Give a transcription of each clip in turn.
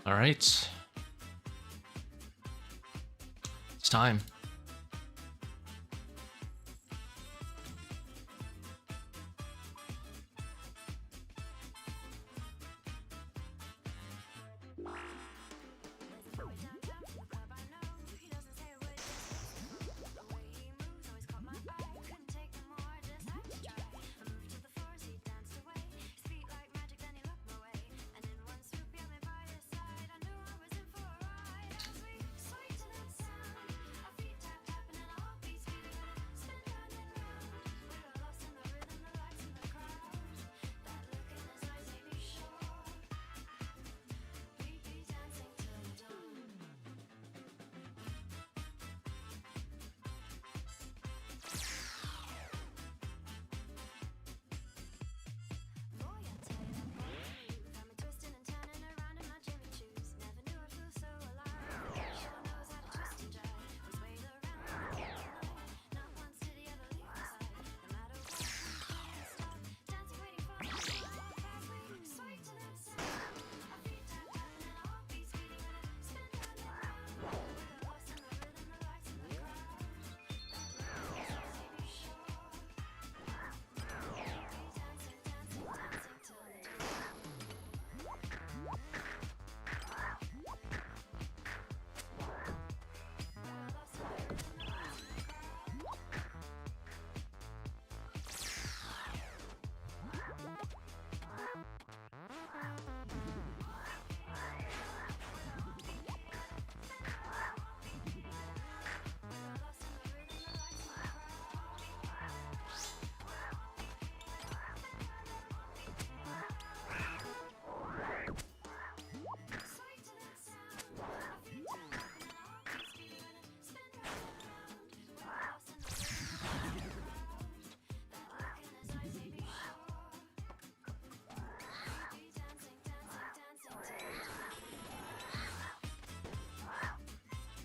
All right. It's time.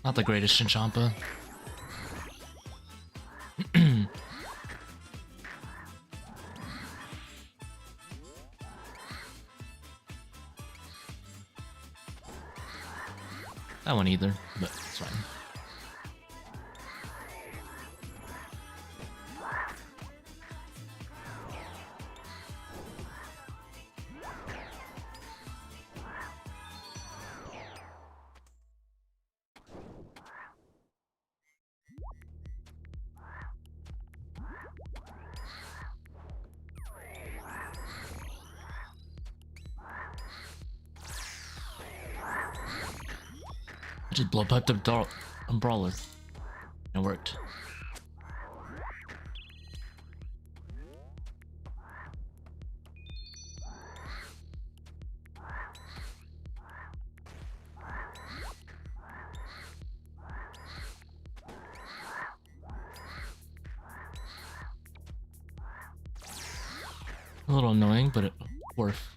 Not the greatest Shinchampa. That one either, but it's fine. I just blow piped up brawler. It worked. A little annoying, but it worth.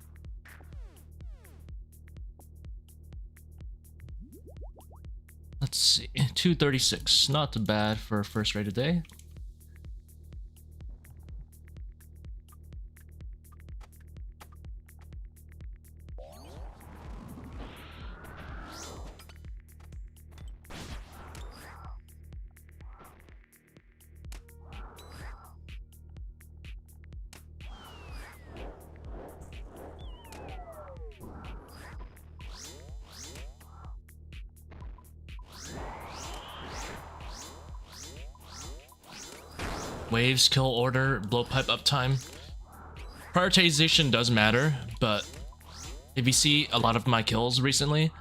Let's see, 236, not too bad for a first rated day. Waves, kill order, blowpipe uptime. Prioritization does matter, but if you see a lot of my kills recently,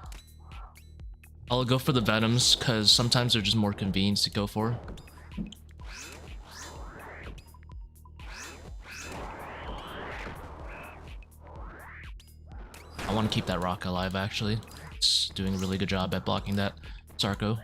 I'll go for the Venoms because sometimes they're just more convenient to go for. I want to keep that rock alive actually. It's doing a really good job at blocking that Zarko.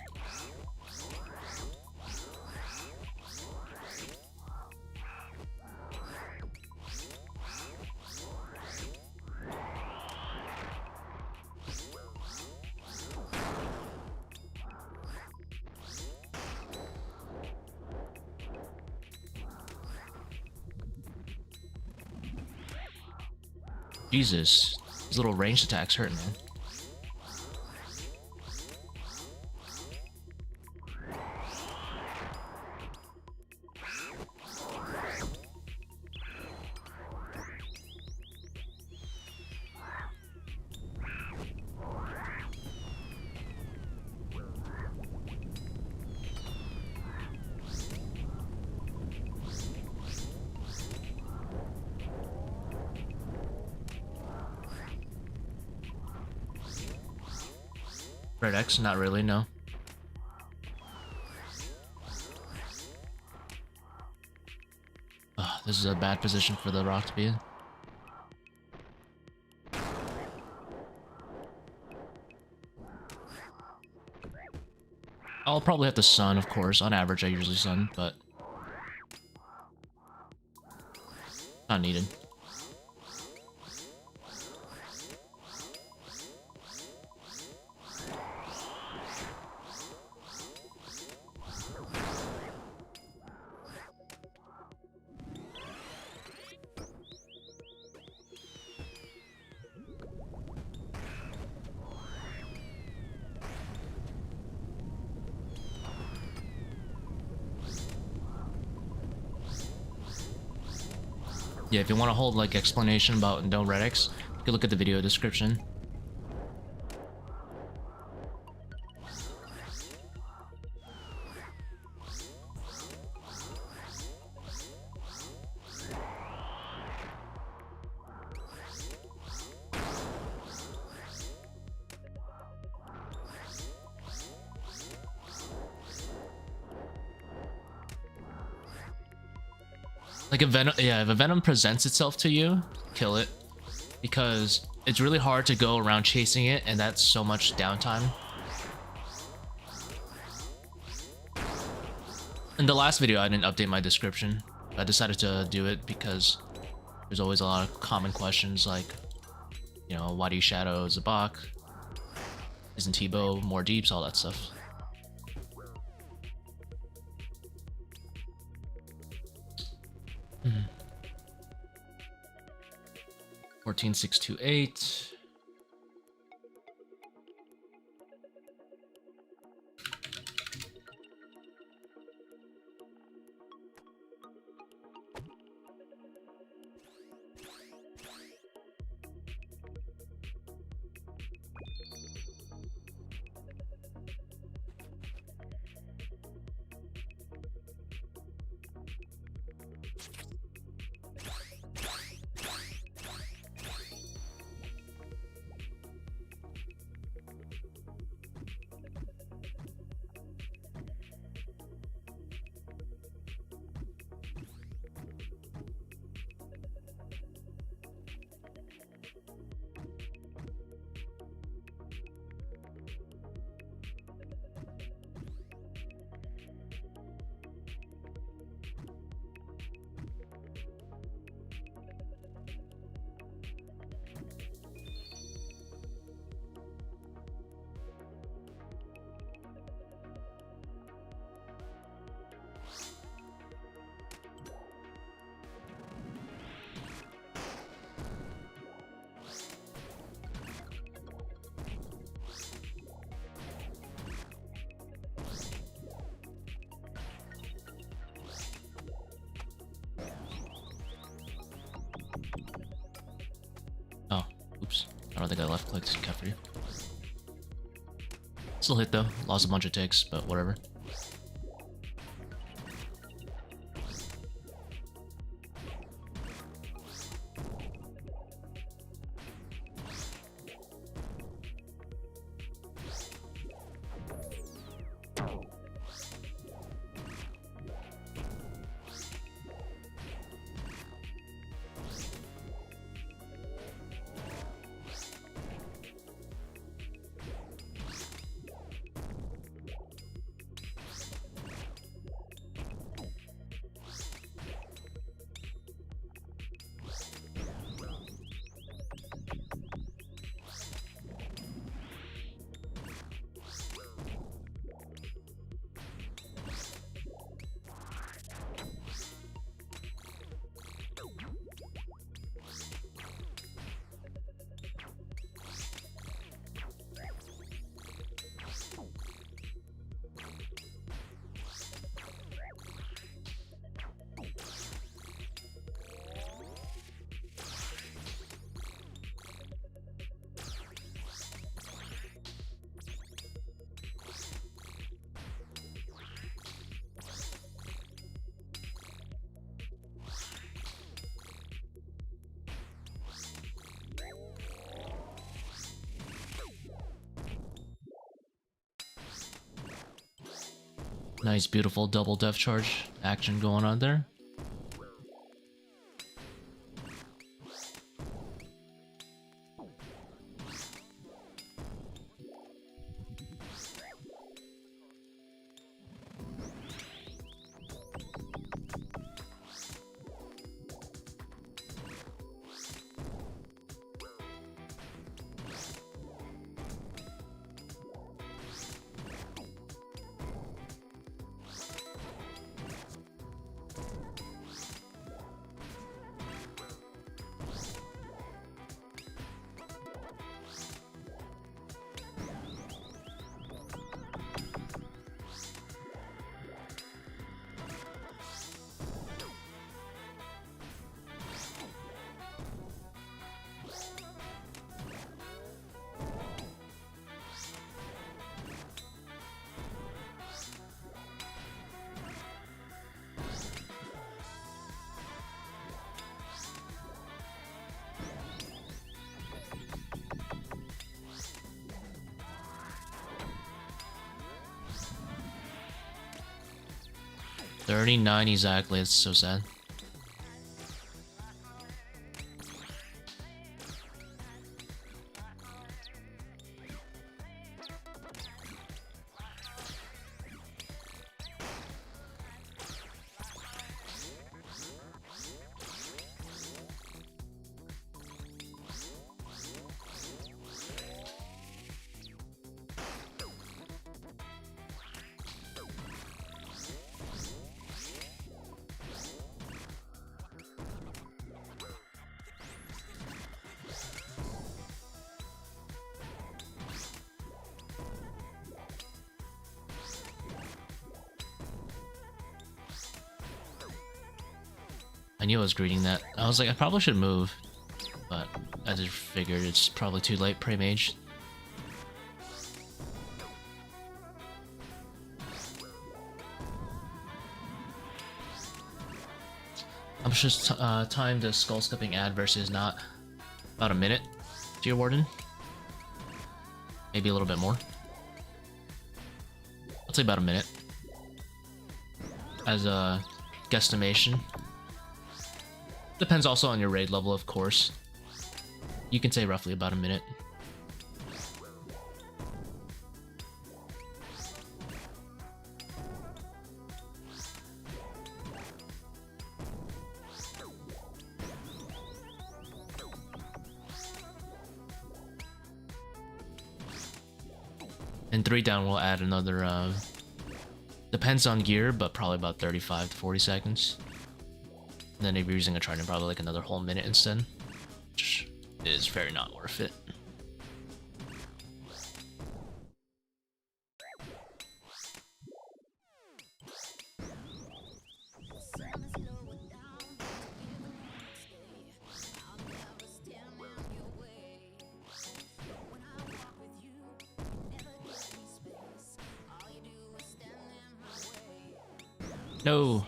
Jesus, these little ranged attacks hurt, man. Red X, not really, no. Oh, this is a bad position for the rock to be in. I'll probably have to sun, of course. On average, I usually sun, but not needed. Yeah, if you want a whole like explanation about no red X, you can look at the video description. Like a venom, yeah, if a venom presents itself to you, kill it, because it's really hard to go around chasing it, and that's so much downtime. In the last video, I didn't update my description. I decided to do it because there's always a lot of common questions like, you know, why do you shadow Zebak? Isn't Tbow more deeps? All that stuff. Hmm. 14628. Oh, oops. I don't think I left clicked Kefri. Still hit though. Lost a bunch of ticks, but whatever. Nice, beautiful double def charge action going on there. $39 exactly, it's so sad. I knew I was greeting that. I was like, I probably should move, but I just figured it's probably too late, pre-mage. I'm just time the skull skipping ad versus not. About a minute to your warden. Maybe a little bit more. I'll say about a minute. As a guesstimation. Depends also on your raid level, of course. You can say roughly about a minute. And 3 down will add another, depends on gear, but probably about 35 to 40 seconds. And then if you're using a trident, probably like another whole minute instead. Which is very not worth it. No!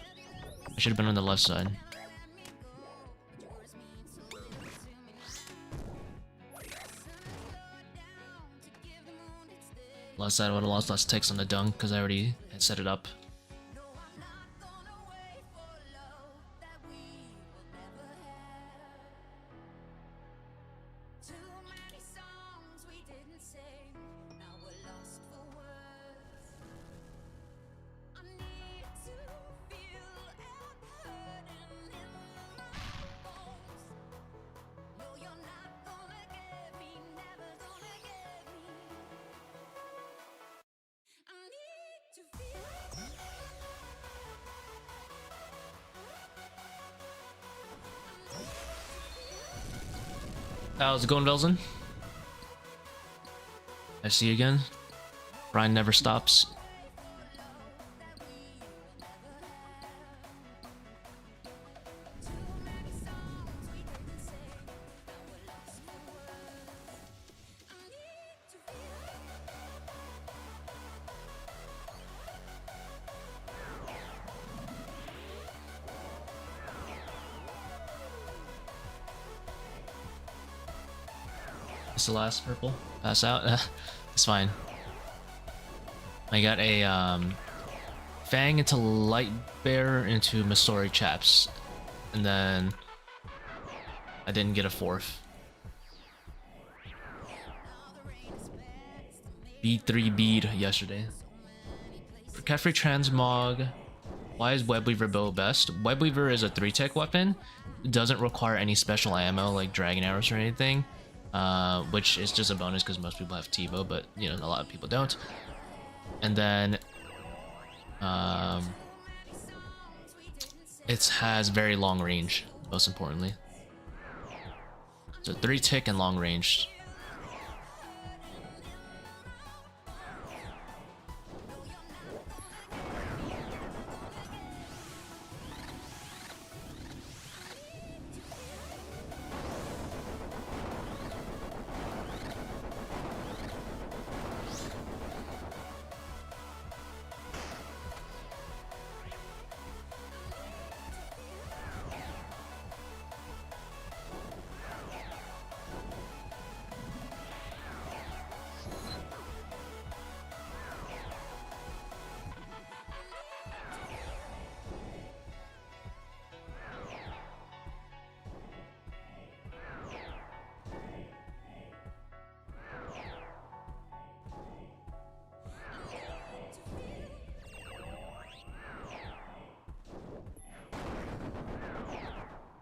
I should have been on the left side. Left side, I would have lost less ticks on the dunk because I already had set it up. How's it going, Velzen? I see you again. Brian never stops. It's the last purple. Pass out. It's fine. I got a Fang into Light Bear into Masori Chaps. And then I didn't get a 4th. B3 bead yesterday. For Kefri Transmog, why is Webweaver bow best? Webweaver is a 3-tech weapon. It doesn't require any special ammo like dragon arrows or anything, which is just a bonus because most people have Tbow, but you know, a lot of people don't. And then it has very long range, most importantly. So 3-tick and long range.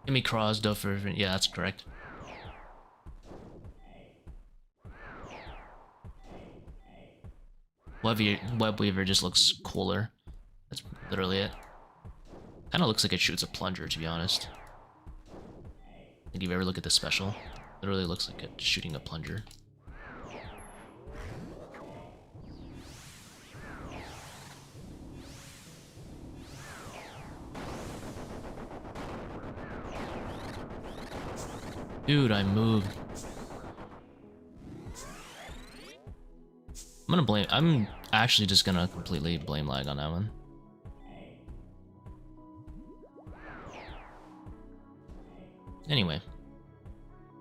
Give me cross, for yeah, that's correct. Webweaver just looks cooler. That's literally it. Kind of looks like it shoots a plunger, to be honest. If you ever look at the special, literally looks like it's shooting a plunger. Dude, I moved. I'm actually just gonna completely blame lag on that one. Anyway,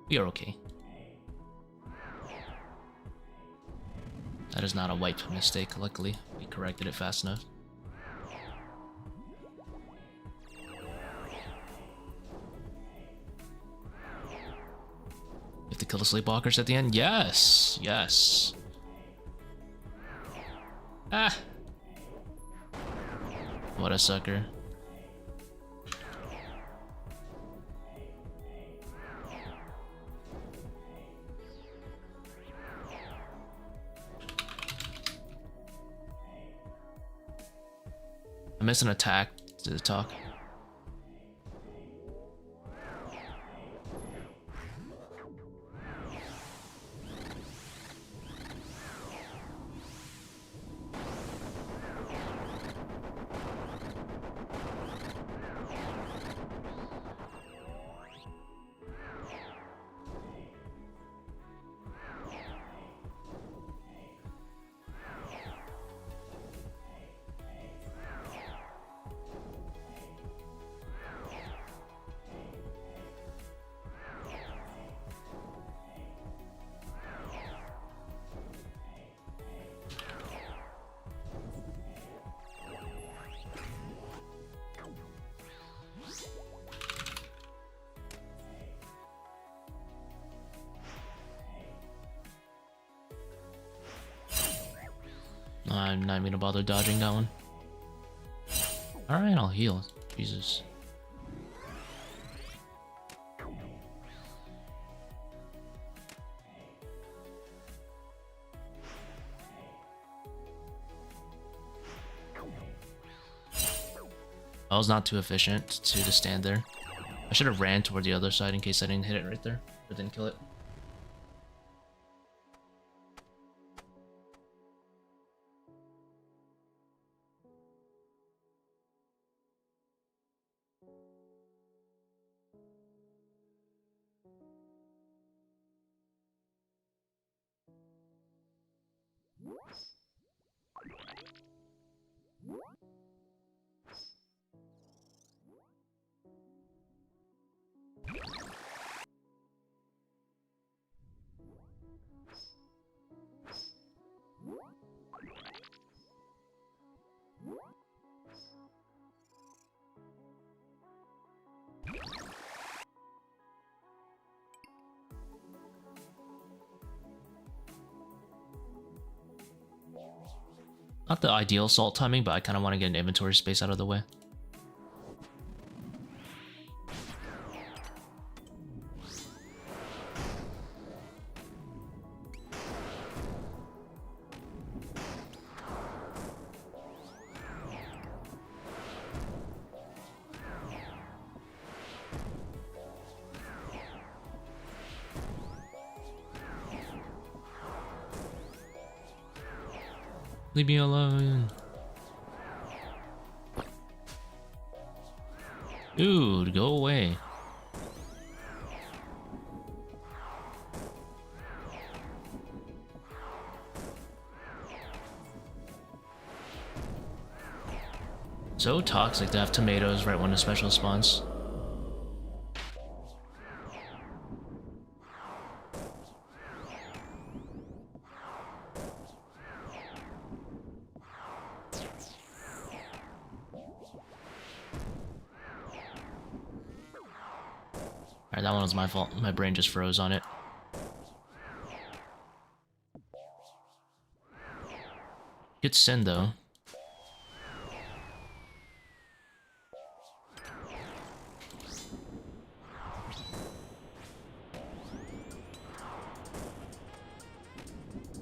we are okay. That is not a wipe mistake, luckily. We corrected it fast enough. You have to kill the sleepwalkers at the end? Yes! Yes. Ah! What a sucker. I missed an attack to the talk. I'm not even gonna bother dodging that one. Alright, I'll heal. Jesus. I was not too efficient to just stand there. I should have ran toward the other side in case I didn't hit it right there, but didn't kill it. Not the ideal salt timing, but I kind of want to get an inventory space out of the way. Leave me alone. Dude, go away. So toxic to have tomatoes right when a special spawns. Alright, that one was my fault. My brain just froze on it. Good send though.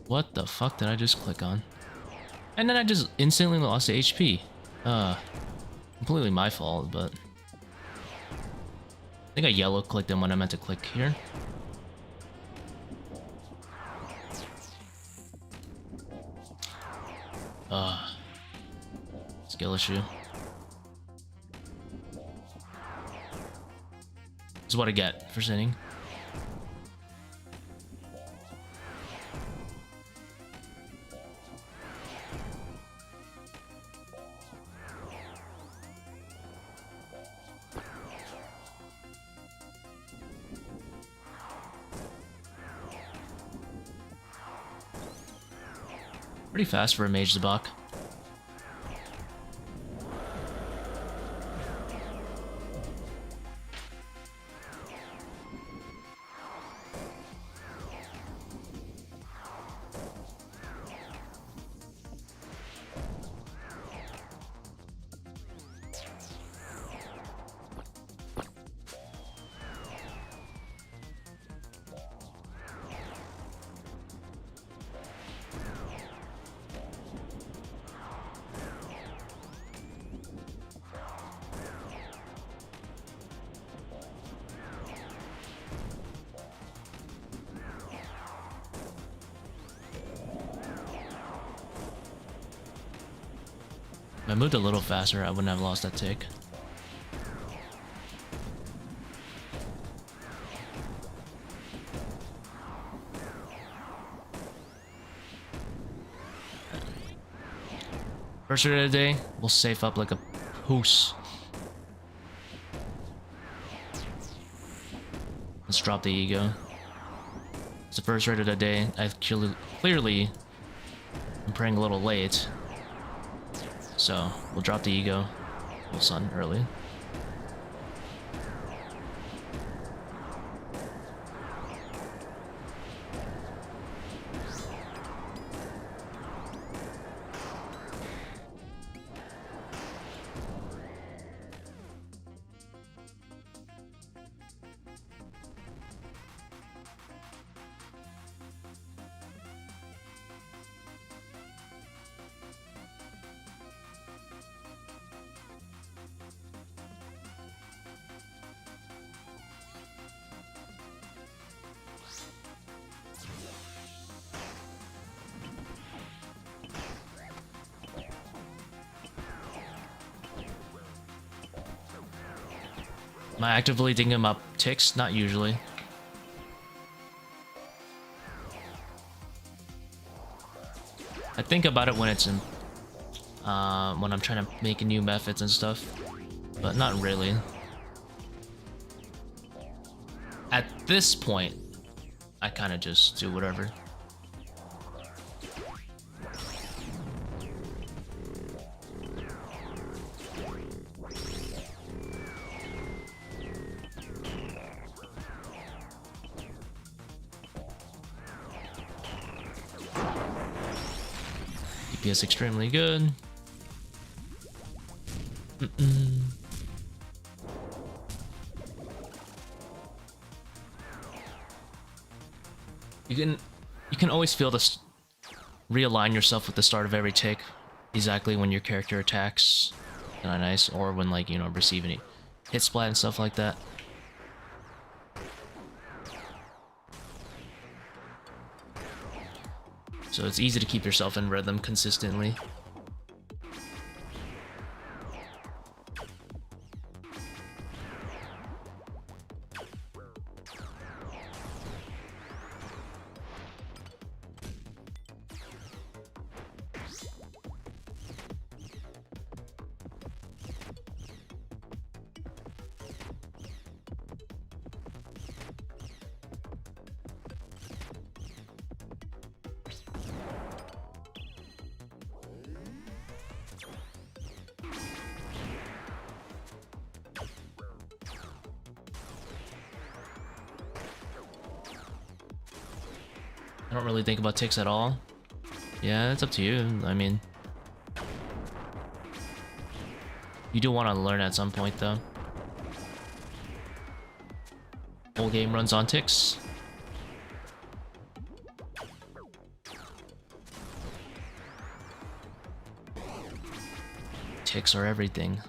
What the fuck did I just click on? And then I just instantly lost the HP. Completely my fault, but I think I yellow clicked him when I meant to click here. Skill issue. This is what I get for sinning. Pretty fast for a mage Zebak. If I moved a little faster, I wouldn't have lost that tick. First rate of the day, we'll safe up like a poos. Let's drop the ego. It's the first rate of the day. I clearly am praying a little late. So, we'll drop the ego. Full sun early. Am I actively digging him up ticks? Not usually. I think about it when it's in, when I'm trying to make new methods and stuff, but not really. At this point, I kind of just do whatever. DPS extremely good. You can always feel this. Realign yourself with the start of every tick, exactly when your character attacks. Kind of nice, or when like receive any hit splat and stuff like that. So it's easy to keep yourself in rhythm consistently. I don't really think about ticks at all. Yeah, it's up to you. I mean, you do want to learn at some point, though. Whole game runs on ticks. Ticks are everything.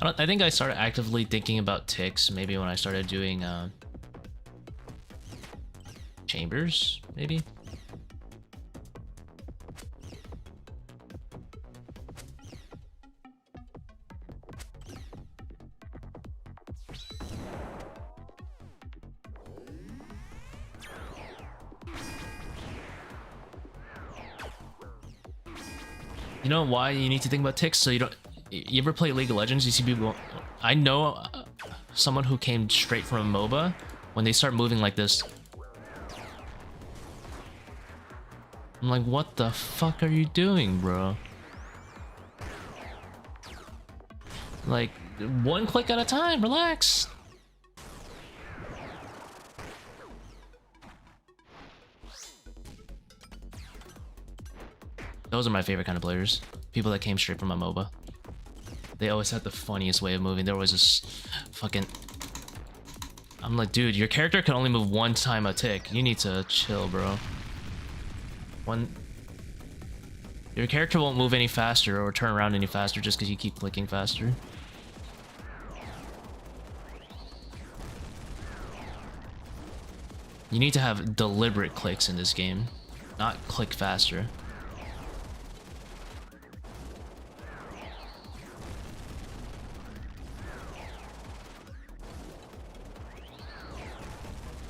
I think I started actively thinking about ticks maybe when I started doing chambers, maybe. You know why you need to think about ticks? So you don't. You ever play League of Legends? You see people. I know someone who came straight from a MOBA. When they start moving like this, I'm like, what the fuck are you doing, bro? Like, one click at a time, relax. Those are my favorite kind of players. People that came straight from a MOBA. They always had the funniest way of moving. There was this fucking... I'm like, dude, your character can only move one time a tick. You need to chill, bro. Your character won't move any faster or turn around any faster just because you keep clicking faster. You need to have deliberate clicks in this game, not click faster.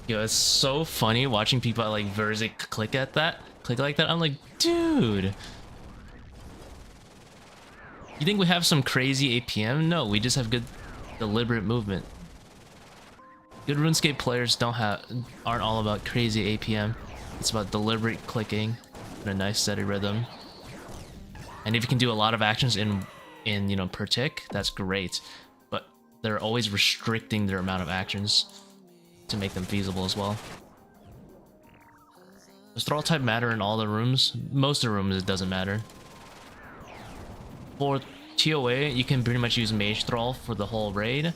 Yo, it's so funny watching people like Verzik click like that. I'm like, dude. You think we have some crazy APM? No, we just have good deliberate movement. Good RuneScape players aren't all about crazy APM. It's about deliberate clicking and a nice steady rhythm. And if you can do a lot of actions in per tick, that's great. But they're always restricting their amount of actions to make them feasible as well. Does thrall type matter in all the rooms? Most of the rooms it doesn't matter. For ToA, you can pretty much use mage thrall for the whole raid.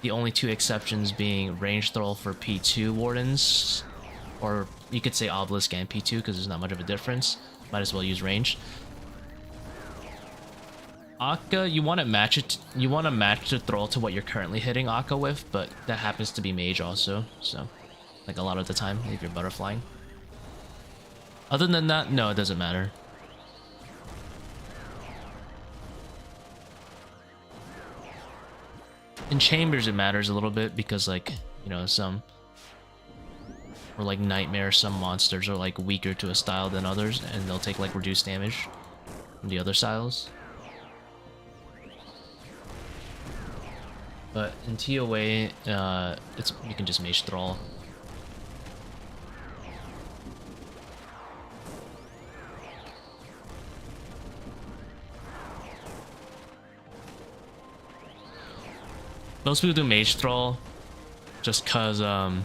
The only two exceptions being range thrall for P2 wardens, or you could say obelisk and P2 because there's not much of a difference. Might as well use range. Akka, you want to match it. You want to match the thrall to what you're currently hitting Akka with, but that happens to be mage also. So, like a lot of the time, if you're butterflying. Other than that, no, it doesn't matter. In chambers, it matters a little bit because, like, some, or like nightmare, some monsters are like weaker to a style than others, and they'll take like reduced damage from the other styles. But in ToA, you can just mage thrall. Most people do Mage Thrall just because the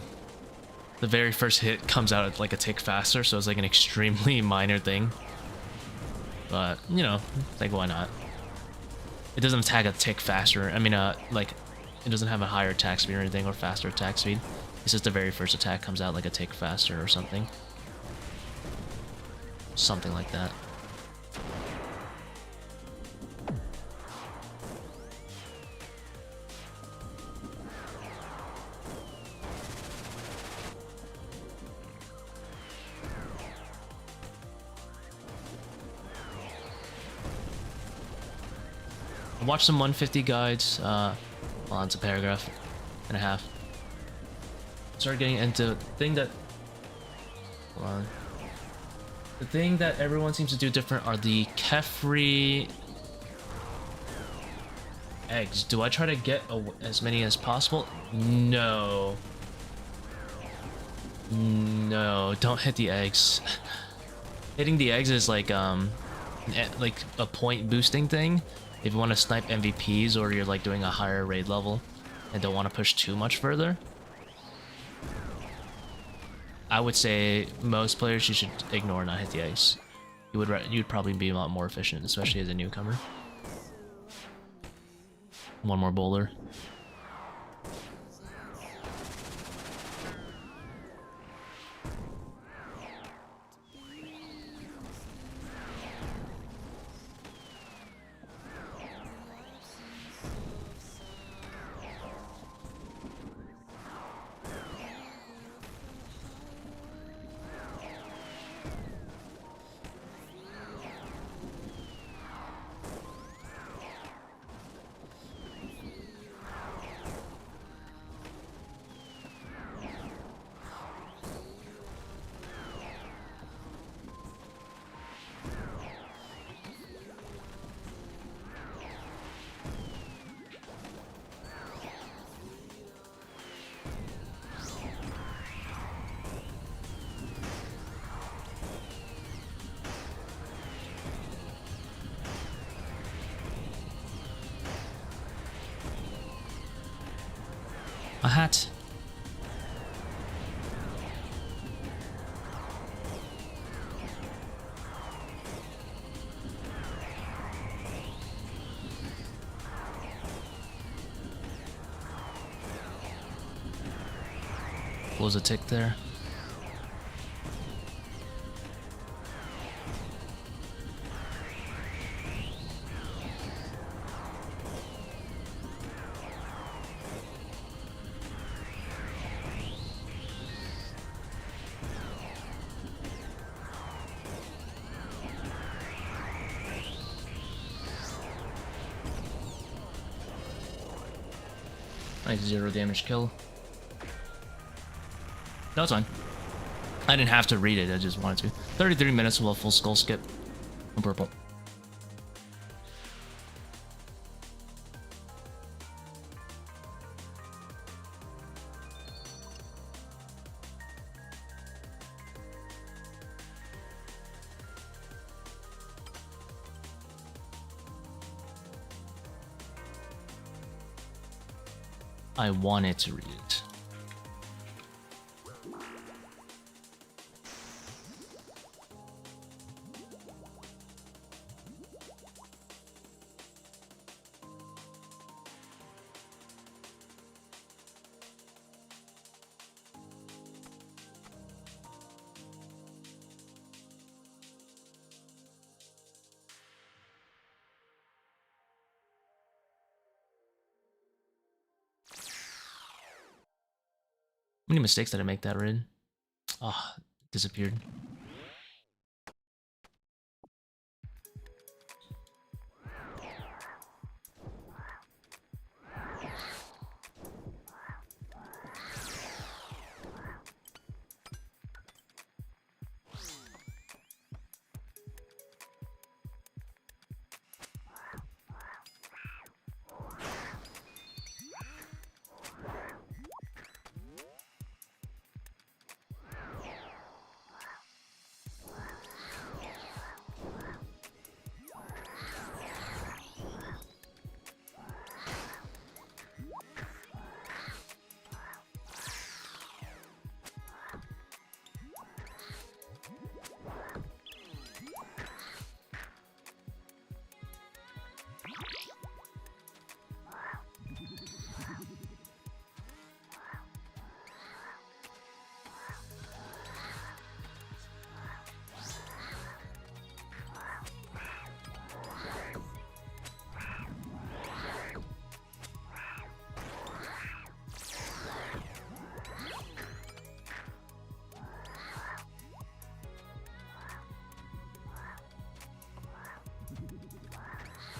very first hit comes out at like a tick faster, so it's like an extremely minor thing. But, you know, like why not? It doesn't attack a tick faster. I mean, like, it doesn't have a higher attack speed or anything, or faster attack speed. It's just the very first attack comes out like a tick faster or something. Something like that. I watched some 150 guides. Well, it's a paragraph and a half. Started getting into the thing that. Hold on. The thing that everyone seems to do different are the Kefri eggs. Do I try to get as many as possible? No. No, don't hit the eggs. Hitting the eggs is like a point boosting thing. If you want to snipe MVPs or you're like doing a higher raid level and don't want to push too much further, I would say most players you should ignore not hit the eggs. You'd probably be a lot more efficient, especially as a newcomer. One more boulder. A hat. What was a tick there? Nice 0 damage kill. No, it's fine. I didn't have to read it, I just wanted to. 33 minutes with a full skull skip. No purple. I wanted to read it. How many mistakes did I make that raid? Oh, disappeared.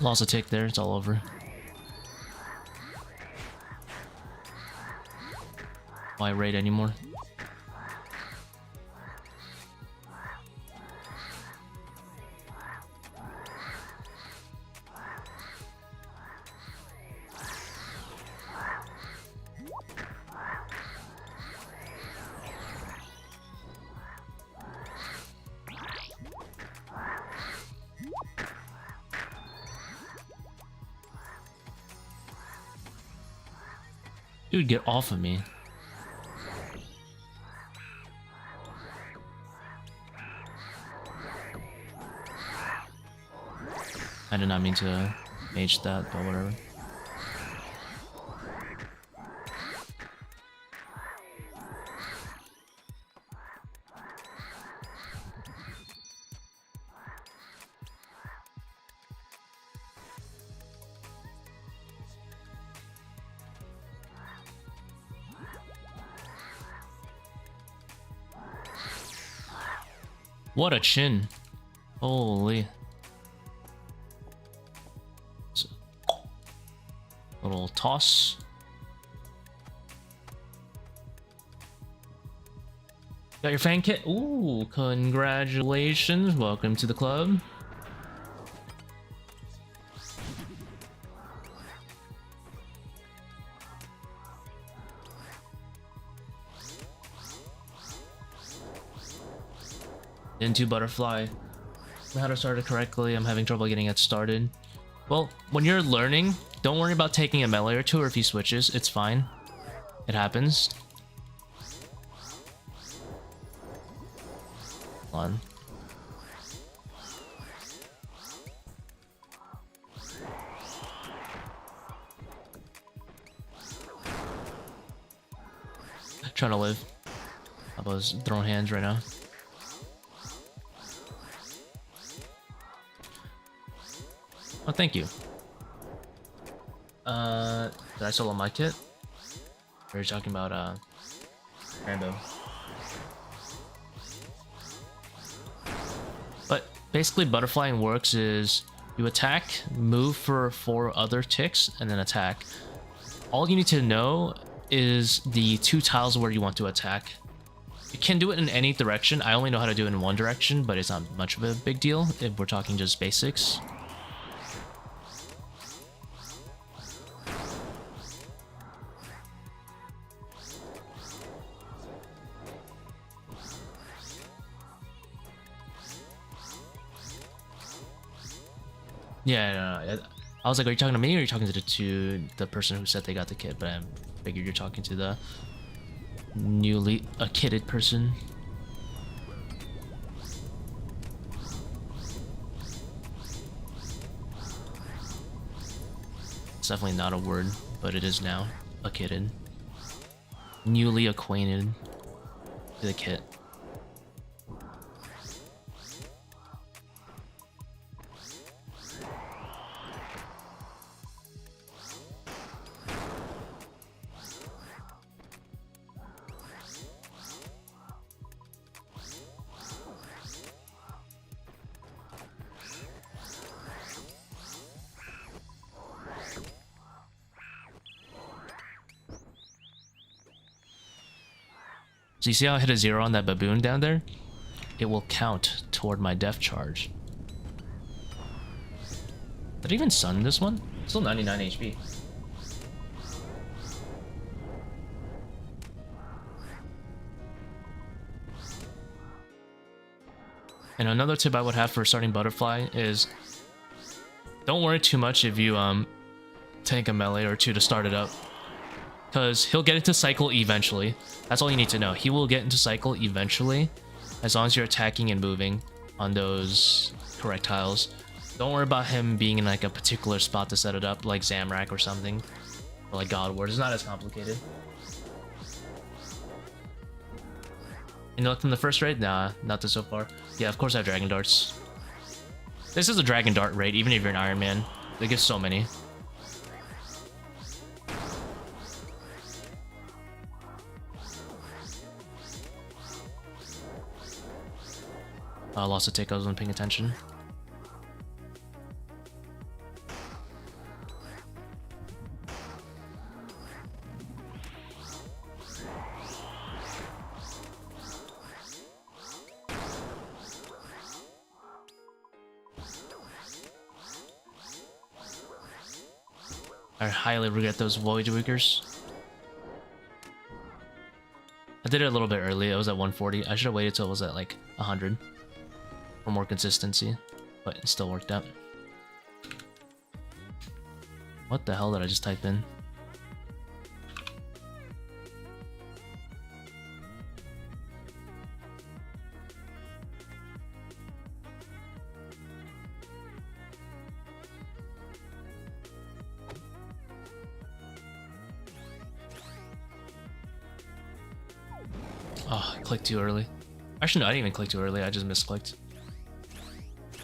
Lost a tick there, it's all over. Why raid anymore? Dude, get off of me. I did not mean to mage that, but whatever. What a chin. Holy. Little toss. Got your Fang kit? Ooh, congratulations. Welcome to the club. Into butterfly. How to start it correctly. I'm having trouble getting it started. Well, when you're learning, don't worry about taking a melee or two, or if he switches, it's fine. It happens. Hold on. Trying to live. I was throwing hands right now. Oh, thank you. Did I solo my kit? Or are you talking about, Bandos? But basically, butterflying works is you attack, move for 4 other ticks, and then attack. All you need to know is the 2 tiles where you want to attack. You can do it in any direction. I only know how to do it in one direction, but it's not much of a big deal if we're talking just basics. Yeah, no. I was like, are you talking to me or are you talking to the person who said they got the kit? But I figured you're talking to the newly kitted person. It's definitely not a word, but it is now. Kitted. Newly acquainted to the kit. So you see how I hit a 0 on that baboon down there? It will count toward my death charge. Did I even stun this one? Still 99 HP. And another tip I would have for starting butterfly is don't worry too much if you tank a melee or 2 to start it up. Because he'll get into cycle eventually. That's all you need to know. He will get into cycle eventually, as long as you're attacking and moving on those correct tiles. Don't worry about him being in like a particular spot to set it up, like Zamrak or something. Or like God Ward. It's not as complicated. Any luck from the first raid? Nah, not this so far. Yeah, of course I have Dragon Darts. This is a Dragon Dart raid, even if you're an Iron Man. They give so many. Lost a tick, I wasn't paying attention. I highly regret those void weakers. I did it a little bit early. It was at 140. I should have waited till it was at like 100 for more consistency, but it still worked out. What the hell did I just type in? Oh, I clicked too early. Actually, no, I didn't even click too early. I just misclicked.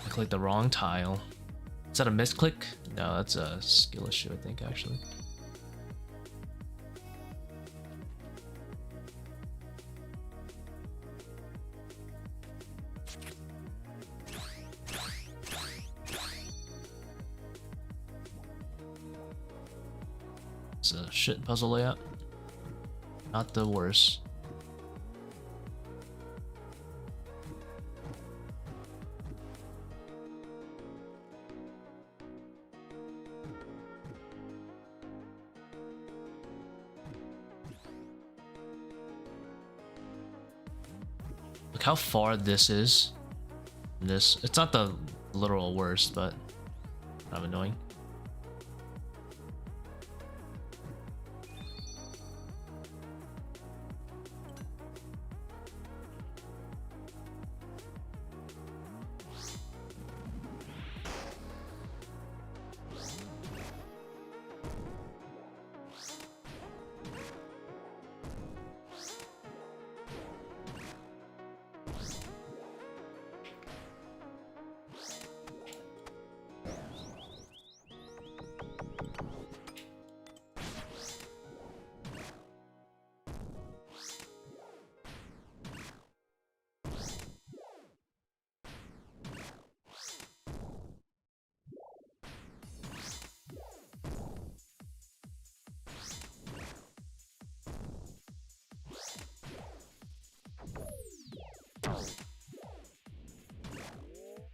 I clicked the wrong tile. Is that a misclick? No, that's a skill issue, I think, actually. It's a shit puzzle layout. Not the worst. Look how far this is. It's not the literal worst, but kind of annoying.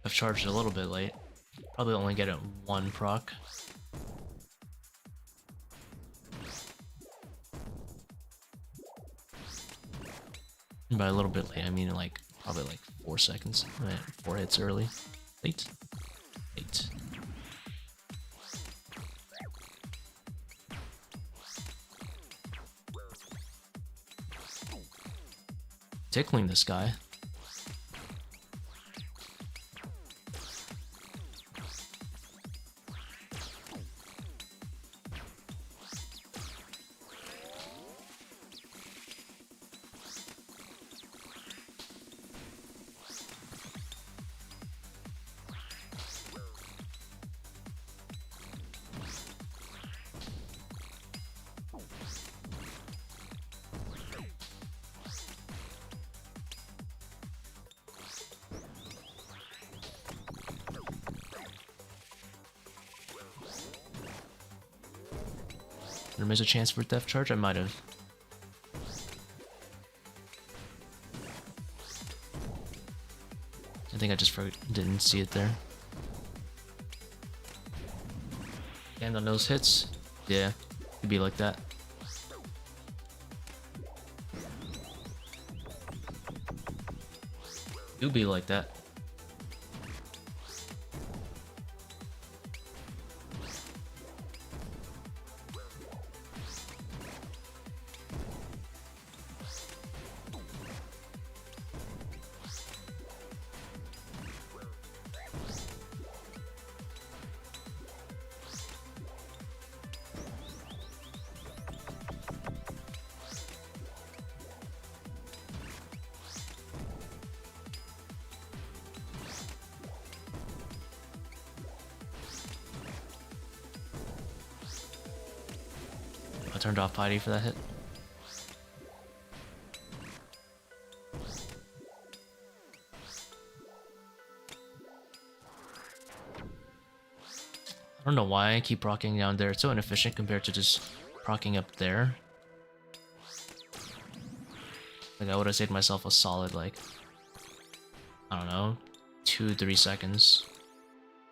I've charged a little bit late. Probably only get it one proc. And by a little bit late, I mean like probably like 4 seconds. Right, 4 hits early. Late. Late. Tickling this guy. Did I miss a chance for theft charge? I might have. I think I just didn't see it there. And on those hits, yeah, could be like that. Do be like that. I turned off piety for that hit. I don't know why I keep procking down there. It's so inefficient compared to just procking up there. Like I would have saved myself a solid, like, I don't know, 2-3 seconds.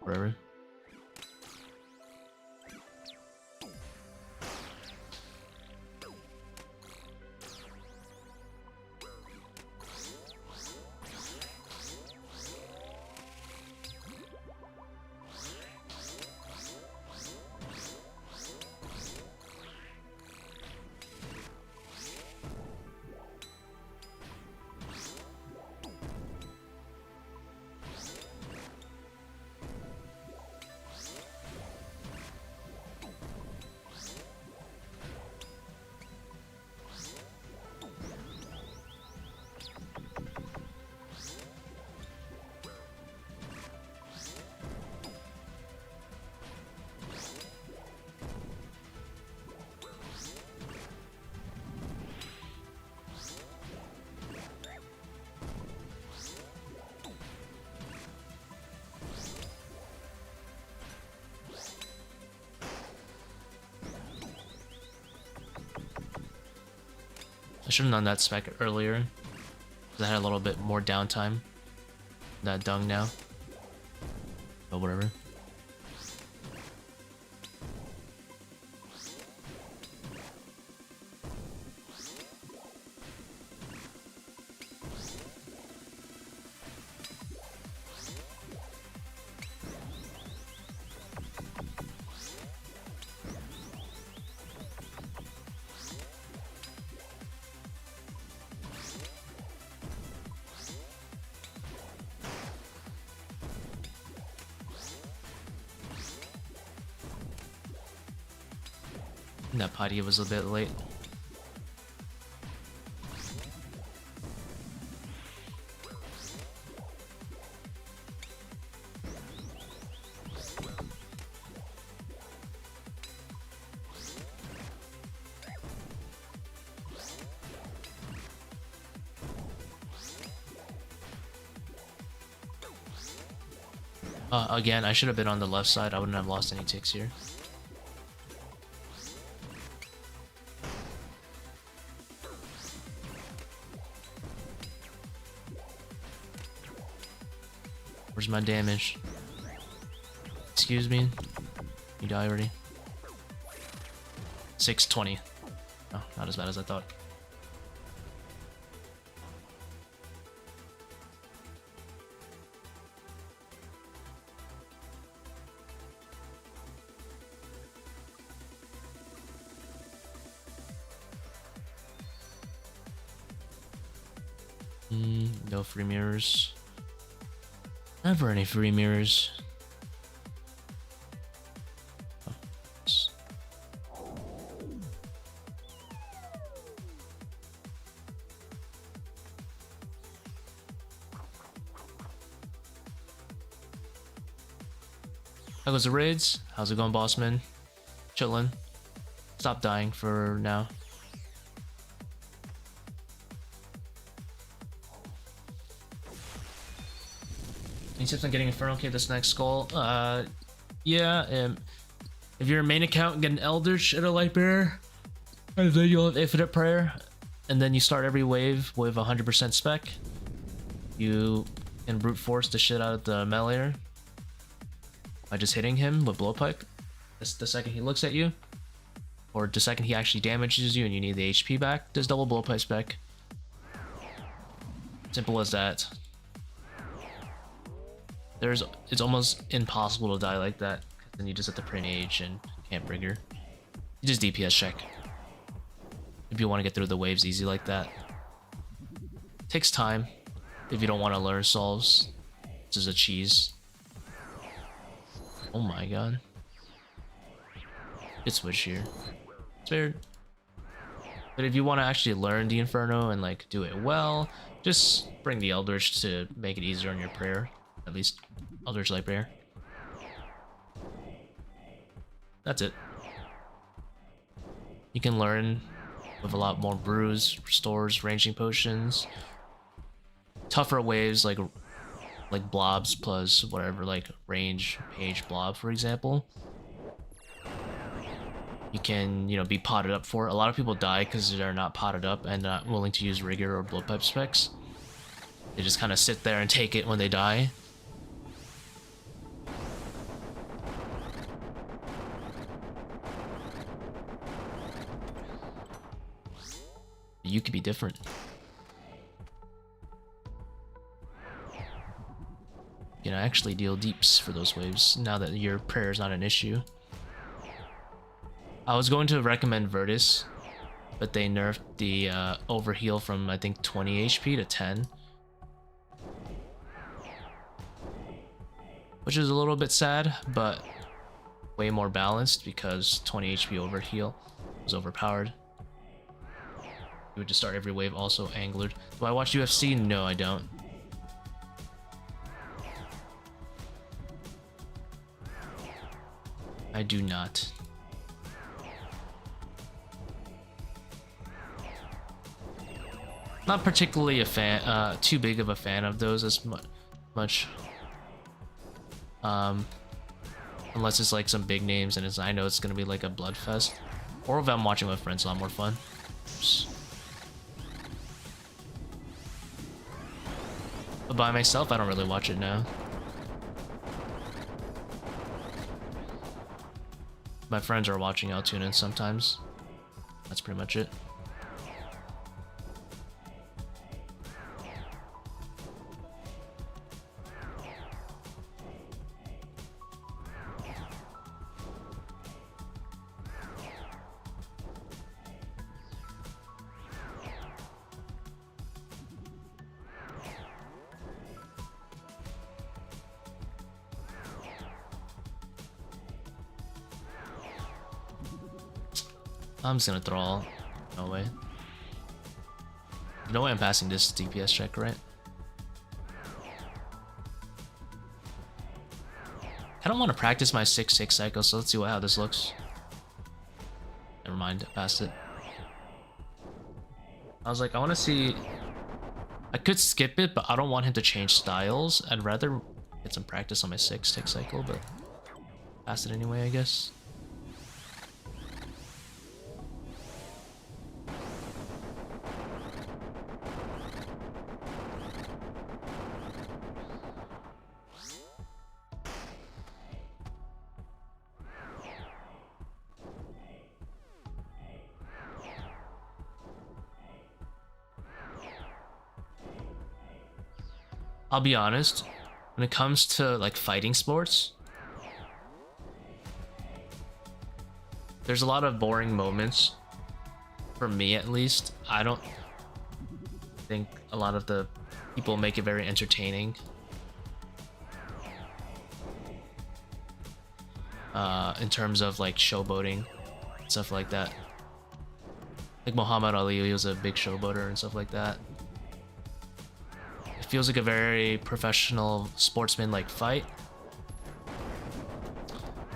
Whatever. I should have done that spec earlier, because I had a little bit more downtime. That dung now. But whatever. That piety was a bit late. Again, I should have been on the left side. I wouldn't have lost any ticks here. Where's my damage? Excuse me? You die already? 620. Oh, not as bad as I thought. No free mirrors. Never any free mirrors. Oh, nice. How goes the raids? How's it going, bossman? Chillin'. Stop dying for now. Any tips on getting Infernal Cave this next skull? Yeah, if you're a main account, get an Eldritch and a Lightbearer, and then you'll have Infinite Prayer, and then you start every wave with 100% spec. You can brute force the shit out of the meleeer by just hitting him with blowpipe. That's the second he looks at you, or the second he actually damages you and you need the HP back. There's double blowpipe spec. Simple as that. It's almost impossible to die like that, then you just have to print age and can't trigger. You just DPS check if you want to get through the waves easy like that. Takes time if you don't want to learn solves. This is a cheese. Oh my god. Good switch here. It's weird. But if you want to actually learn the Inferno and like do it well, just bring the Eldritch to make it easier on your prayer. At least Eldritch Lightbearer. That's it. You can learn with a lot more brews, restores, ranging potions, tougher waves like blobs plus whatever, like range page blob for example. You can, you know, be potted up for. A lot of people die because they're not potted up and not willing to use rigor or blowpipe specs. They just kind of sit there and take it when they die. You could be different. You know, actually deal deeps for those waves now that your prayer is not an issue. I was going to recommend Virtus, but they nerfed the overheal from I think 20 HP to 10. Which is a little bit sad, but way more balanced because 20 HP overheal was overpowered. You would just start every wave also anglered. Do I watch UFC? No, I don't. I do not. Not particularly a fan, too big of a fan of those as much. Unless it's like some big names and I know it's gonna be like a blood fest. Or if I'm watching with friends, a lot more fun. Oops. But by myself, I don't really watch it now. My friends are watching, I'll tune in sometimes. That's pretty much it. I'm just gonna throw all. No way. No way I'm passing this DPS check, right? I don't want to practice my 6/6 cycle, so let's see how this looks. Never mind, I passed it. I was like, I want to see. I could skip it, but I don't want him to change styles. I'd rather get some practice on my 6/6 cycle, but pass it anyway, I guess. I'll be honest, when it comes to like fighting sports, there's a lot of boring moments, for me at least. I don't think a lot of the people make it very entertaining. In terms of like showboating, stuff like that. Like Muhammad Ali, he was a big showboater and stuff like that. It feels like a very professional sportsman-like fight.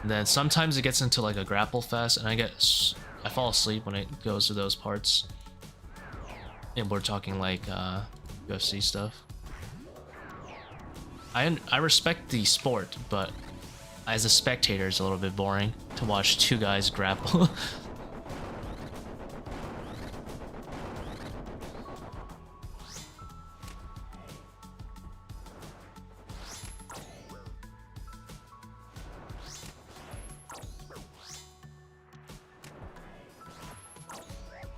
And then sometimes it gets into like a grapple fest, and I fall asleep when it goes to those parts. And we're talking like UFC stuff. I respect the sport, but as a spectator, it's a little bit boring to watch two guys grapple.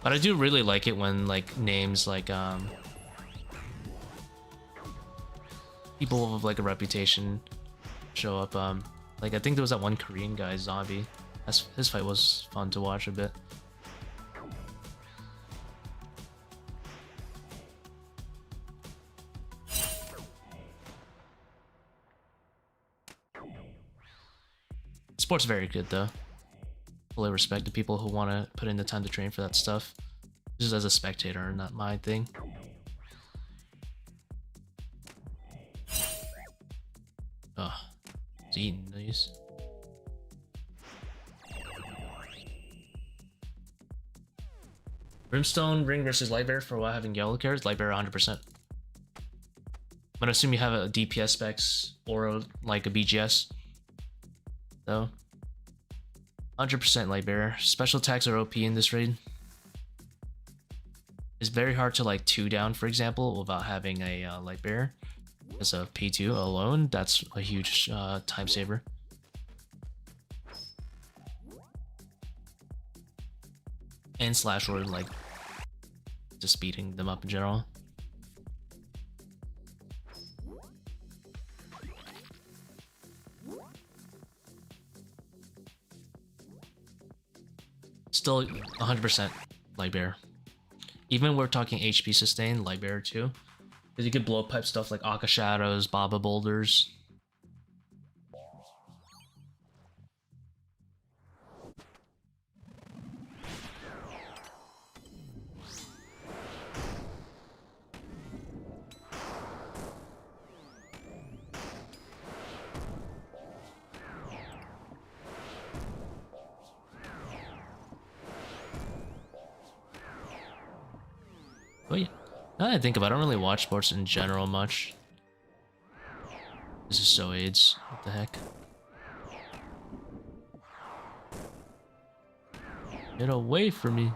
But I do really like it when like names like people with like a reputation show up. Like I think there was that one Korean guy, Zombie. His fight was fun to watch a bit. Sport's very good though. Fully respect the people who want to put in the time to train for that stuff. Just as a spectator, not my thing. Oh, he's eating these. Brimstone Ring versus Lightbearer for what having yellow cards? Lightbearer 100%. I'm gonna assume you have a DPS specs or like a BGS. Though. 100% Lightbearer. Special attacks are OP in this raid. It's very hard to like 2 down, for example, without having a Lightbearer. As a P2 alone, that's a huge time saver. And slash or like just speeding them up in general. Still 100% Lightbearer. Even when we're talking HP sustain, Lightbearer too. Because you could blow pipe stuff like Akka Shadows, Baba Boulders. But yeah, now that I think about it, I don't really watch sports in general much. This is so AIDS. What the heck? Get away from me.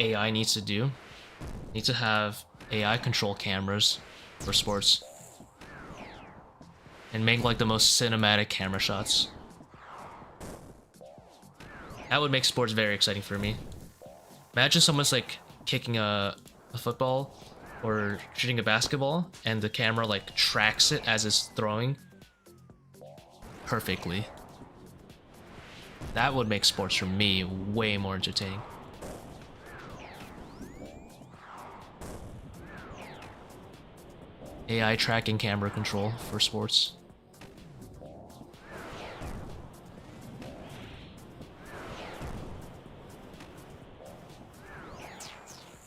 AI needs to do. Need to have AI control cameras for sports. And make like the most cinematic camera shots. That would make sports very exciting for me. Imagine someone's like kicking a football or shooting a basketball and the camera like tracks it as it's throwing perfectly. That would make sports for me way more entertaining. AI tracking camera control for sports.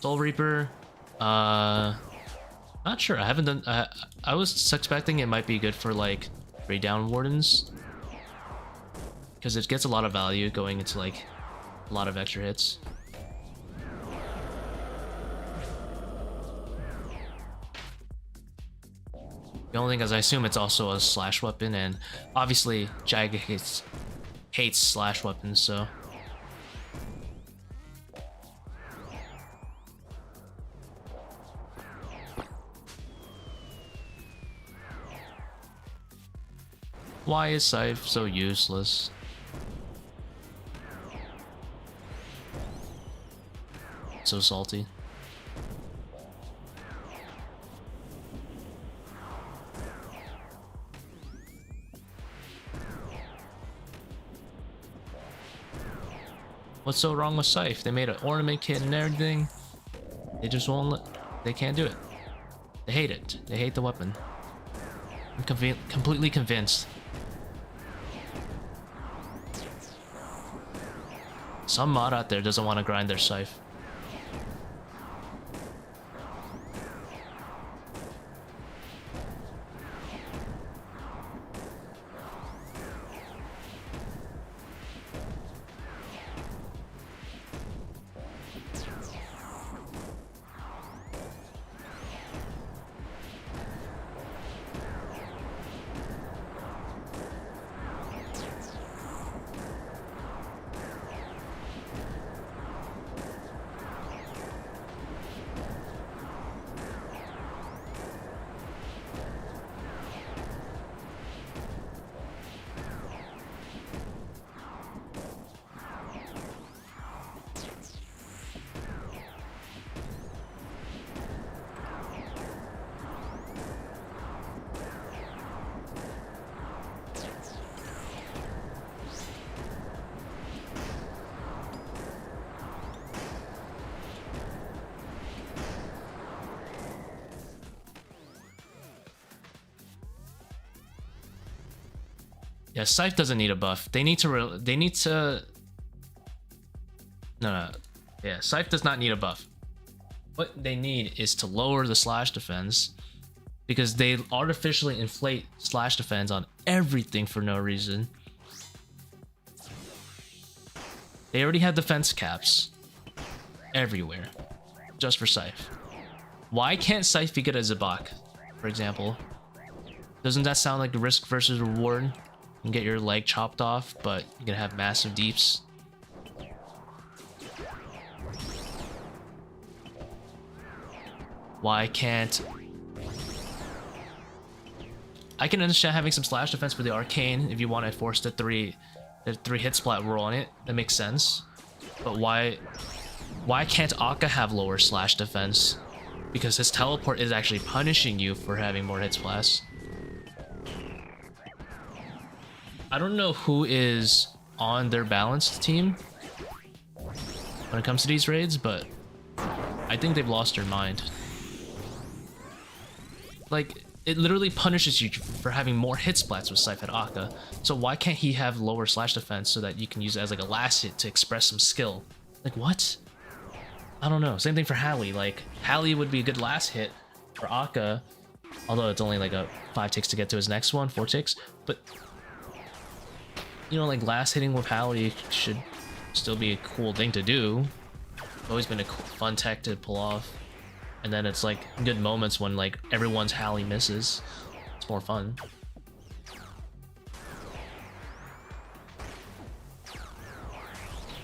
Soul Reaper, not sure. I haven't done. I was expecting it might be good for like raid down wardens, because it gets a lot of value going into like a lot of extra hits. The only thing is, I assume it's also a slash weapon, and obviously Jag hates slash weapons, so. Why is Scythe so useless? So salty. What's so wrong with Scythe? They made an ornament kit and everything. They just won't let... They can't do it. They hate it. They hate the weapon. I'm completely convinced. Some mod out there doesn't want to grind their Scythe. Yeah, Scythe doesn't need a buff. They need to. No. Yeah, Scythe does not need a buff. What they need is to lower the slash defense, because they artificially inflate slash defense on everything for no reason. They already had defense caps everywhere, just for Scythe. Why can't Scythe be good at Zebak, for example? Doesn't that sound like a risk versus reward? You can get your leg chopped off, but you can have massive deeps. Why can't... I can understand having some slash defense for the arcane if you want to force the three hit splat roll on it. That makes sense. But why can't Akka have lower slash defense? Because his teleport is actually punishing you for having more hit splats. I don't know who is on their balanced team when it comes to these raids, but I think they've lost their mind. Like, it literally punishes you for having more hit splats with Scythe at Akka. So why can't he have lower slash defense so that you can use it as like a last hit to express some skill? Like, what? I don't know. Same thing for Hallie. Like, Hallie would be a good last hit for Akka, although it's only like a 5 ticks to get to his next one, 4 ticks. But, you know, like, last hitting with Hallie should still be a cool thing to do. It's always been a fun tech to pull off. And then it's like good moments when like everyone's Hallie misses. It's more fun.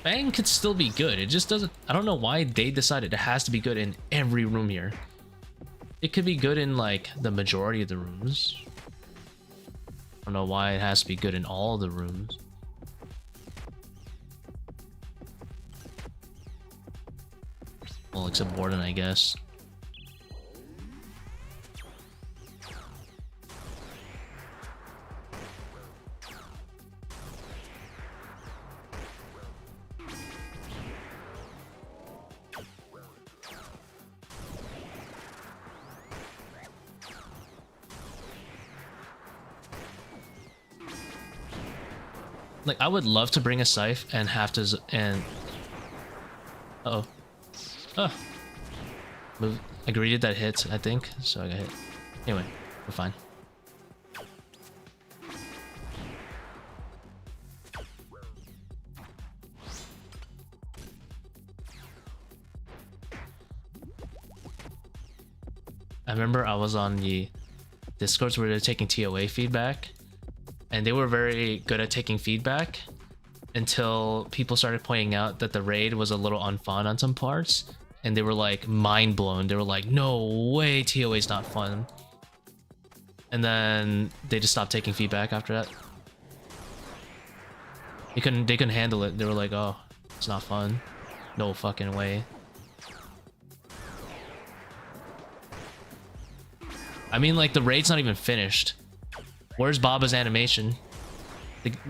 Fang could still be good. It just doesn't... I don't know why they decided it has to be good in every room here. It could be good in, like, the majority of the rooms. I don't know why it has to be good in all the rooms. Well, except Warden, I guess. Like, I would love to bring a scythe and have to uh-oh. Oh. Move. I greeted that hit, I think, so I got hit. Anyway, we're fine. I remember I was on the Discords where they're taking ToA feedback, and they were very good at taking feedback until people started pointing out that the raid was a little unfun on some parts, and they were like mind blown. They were like, no way, ToA is not fun. And then they just stopped taking feedback after that. They couldn't handle it. They were like, oh, it's not fun. No fucking way. I mean, like, the raid's not even finished. Where's Baba's animation?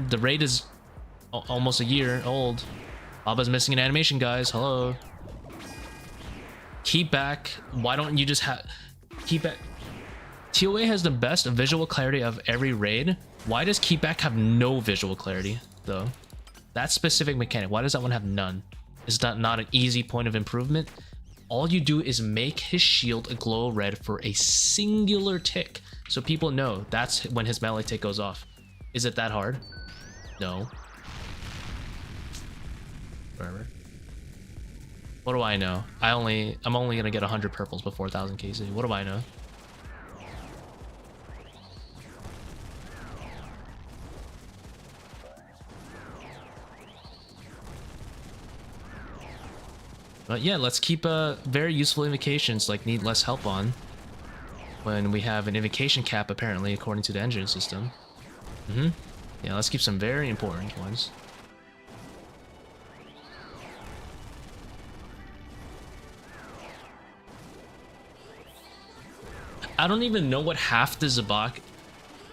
The raid is almost a year old. Baba's missing an animation, guys. Hello. Keep back. Why don't you just have... Keep back. ToA has the best visual clarity of every raid. Why does Keep Back have no visual clarity, though? That specific mechanic, why does that one have none? Is that not an easy point of improvement? All you do is make his shield glow red for a singular tick, so people know that's when his melee tick goes off. Is it that hard? No. Whatever. What do I know? I'm only gonna get 100 purples before 1000 KC. What do I know? But yeah, let's keep very useful invocations like need less help on when we have an invocation cap, apparently, according to the engine system. Yeah, let's keep some very important ones. I don't even know what half the Zebak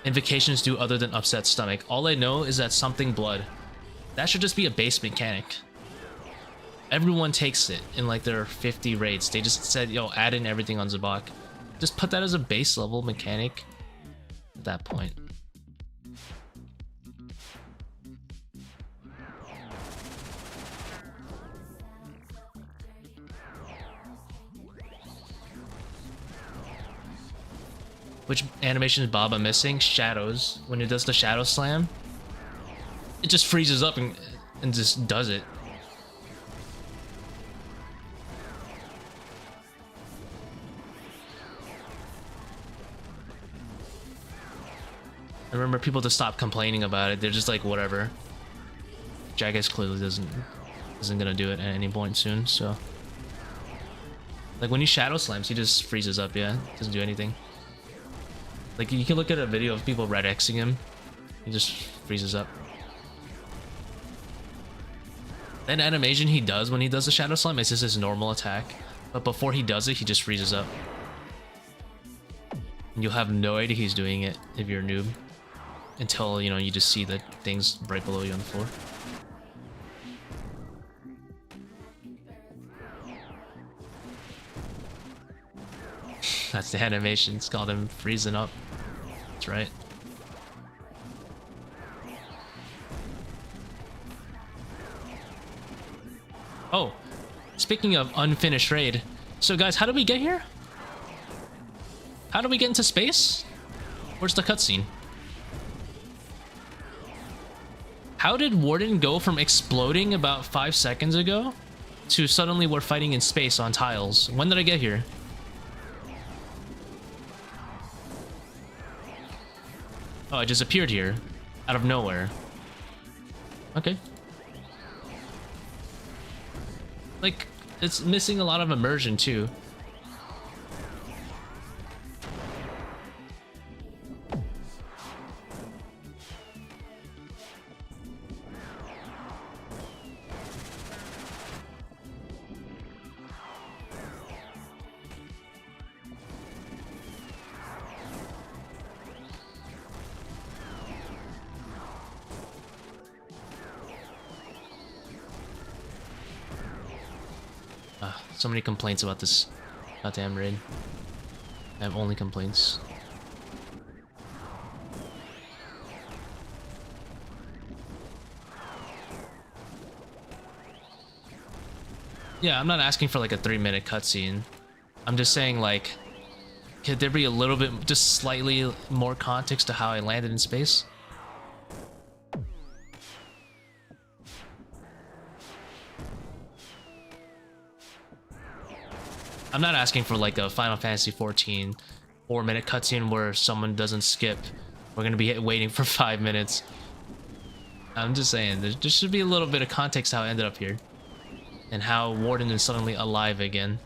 invocations do other than upset stomach. All I know is that something blood. That should just be a base mechanic. Everyone takes it in like their 50 raids. They just said, yo, add in everything on Zebak. Just put that as a base level mechanic at that point. Which animation is Baba missing? Shadows. When it does the shadow slam, it just freezes up and just does it. I remember people to stop complaining about it. They're just like, whatever. Jagex clearly isn't gonna do it at any point soon, so. Like when he shadow slams, he just freezes up, yeah? Doesn't do anything. Like you can look at a video of people red Xing him. He just freezes up. That animation he does when he does the shadow slam is just his normal attack. But before he does it, he just freezes up. And you'll have no idea he's doing it if you're a noob. Until, you know, you just see the things right below you on the floor. That's the animation. It's called him freezing up. That's right. Oh, speaking of unfinished raid. So guys, how did we get here? How did we get into space? Where's the cutscene? How did Warden go from exploding about 5 seconds ago to suddenly we're fighting in space on tiles? When did I get here? Oh, I just appeared here out of nowhere. Okay. Like, it's missing a lot of immersion too. So many complaints about this goddamn raid. I have only complaints. Yeah, I'm not asking for like a 3-minute cutscene. I'm just saying, like, could there be a little bit, just slightly more context to how I landed in space? I'm not asking for like a Final Fantasy 14 4-minute cutscene where someone doesn't skip. We're gonna be waiting for 5 minutes. I'm just saying, there should be a little bit of context how I ended up here. And how Warden is suddenly alive again.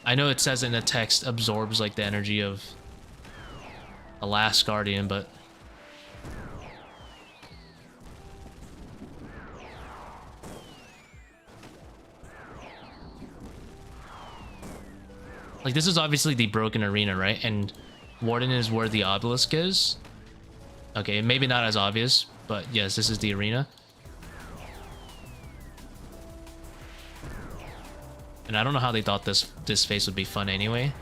I know it says in the text absorbs like the energy of the last Guardian, but... like, this is obviously the broken arena, right? And Warden is where the obelisk is. Okay, maybe not as obvious, but yes, this is the arena. And I don't know how they thought this phase would be fun anyway.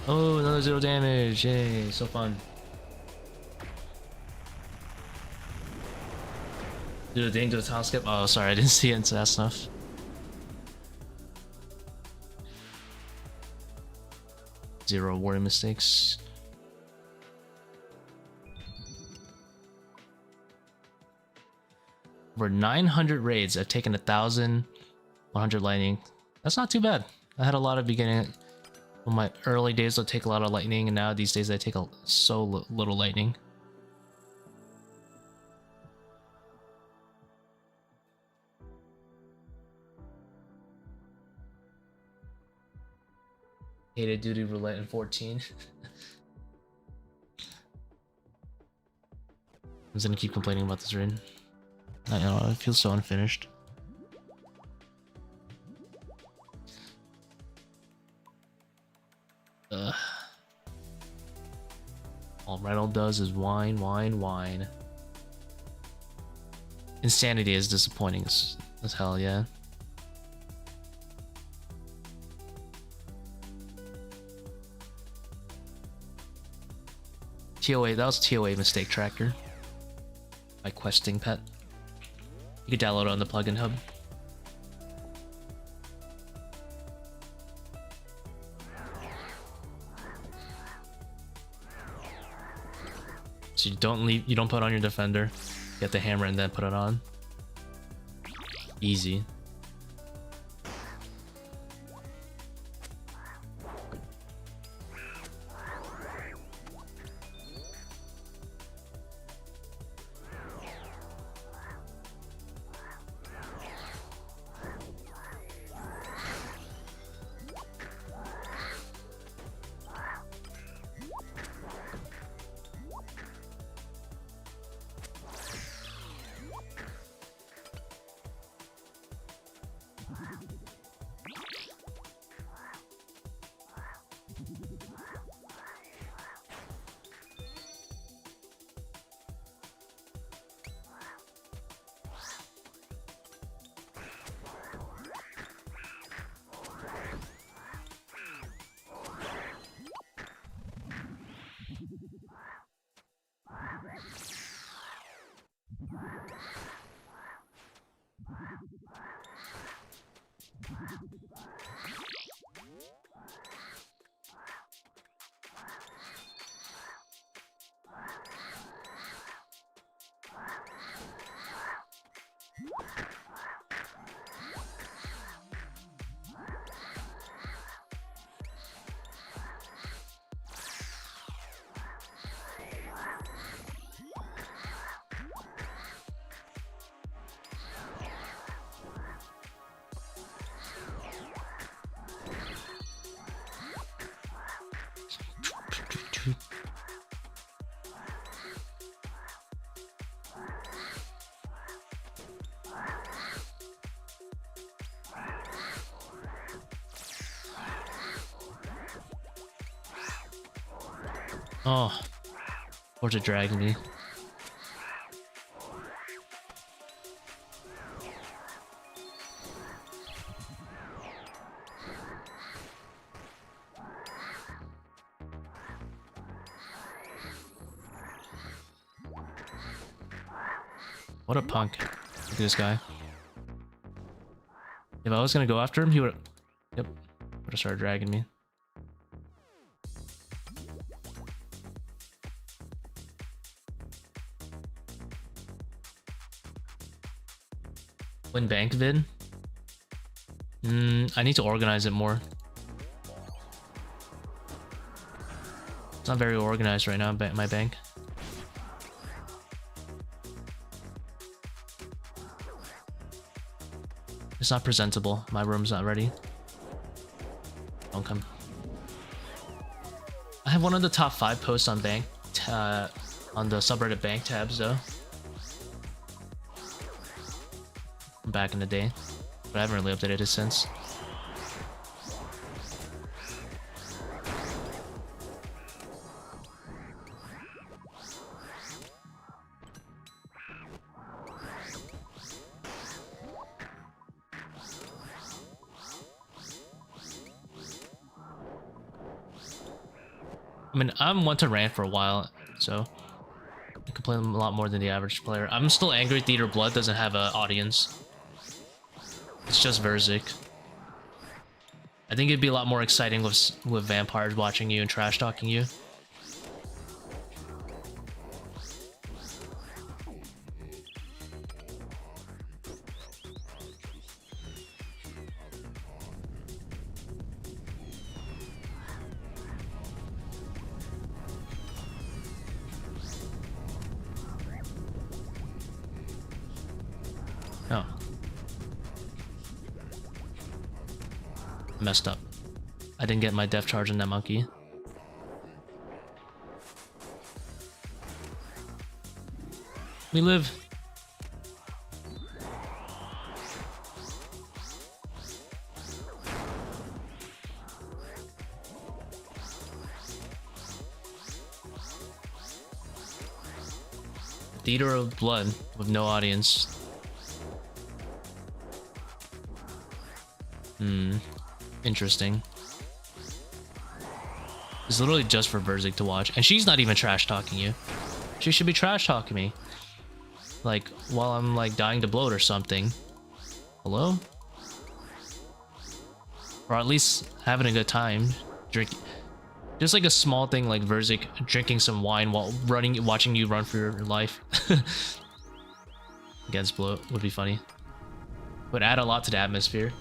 Oh, another 0 damage. Yay, so fun. Do the thing to the tile skip. Oh, sorry, I didn't see it fast enough. Zero warning mistakes. Over 900 raids. I've taken 1,100 lightning. That's not too bad. I had a lot of beginning. On my early days, I'd take a lot of lightning, and now these days I take so little lightning. Hated duty roulette in 14. I'm just gonna keep complaining about this raid. I know, it feels so unfinished. All Reynolds does is whine, whine, whine. Insanity is disappointing as hell, yeah. ToA, that was ToA mistake tracker. My questing pet. You can download it on the plugin hub. So you don't put on your defender, get the hammer and then put it on. Easy. Oh, or to drag me. What a punk. Look at this guy. If I was gonna go after him, he would have started dragging me. Win bank vid? I need to organize it more. It's not very organized right now, my bank. It's not presentable. My room's not ready. Don't come. I have one of the top 5 posts on bank, on the subreddit bank tabs though. From back in the day, but I haven't really updated it since. I mean, I'm one to rant for a while, so I can play them a lot more than the average player. I'm still angry Theater Blood doesn't have an audience. It's just Verzik. I think it'd be a lot more exciting with vampires watching you and trash talking you. Oh. Messed up. I didn't get my def charge on that monkey. We live. Theater of Blood with no audience. Interesting. It's literally just for Verzik to watch. And she's not even trash talking you. She should be trash talking me. Like, while I'm like dying to bloat or something. Hello? Or at least having a good time. Drinking. Just like a small thing like Verzik drinking some wine while watching you run for your life. Against bloat would be funny. Would add a lot to the atmosphere.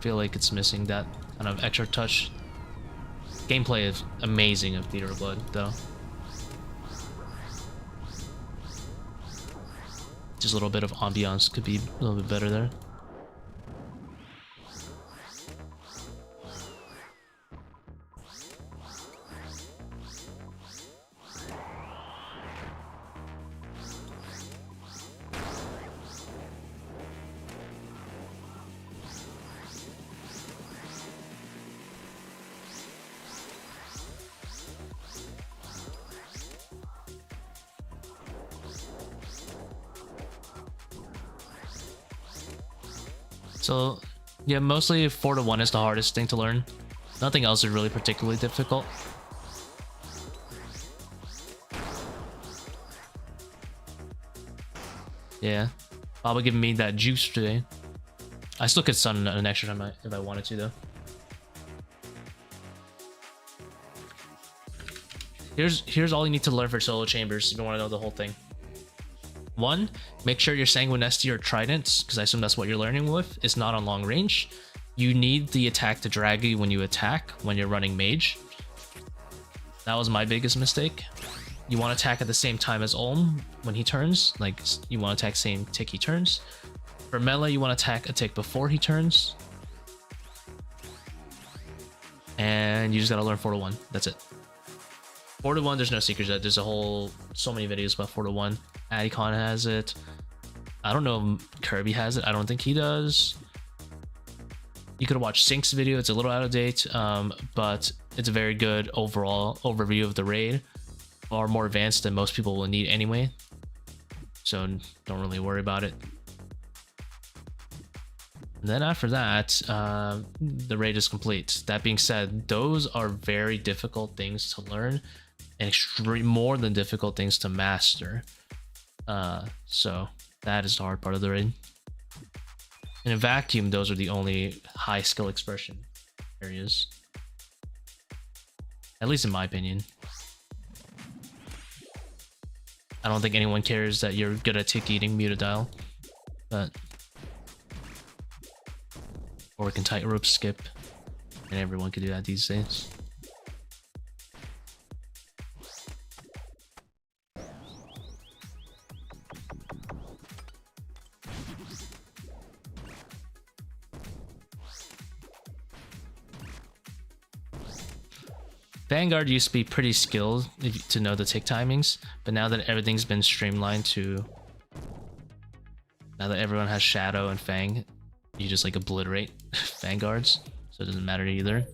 Feel like it's missing that kind of extra touch. Gameplay is amazing of Theater of Blood, though. Just a little bit of ambiance could be a little bit better there. So yeah, mostly 4 to 1 is the hardest thing to learn. Nothing else is really particularly difficult. Yeah, probably giving me that juice today. I still could stun an extra time if I wanted to, though. Here's all you need to learn for solo chambers if you want to know the whole thing. 1, make sure your sanguinesti or tridents, because I assume that's what you're learning with, is not on long range. You need the attack to drag you when you attack when you're running mage. That was my biggest mistake. You want to attack at the same time as Olm when he turns, like you want to attack same tick he turns. For melee, you want to attack a tick before he turns. And you just gotta learn 4 to 1. That's it. 4 to 1, there's no secrets. There's so many videos about 4 to 1. Adicon has it. I don't know if Kirby has it. I don't think he does. You could watch Sync's video. It's a little out of date, but it's a very good overall overview of the raid. Far more advanced than most people will need anyway. So don't really worry about it. And then after that, the raid is complete. That being said, those are very difficult things to learn and more than difficult things to master. So that is the hard part of the raid. In a vacuum, those are the only high skill expression areas. At least in my opinion. I don't think anyone cares that you're good at tick eating mutadile, but or we can tightrope skip, and everyone can do that these days. Vanguard used to be pretty skilled to know the tick timings, but now that everything's been streamlined to... Now that everyone has Shadow and Fang, you just like obliterate Vanguards, so it doesn't matter either.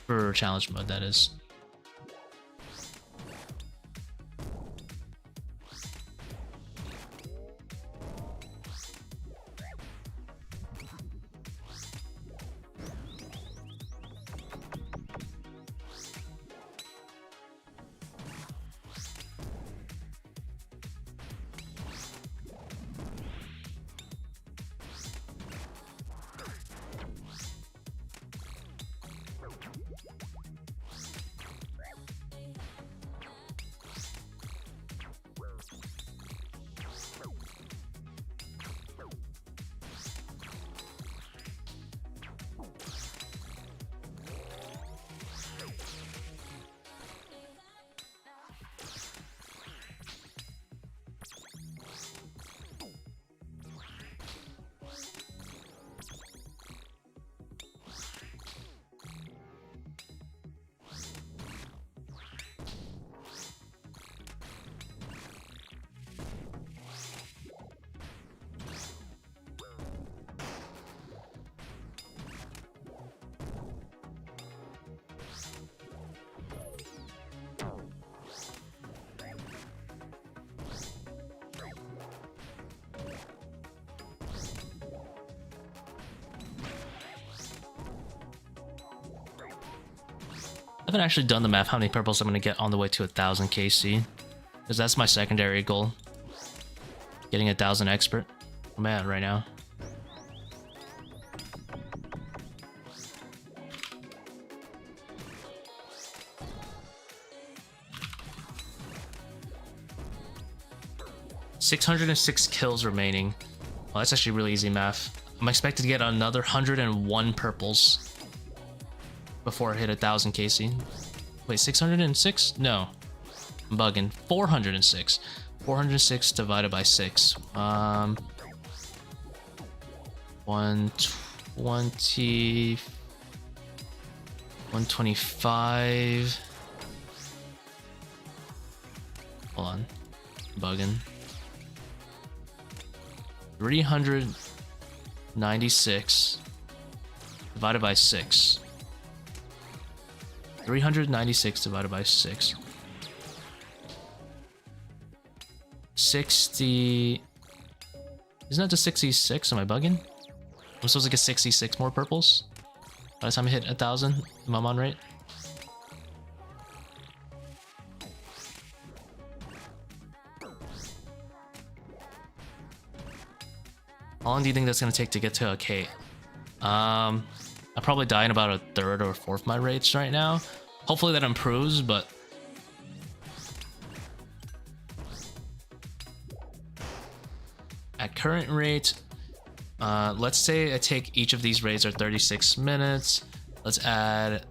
For challenge mode, that is. I haven't actually done the math how many purples I'm going to get on the way to 1000 KC, because that's my secondary goal. Getting 1000 expert. I'm at right now. $606 kills remaining. Well, that's actually really easy math. I'm expected to get another 101 purples before I hit 1000 KC. Wait, 606? No, I'm bugging. 406. 406 divided by 6. 120. 125. Hold on, bugging. 396 divided by 6. 396 divided by 6. 60... Isn't that just 66? Am I bugging? I'm supposed to get 66 more purples by the time I hit 1,000. Am I on right? How long do you think that's gonna take to get to a Kate? I'll probably die in about a third or fourth of my rates right now. Hopefully that improves, but at current rate, let's say I take each of these raids are 36 minutes. Let's add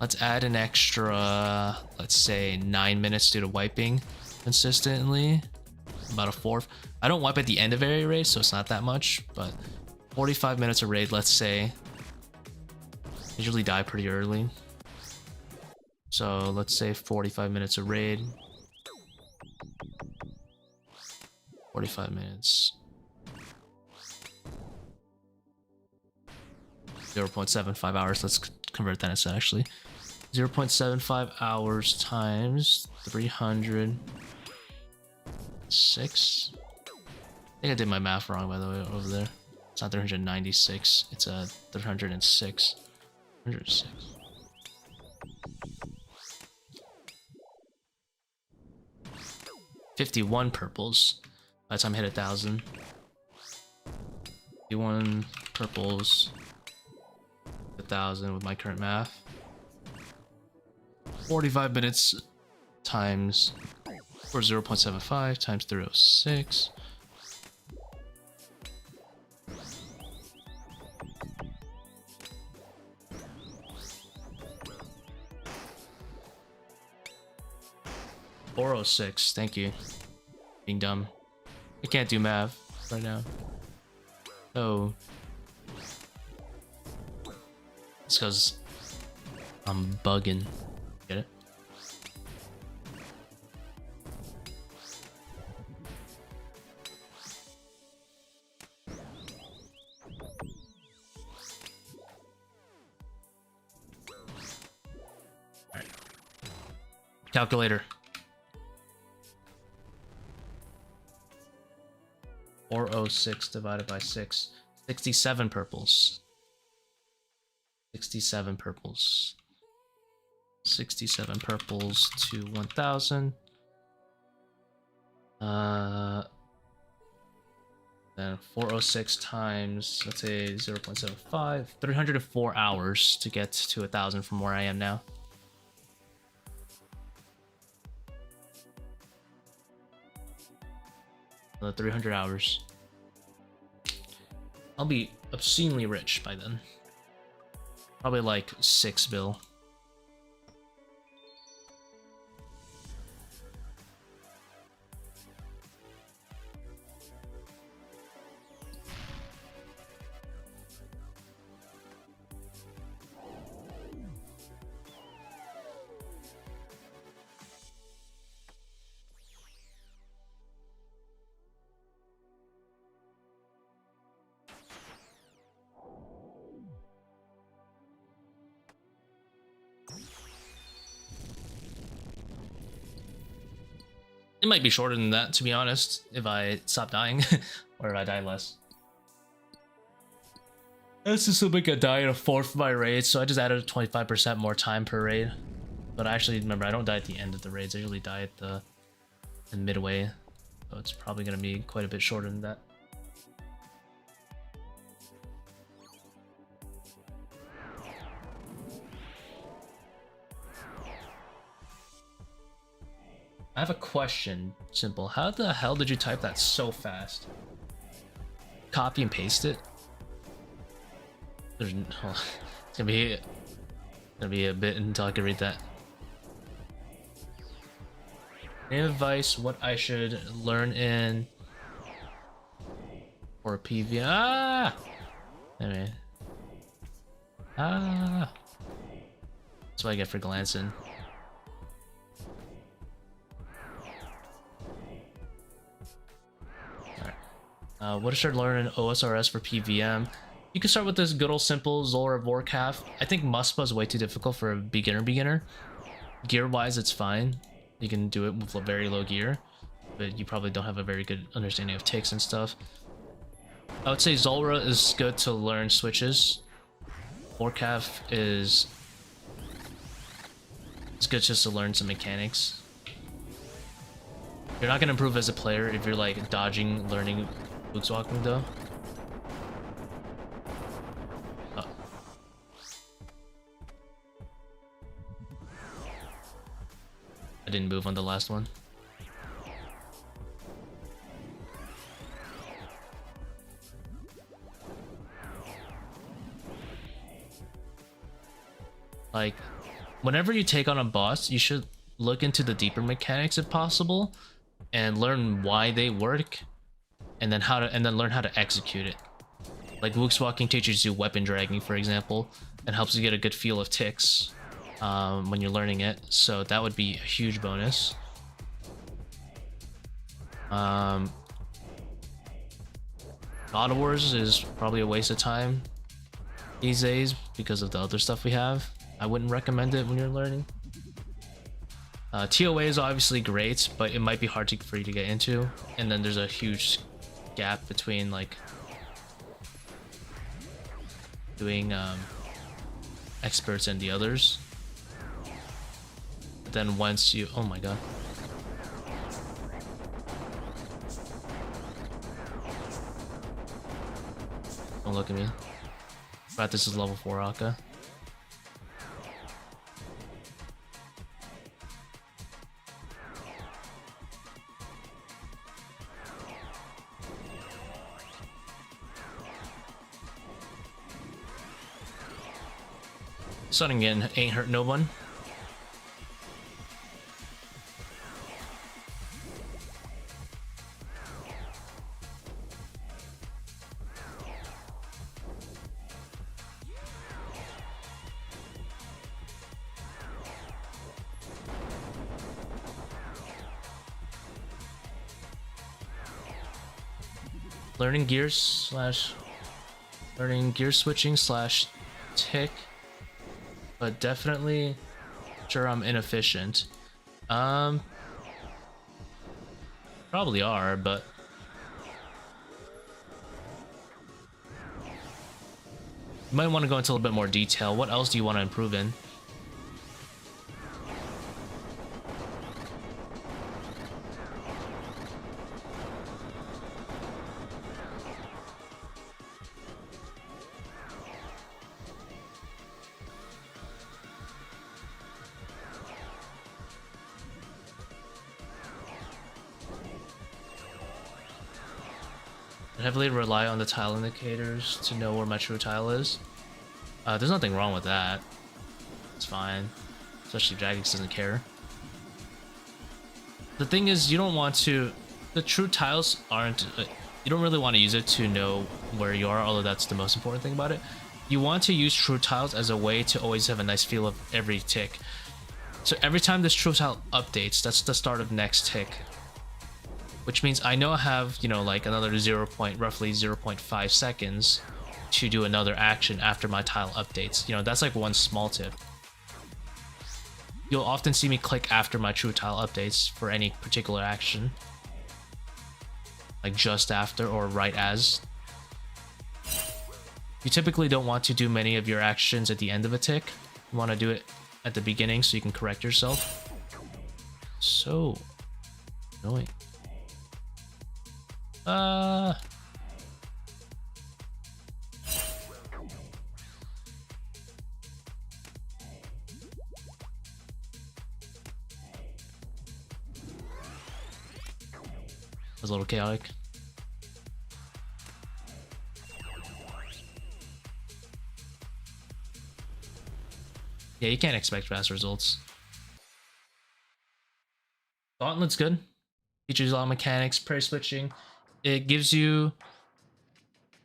an extra, let's say 9 minutes due to wiping consistently. About a fourth. I don't wipe at the end of every raid, so it's not that much, but 45 minutes a raid, let's say. Usually die pretty early. So let's say 45 minutes a raid. 45 minutes. 0.75 hours. Let's convert that instead, actually. 0.75 hours times 306. I think I did my math wrong, by the way, over there. It's not 396. It's 306. 106. $51 purples by the time I hit 1,000. 51 purples, 1,000 with my current math. 45 minutes times or 0.75 times 306. $406. Thank you. Being dumb. I can't do math right now. Oh. It's because I'm bugging. Get it? Alright. Calculator. 406 divided by 6. 67 purples. 67 purples. 67 purples to 1,000. Then 406 times, let's say 0.75. 304 hours to get to 1,000 from where I am now. Another 300 hours. I'll be obscenely rich by then. Probably like 6 bill. It might be shorter than that, to be honest, if I stop dying, or if I die less. This is so big I die in a fourth of my raids, so I just added 25% more time per raid. But actually, remember, I don't die at the end of the raids, I usually die at the midway. So it's probably going to be quite a bit shorter than that. I have a question. Simple. How the hell did you type that so fast? Copy and paste it? There's it's gonna be a bit until I can read that. Any advice what I should learn in or PV? Ah! Anyway. Ah! That's what I get for glancing. What should I learn in OSRS for PVM? You can start with this good old simple Zora Vorkath. I think Muspa is way too difficult for a beginner. Gear wise, it's fine. You can do it with very low gear, but you probably don't have a very good understanding of ticks and stuff. I would say Zora is good to learn switches. Vorkath is good just to learn some mechanics. You're not gonna improve as a player if you're like dodging, learning walking though. Oh. I didn't move on the last one. Like, whenever you take on a boss, you should look into the deeper mechanics if possible, and learn why they work, and then learn how to execute it. Like walking teaches you weapon dragging, for example, and helps you get a good feel of ticks when you're learning it. So that would be a huge bonus. God of Wars is probably a waste of time these days because of the other stuff we have. I wouldn't recommend it when you're learning. ToA is obviously great, but it might be hard for you to get into. And then there's a huge gap between like doing experts and the others. But then once you, oh my god. Don't look at me. But this is level 4 Akka. Sunning in ain't hurt no one. Learning gear switching / tick. But definitely sure I'm inefficient. Probably are, but you might want to go into a little bit more detail. What else do you want to improve in? I heavily rely on the tile indicators to know where my true tile is. There's nothing wrong with that. It's fine. Especially Jagex doesn't care. The thing is, you don't want to... The true tiles aren't... you don't really want to use it to know where you are, although that's the most important thing about it. You want to use true tiles as a way to always have a nice feel of every tick. So every time this true tile updates, that's the start of next tick. Which means I know I have, you know, like another roughly 0.5 seconds to do another action after my tile updates. You know, that's like one small tip. You'll often see me click after my true tile updates for any particular action. Like just after or right as. You typically don't want to do many of your actions at the end of a tick. You want to do it at the beginning so you can correct yourself. So annoying. Was a little chaotic. Yeah, you can't expect fast results. Gauntlet's good. Features a lot of mechanics, prayer switching. It gives you...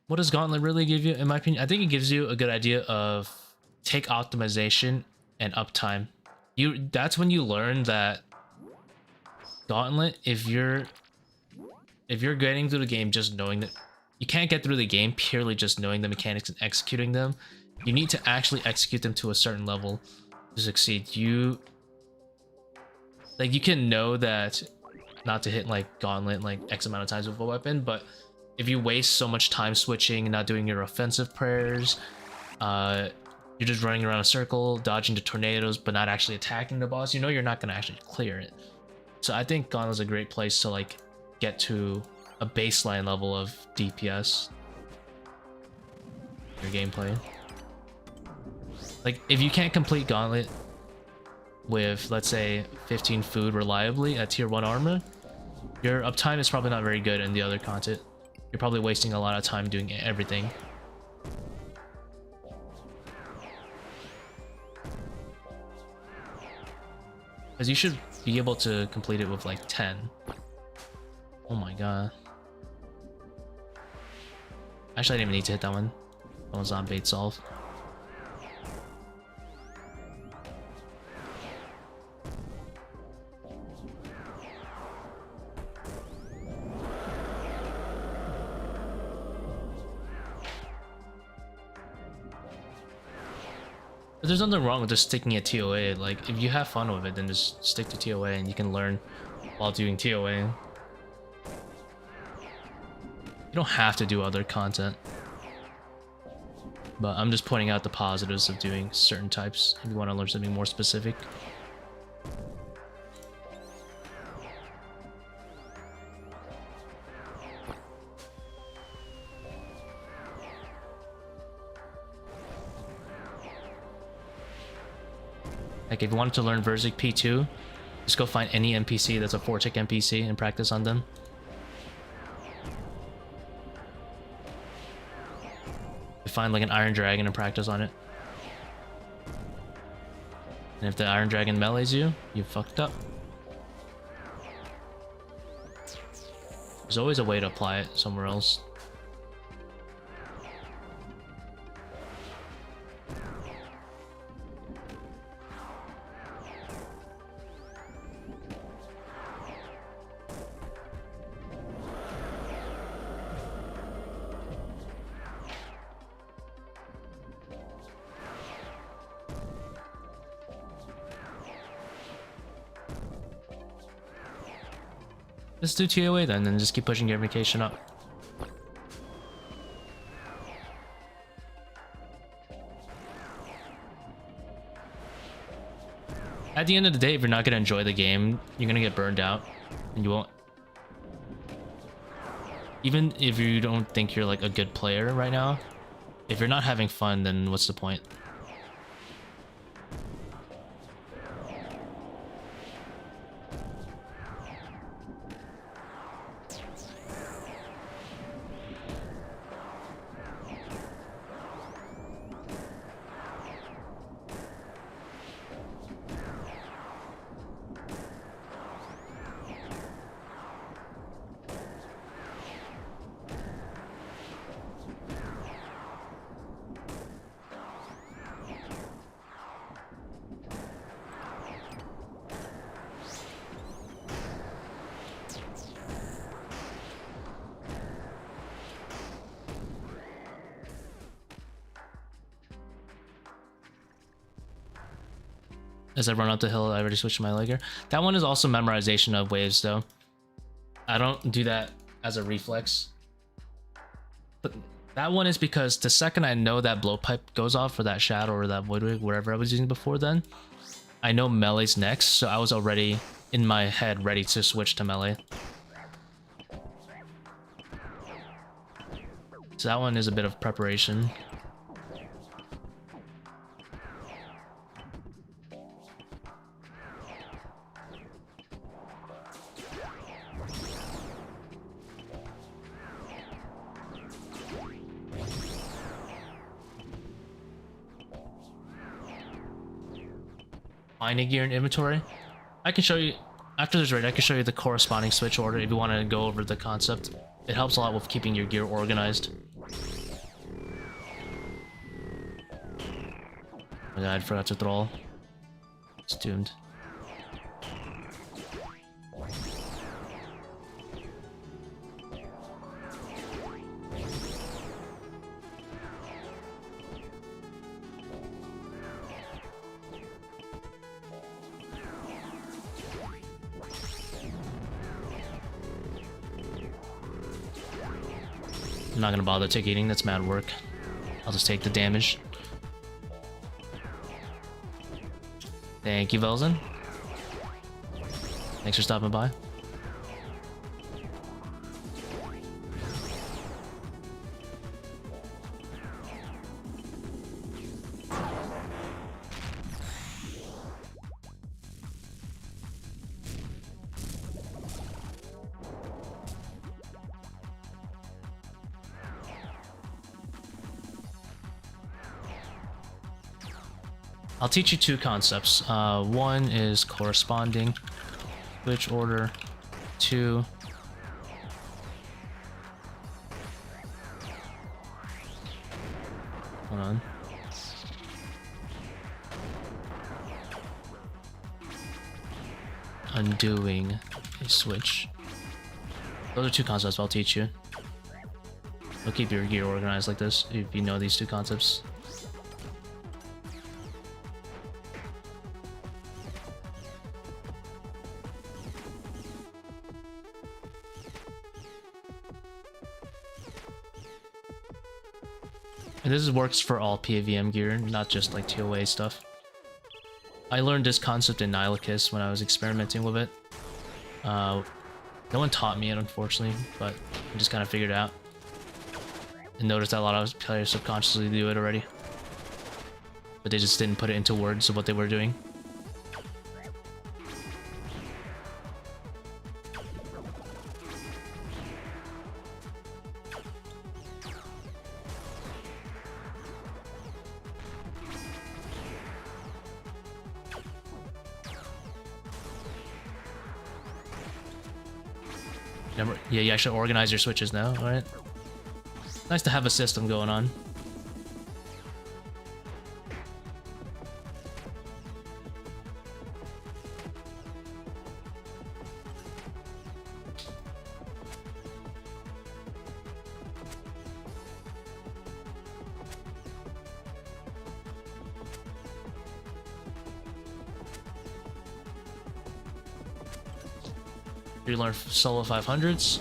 What does Gauntlet really give you? In my opinion, I think it gives you a good idea of tick optimization and uptime. That's when you learn that Gauntlet, if you're getting through the game just knowing that you can't get through the game purely just knowing the mechanics and executing them. You need to actually execute them to a certain level to succeed. You can know that not to hit like gauntlet like X amount of times with a weapon, but if you waste so much time switching and not doing your offensive prayers, you're just running around a circle, dodging the tornadoes, but not actually attacking the boss, you know you're not going to actually clear it. So I think Gauntlet's a great place to like get to a baseline level of DPS. Your gameplay. Like, if you can't complete Gauntlet with, let's say, 15 food reliably at tier 1 armor, your uptime is probably not very good in the other content. You're probably wasting a lot of time doing everything. Because you should be able to complete it with like 10. Oh my god. Actually, I didn't even need to hit that one. That one's on bait solve. But there's nothing wrong with just sticking at ToA. Like, if you have fun with it, then just stick to ToA and you can learn while doing ToA. You don't have to do other content. But I'm just pointing out the positives of doing certain types if you want to learn something more specific. Like, if you wanted to learn Verzik P2, just go find any NPC that's a 4-tick NPC and practice on them. You find like an Iron Dragon and practice on it. And if the Iron Dragon melees you, you fucked up. There's always a way to apply it somewhere else. Let's do ToA then, and just keep pushing gamification up. At the end of the day, if you're not gonna enjoy the game, you're gonna get burned out, and you won't. Even if you don't think you're like a good player right now, if you're not having fun, then what's the point? As I run up the hill, I already switched to my legger. That one is also memorization of waves, though. I don't do that as a reflex. But that one is because the second I know that blowpipe goes off, or that shadow, or that void wig, whatever I was using before then, I know melee's next, so I was already in my head ready to switch to melee. So that one is a bit of preparation. Finding gear in inventory. I can show you after this raid. I can show you the corresponding switch order if you want to go over the concept. It helps a lot with keeping your gear organized. Oh my god, I forgot to thrall. It's doomed. not gonna bother ticketing, that's mad work. I'll just take the damage. Thank you, Velzen. Thanks for stopping by. I'll teach you two concepts. One is corresponding, switch order. Two, hold on. Undoing a switch. Those are two concepts I'll teach you. I'll keep your gear organized like this if you know these two concepts. And this works for all PVM gear, not just like ToA stuff. I learned this concept in allocate when I was experimenting with it. No one taught me it, unfortunately, but I just kind of figured it out. And noticed that a lot of players subconsciously do it already. But they just didn't put it into words of what they were doing. Yeah, you actually organize your switches now, alright? Nice to have a system going on. You learn solo 500s.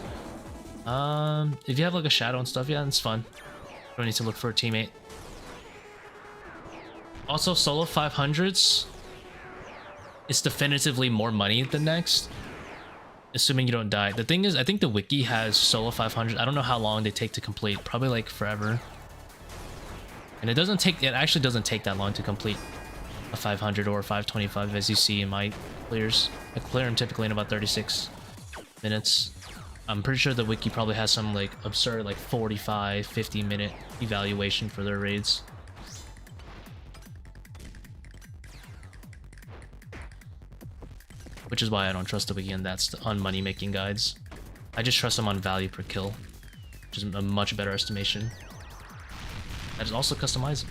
If you have like a shadow and stuff, yeah, it's fun. You don't need to look for a teammate. Also, solo 500s is definitively more money than next, assuming you don't die. The thing is, I think the wiki has solo 500. I don't know how long they take to complete. Probably like forever. And it actually doesn't take that long to complete a 500 or a 525, as you see in my clears. I clear them typically in about 36 minutes. I'm pretty sure the wiki probably has some like absurd like 45-50 minute evaluation for their raids. Which is why I don't trust the wiki, and that's on money making guides. I just trust them on value per kill, which is a much better estimation. That is also customizable.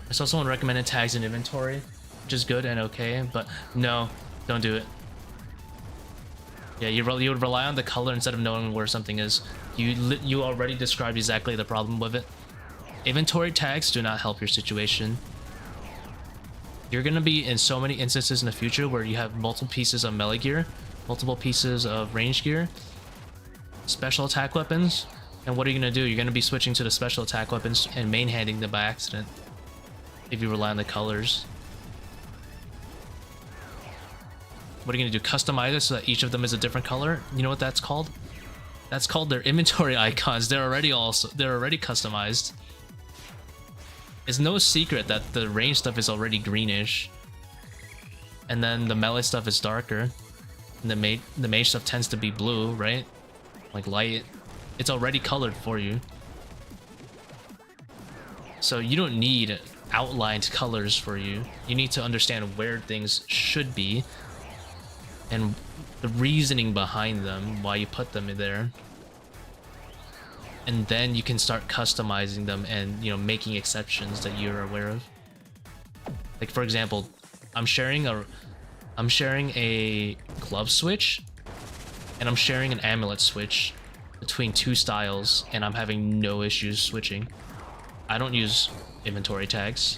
I saw someone recommended tags in inventory, which is good and okay, but no, don't do it. Yeah, you would rely on the color instead of knowing where something is. You already described exactly the problem with it. Inventory tags do not help your situation. You're gonna be in so many instances in the future where you have multiple pieces of melee gear, multiple pieces of range gear, special attack weapons, and what are you gonna do? You're gonna be switching to the special attack weapons and main-handing them by accident if you rely on the colors. What are you gonna do? Customize it so that each of them is a different color? You know what that's called? That's called their inventory icons. They're already customized. It's no secret that the range stuff is already greenish, and then the melee stuff is darker, and the mage stuff tends to be blue, right? Like light. It's already colored for you, so you don't need outlined colors for you. You need to understand where things should be and the reasoning behind them, why you put them in there. and then you can start customizing them and, you know, making exceptions that you're aware of. Like for example, I'm sharing a glove switch and I'm sharing an amulet switch between two styles, and I'm having no issues switching. I don't use inventory tags.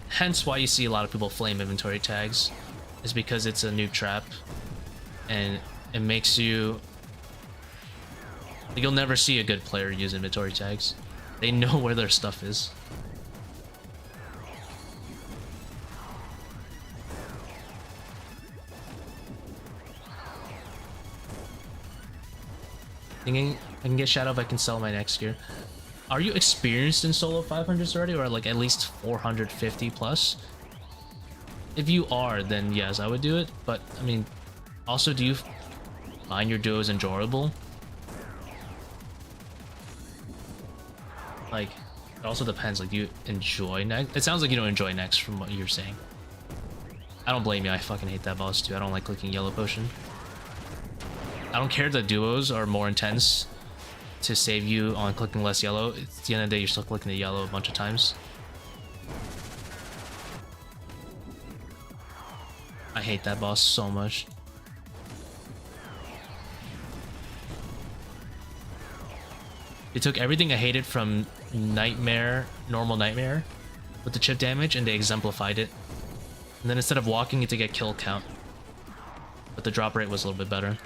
Hence why you see a lot of people flame inventory tags, is because it's a noob trap and it makes you, you'll never see a good player use inventory tags. They know where their stuff is. Thinking I can get shadow if I can sell my next gear. Are you experienced in solo 500s already, or like at least 450 plus? If you are, then yes, I would do it. But I mean, also, do you find your duos enjoyable? Like, it also depends. Like, do you enjoy next? It sounds like you don't enjoy next from what you're saying. I don't blame you. I fucking hate that boss too. I don't like clicking yellow potion. I don't care that duos are more intense to save you on clicking less yellow. At the end of the day, you're still clicking the yellow a bunch of times. I hate that boss so much. They took everything I hated from Nightmare, normal Nightmare, with the chip damage, and they exemplified it. And then instead of walking, you to get kill count. But the drop rate was a little bit better.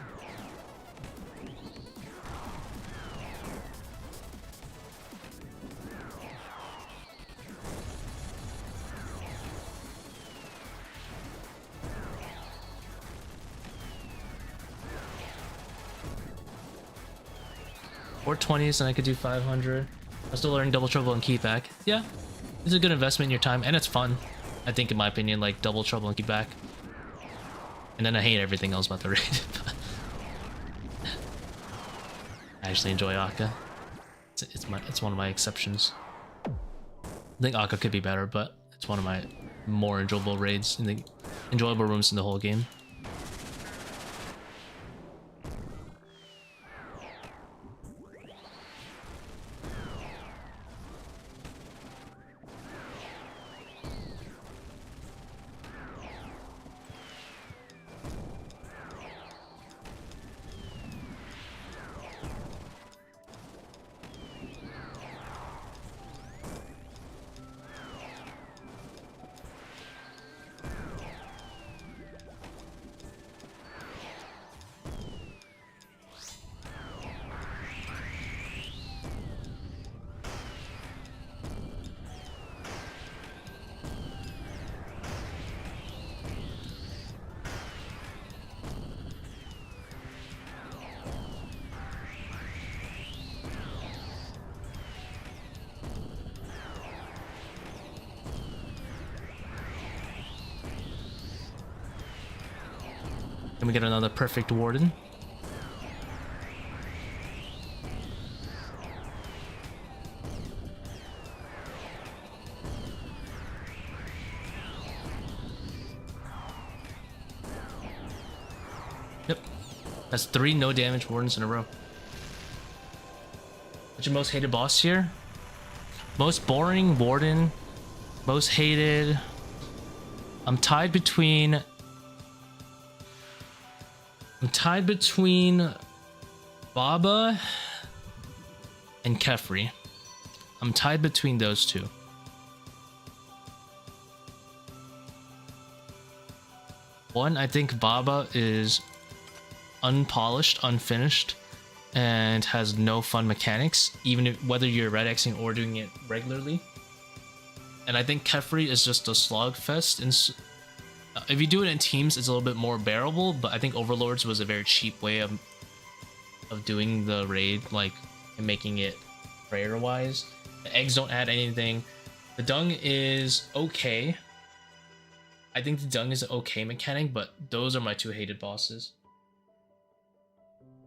Or 20s, and I could do 500. I'm still learning double trouble and keep back. Yeah, it's a good investment in your time, and it's fun. I think, in my opinion, like double trouble and keep back. And then I hate everything else about the raid. I actually enjoy Akka. It's one of my exceptions. I think Akka could be better, but it's one of my more enjoyable raids in the enjoyable rooms in the whole game. Can we get another perfect warden? Yep. That's 3 no damage wardens in a row. What's your most hated boss here? Most boring warden. Most hated. I'm tied between Baba and Kefri. I'm tied between those two. One, I think Baba is unpolished, unfinished, and has no fun mechanics, even if, whether you're red Xing or doing it regularly. And I think Kefri is just a slogfest. If you do it in teams, it's a little bit more bearable, but I think Overlords was a very cheap way of doing the raid, like, and making it prayer-wise. The eggs don't add anything. The dung is okay. I think the dung is an okay mechanic, but those are my 2 hated bosses.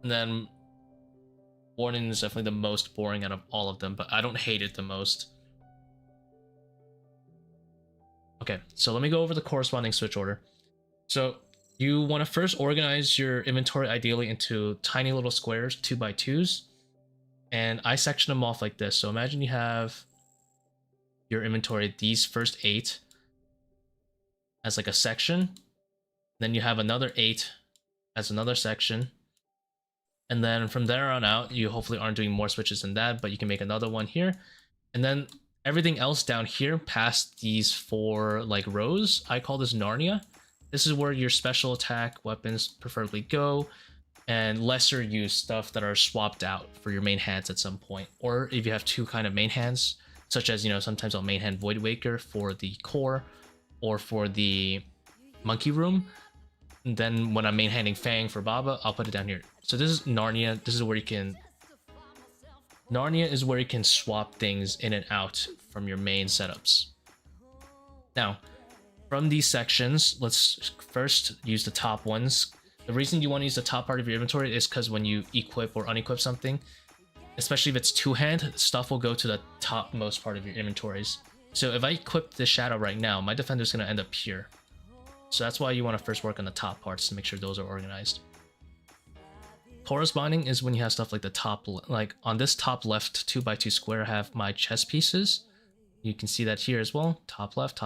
And then Warden is definitely the most boring out of all of them, but I don't hate it the most. Okay, so let me go over the corresponding switch order. So you want to first organize your inventory ideally into tiny little squares, 2x2s, and I section them off like this. So imagine you have your inventory, these first 8 as like a section, then you have another 8 as another section, and then from there on out, you hopefully aren't doing more switches than that, but you can make another one here, and then everything else down here past these 4 like rows, I call this Narnia. This is where your special attack weapons preferably go, and lesser use stuff that are swapped out for your main hands at some point. Or if you have 2 kind of main hands, such as, you know, sometimes I'll main hand Void Waker for the core or for the monkey room. And then when I'm main handing Fang for Baba, I'll put it down here. So this is Narnia. This is where you can... Narnia is where you can swap things in and out from your main setups. Now, from these sections, let's first use the top ones. The reason you want to use the top part of your inventory is because when you equip or unequip something, especially if it's 2-hand, stuff will go to the topmost part of your inventories. So if I equip this shadow right now, my defender's going to end up here. So that's why you want to first work on the top parts to make sure those are organized. Corresponding is when you have stuff like the top, like on this top left 2x2 square, I have my chest pieces. You can see that here as well. Top left,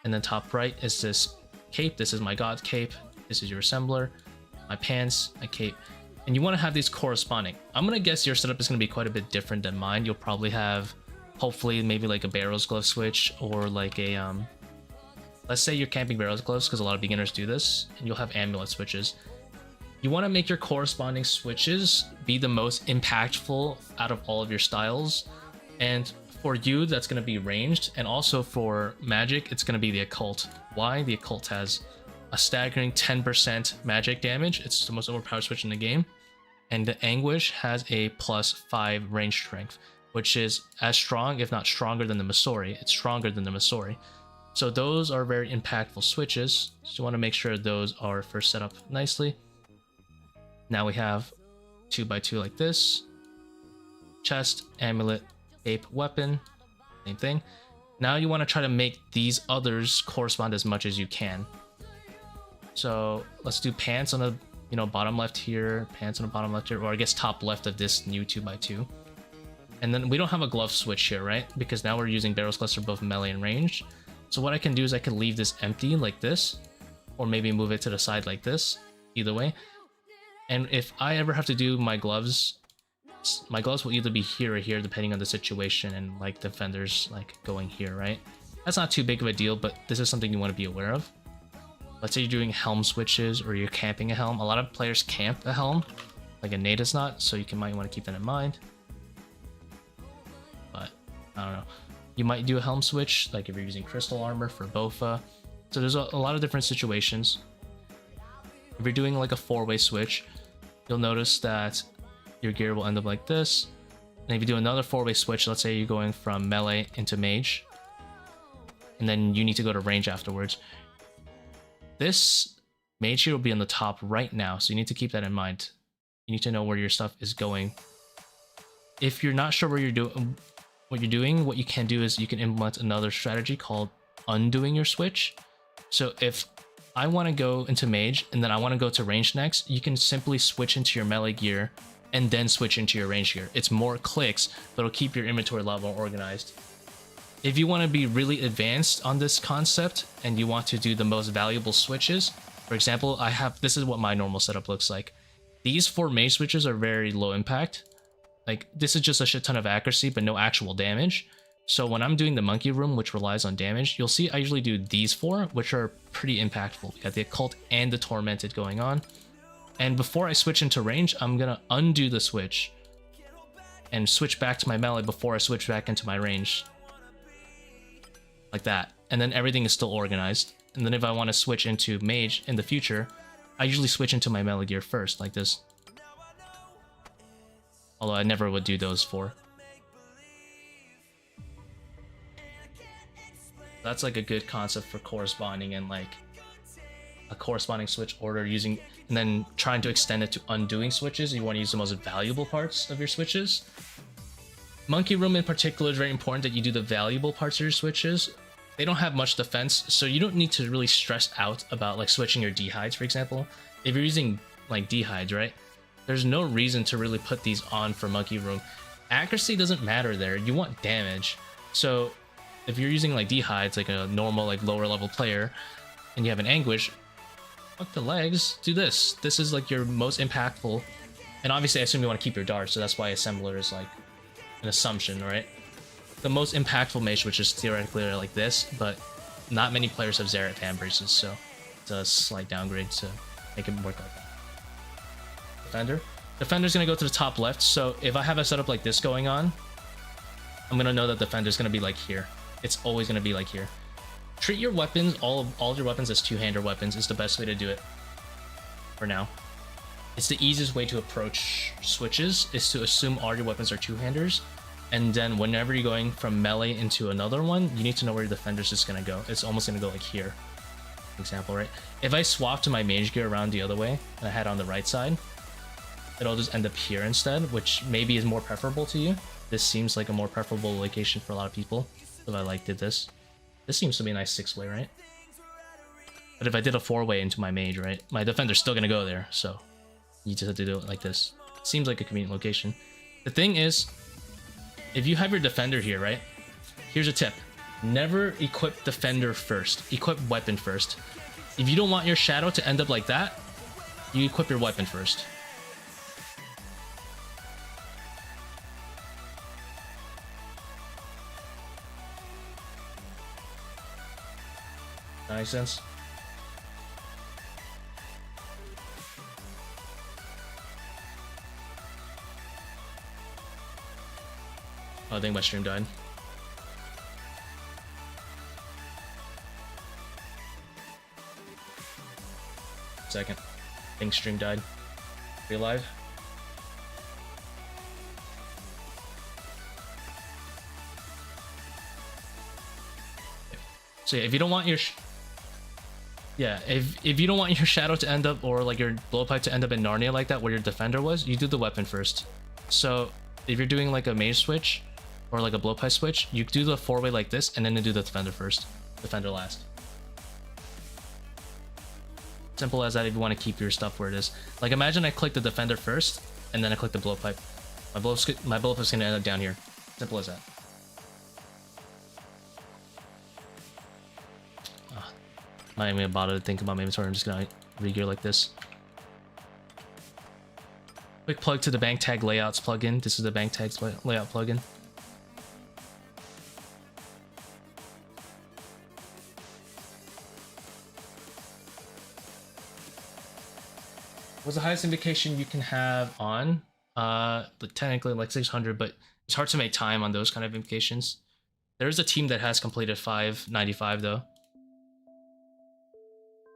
and then top right is this cape. This is my god cape. This is your assembler, my pants, my cape. And you want to have these corresponding. I'm going to guess your setup is going to be quite a bit different than mine. You'll probably have, hopefully, maybe like a barrels glove switch, or like a, let's say you're camping barrels gloves, because a lot of beginners do this, and you'll have amulet switches. You want to make your corresponding switches be the most impactful out of all of your styles. And for you, that's going to be ranged, and also for magic, it's going to be the occult. Why? The occult has a staggering 10% magic damage. It's the most overpowered switch in the game. And the anguish has a +5 range strength, which is as strong, if not stronger than the Masori. It's stronger than the Masori. So those are very impactful switches. So you want to make sure those are first set up nicely. Now we have 2x2 like this. Chest, amulet, cape, weapon, same thing. Now you want to try to make these others correspond as much as you can. So let's do pants on the, you know, bottom left here, pants on the bottom left here, or I guess top left of this new 2x2. And then we don't have a glove switch here, right? Because now we're using barrels cluster both melee and ranged. So what I can do is I can leave this empty like this, or maybe move it to the side like this, either way. And if I ever have to do my gloves will either be here or here depending on the situation, and like defenders like going here, right? That's not too big of a deal, but this is something you want to be aware of. Let's say you're doing helm switches or you're camping a helm. A lot of players camp a helm, like a nade is not, so might want to keep that in mind. But I don't know. You might do a helm switch, like if you're using crystal armor for Bofa. So there's a lot of different situations. If you're doing like a 4-way switch, you'll notice that your gear will end up like this. And if you do another 4-way switch, let's say you're going from melee into mage, and then you need to go to range afterwards. This mage here will be on the top right now, so you need to keep that in mind. You need to know where your stuff is going. If you're not sure where what you're doing, what you can do is you can implement another strategy called undoing your switch. So if I want to go into mage and then I want to go to range next, you can simply switch into your melee gear and then switch into your range gear. It's more clicks, but it'll keep your inventory a lot more organized. If you want to be really advanced on this concept and you want to do the most valuable switches, for example, this is what my normal setup looks like. These 4 mage switches are very low impact. Like, this is just a shit ton of accuracy, but no actual damage. So when I'm doing the monkey room, which relies on damage, you'll see I usually do these 4, which are pretty impactful. We got the occult and the tormented going on. And before I switch into range, I'm gonna undo the switch and switch back to my melee before I switch back into my range. Like that. And then everything is still organized. And then if I want to switch into mage in the future, I usually switch into my melee gear first, like this. Although I never would do those 4. That's like a good concept for corresponding, and like a corresponding switch order using, and then trying to extend it to undoing switches. You want to use the most valuable parts of your switches. Monkey room in particular is very important that you do the valuable parts of your switches. they don't have much defense, so you don't need to really stress out about like switching your D-hides, for example. If you're using like D-hides, right? There's no reason to really put these on for Monkey Room. Accuracy doesn't matter there. You want damage. So if you're using like D-hides, like a normal, like lower level player, and you have an anguish, fuck the legs, do this. This is like your most impactful. And obviously I assume you want to keep your darts, so that's why assembler is like an assumption, right? The most impactful mage switch is theoretically like this, but not many players have Xerath fan braces, so it's a slight downgrade to make it work like that. Defender. Defender's gonna go to the top left, so if I have a setup like this going on, I'm gonna know that Defender's gonna be like here. It's always gonna be like here. Treat your weapons, all your weapons as two-hander weapons is the best way to do it for now. It's the easiest way to approach switches, is to assume all your weapons are two-handers, and then whenever you're going from melee into another one, you need to know where your defender's just gonna go. It's almost gonna go like here, for example, right? If I swap to my mage gear around the other way, and I had on the right side, it'll just end up here instead, which maybe is more preferable to you. This seems like a more preferable location for a lot of people, if I like did this. This seems to be a nice 6-way, right? But if I did a 4-way into my mage, right, my defender's still gonna go there, so you just have to do it like this. Seems like a convenient location. The thing is, if you have your defender here, right, here's a tip. Never equip defender first. Equip weapon first. If you don't want your shadow to end up like that, you equip your weapon first. That makes sense? Oh, I think my stream died. Second. I think stream died. Are you alive? So yeah, if you don't want your if you don't want your shadow to end up, or like your blowpipe to end up in Narnia like that where your defender was, you do the weapon first. So if you're doing like a mage switch or like a blowpipe switch, you do the 4-way like this, and then you do the defender first, defender last. Simple as that if you want to keep your stuff where it is. Like imagine I click the defender first, and then I click the blowpipe. My blowpipe's gonna end up down here. Simple as that. I'm not even gonna bother to think about my inventory. I'm just gonna regear like this. Quick plug to the bank tag layouts plugin. This is the bank tags layout plugin. What's the highest invocation you can have on? Technically like 600, but it's hard to make time on those kind of invocations. There is a team that has completed 595 though,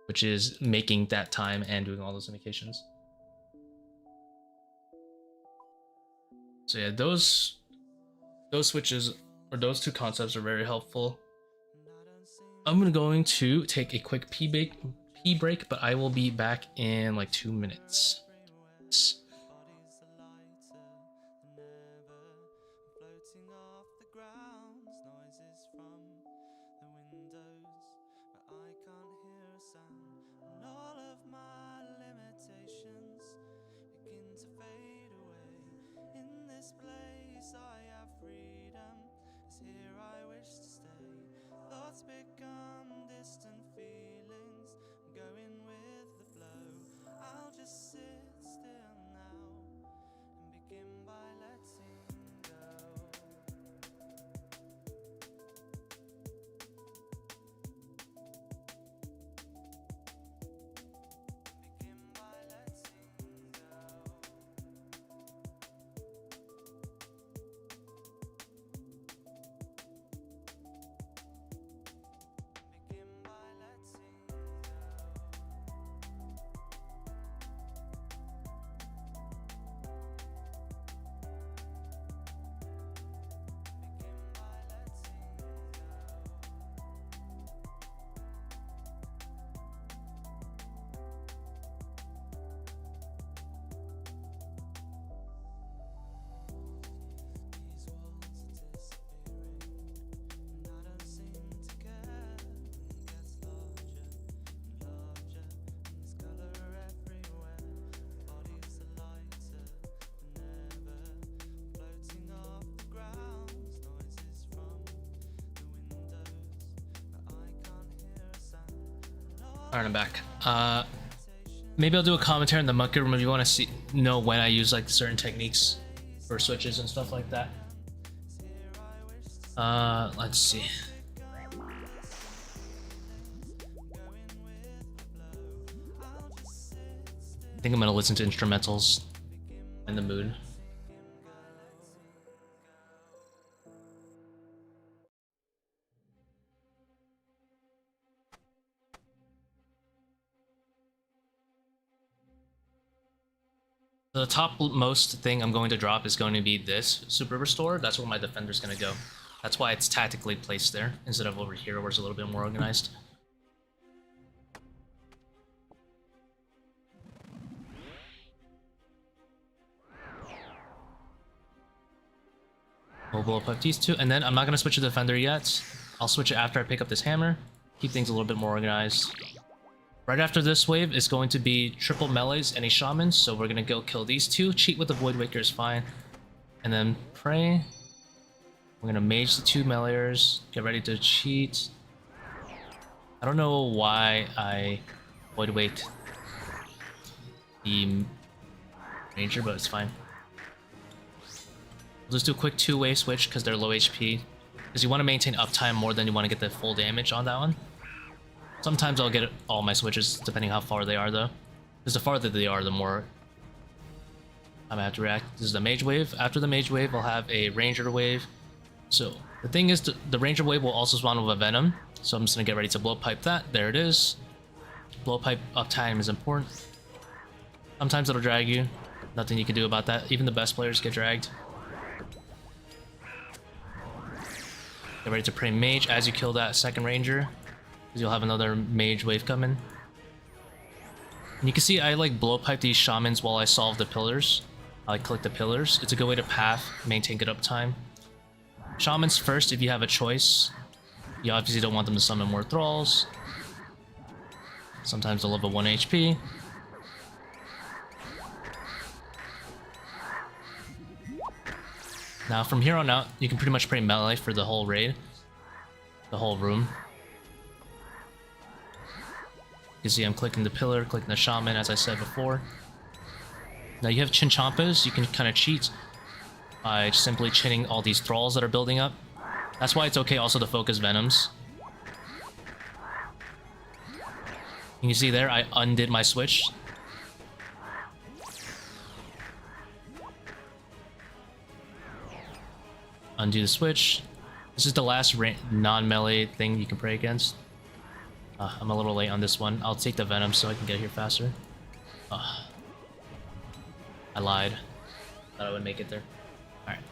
which is making that time and doing all those invocations. So yeah, those switches, or those two concepts, are very helpful. I'm going to take a quick pee break, but I will be back in like 2 minutes. Alright, I'm back. Maybe I'll do a commentary in the monkey room if you want to know when I use like certain techniques for switches and stuff like that. Let's see. I think I'm gonna listen to instrumentals in the mood. The topmost thing I'm going to drop is going to be this Super Restore. That's where my defender's going to go. That's why it's tactically placed there instead of over here where it's a little bit more organized. We'll blow up these two, and then I'm not going to switch to defender yet. I'll switch it after I pick up this hammer. Keep things a little bit more organized. Right after this wave is going to be triple melees and a shaman, so we're gonna go kill these two. Cheat with the Void Waker is fine. And then pray. We're gonna mage the two meleeers. Get ready to cheat. I don't know why I Void Waked the ranger, but it's fine. We'll just do a quick two-way switch because they're low HP. Because you want to maintain uptime more than you want to get the full damage on that one. Sometimes I'll get all my switches, depending how far they are, though. Because the farther they are, the more I'm gonna have to react. This is the mage wave. After the mage wave, I'll have a ranger wave. So the thing is, the ranger wave will also spawn with a venom. So I'm just gonna get ready to blow pipe that. There it is. Blow pipe uptime is important. Sometimes it'll drag you. Nothing you can do about that. Even the best players get dragged. Get ready to pray mage as you kill that second ranger. Because you'll have another mage wave coming. And you can see I like blow pipe these shamans while I solve the pillars. I like click the pillars. It's a good way to path, maintain good uptime. Shamans first if you have a choice. You obviously don't want them to summon more thralls. Sometimes they'll have a 1 HP. Now from here on out, you can pretty much pray melee for the whole raid. The whole room. You see I'm clicking the pillar, clicking the shaman as I said before. Now you have chinchampas, you can kind of cheat by simply chinning all these thralls that are building up. That's why it's okay also to focus venoms. You can see there I undid my switch. Undo the switch. This is the last non-melee thing you can pray against. I'm a little late on this one. I'll take the venom so I can get here faster. I lied. Thought I would make it there. Alright.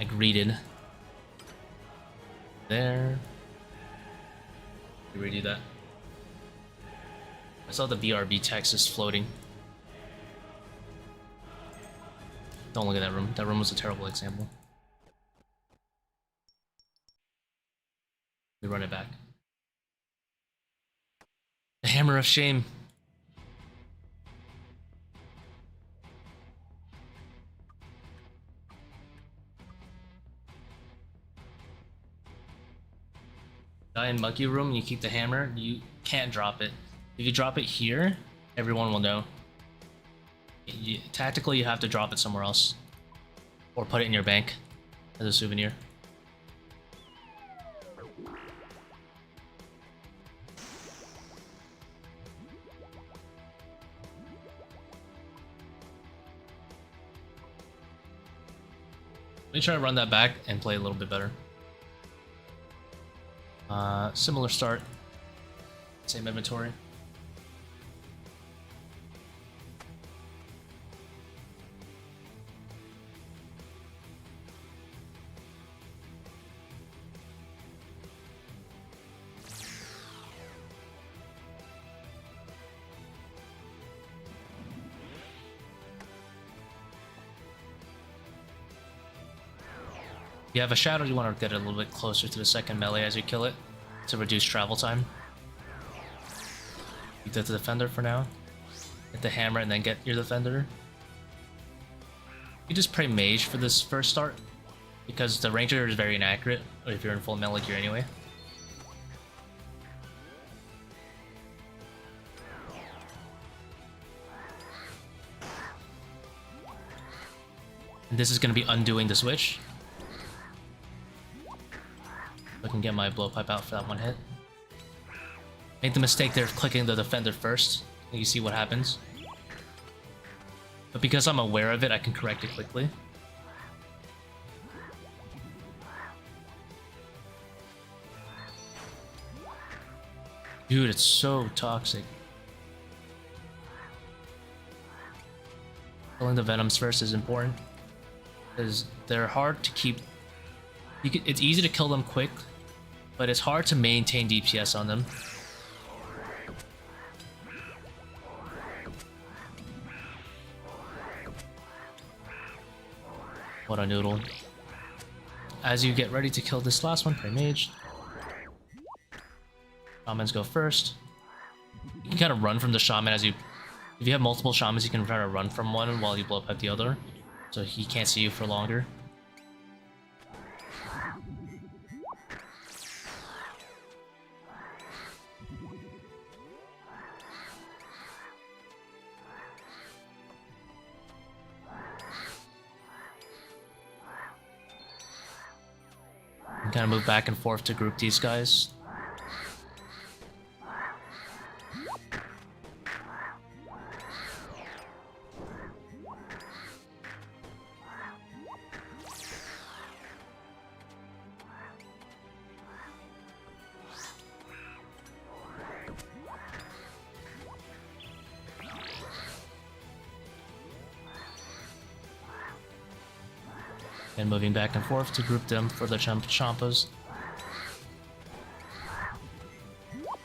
I greeted. There. Redo that. I saw the BRB text is floating. Don't look at that room. That room was a terrible example. We run it back. The Hammer of Shame. Die in monkey room, you keep the hammer, you can't drop it. If you drop it here, everyone will know. Tactically, you have to drop it somewhere else. Or put it in your bank as a souvenir. Let me try to run that back and play a little bit better. Similar start. Same inventory. If you have a shadow, you want to get it a little bit closer to the second melee as you kill it to reduce travel time. You did the defender for now. Hit the hammer and then get your defender. You just pray mage for this first start because the ranger is very inaccurate if you're in full melee gear anyway. And this is going to be undoing the switch. I can get my blowpipe out for that one hit. Made the mistake there of clicking the defender first. And you see what happens. But because I'm aware of it, I can correct it quickly. Dude, it's so toxic. Killing the Venoms first is important. Because they're hard to keep... it's easy to kill them quick, but it's hard to maintain DPS on them. What a noodle. As you get ready to kill this last one, pray mage. Shamans go first. You can kind of run from the shaman as you... if you have multiple shamans, you can try to run from one while you blow up the other. So he can't see you for longer. You kind of move back and forth to group these guys. And moving back and forth to group them for the champas.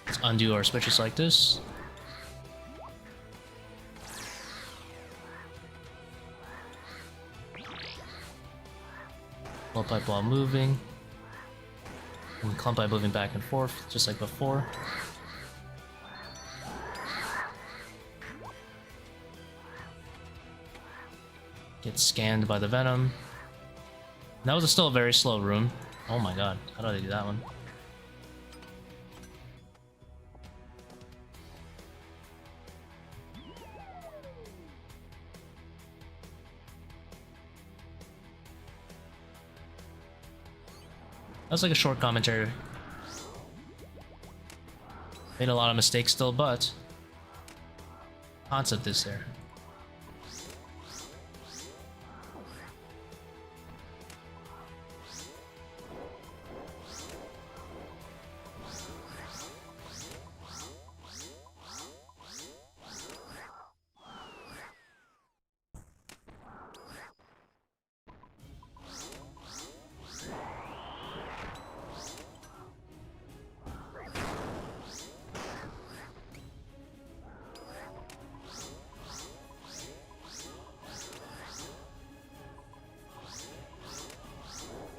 Let's undo our switches like this. Blow pipe while moving. And clump by moving back and forth, just like before. Get scanned by the venom. That was still a very slow room. Oh my god, how do they do that one? That was like a short commentary. Made a lot of mistakes still, but concept is there.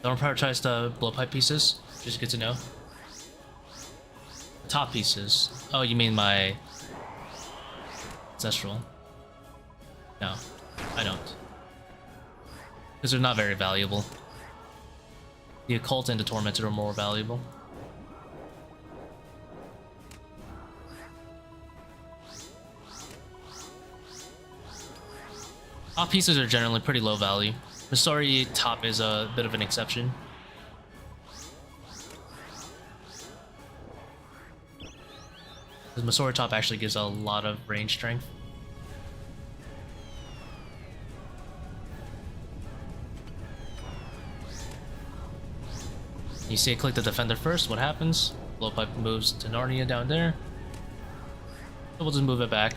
Don't prioritize the blowpipe pieces. Just good to know. Top pieces. Oh, you mean my ancestral? No, I don't. Because they're not very valuable. The occult and the tormented are more valuable. Top pieces are generally pretty low value. Masori top is a bit of an exception. The Masori top actually gives a lot of range strength. You see, click the defender first. What happens? Blowpipe moves to Narnia down there. So we'll just move it back.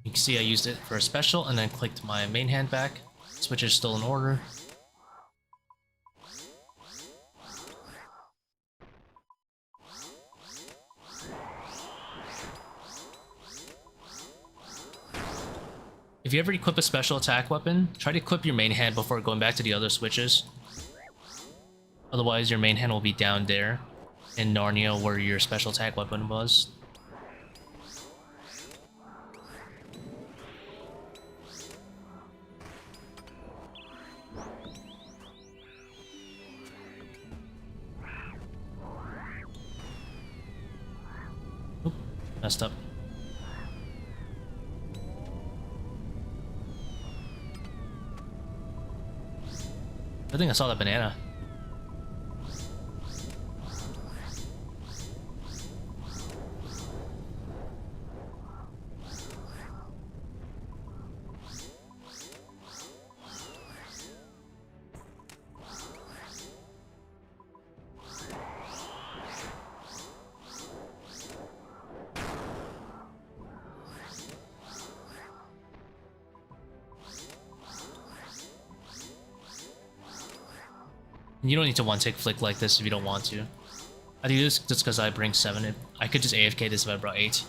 You can see I used it for a special and then clicked my main hand back. Switch is still in order. If you ever equip a special attack weapon, try to equip your main hand before going back to the other switches. Otherwise your main hand will be down there in Narnia where your special attack weapon was. Messed up. I think I saw that banana. You don't need to one-tick flick like this if you don't want to. I do this just because I bring 7. I could just AFK this if I brought 8.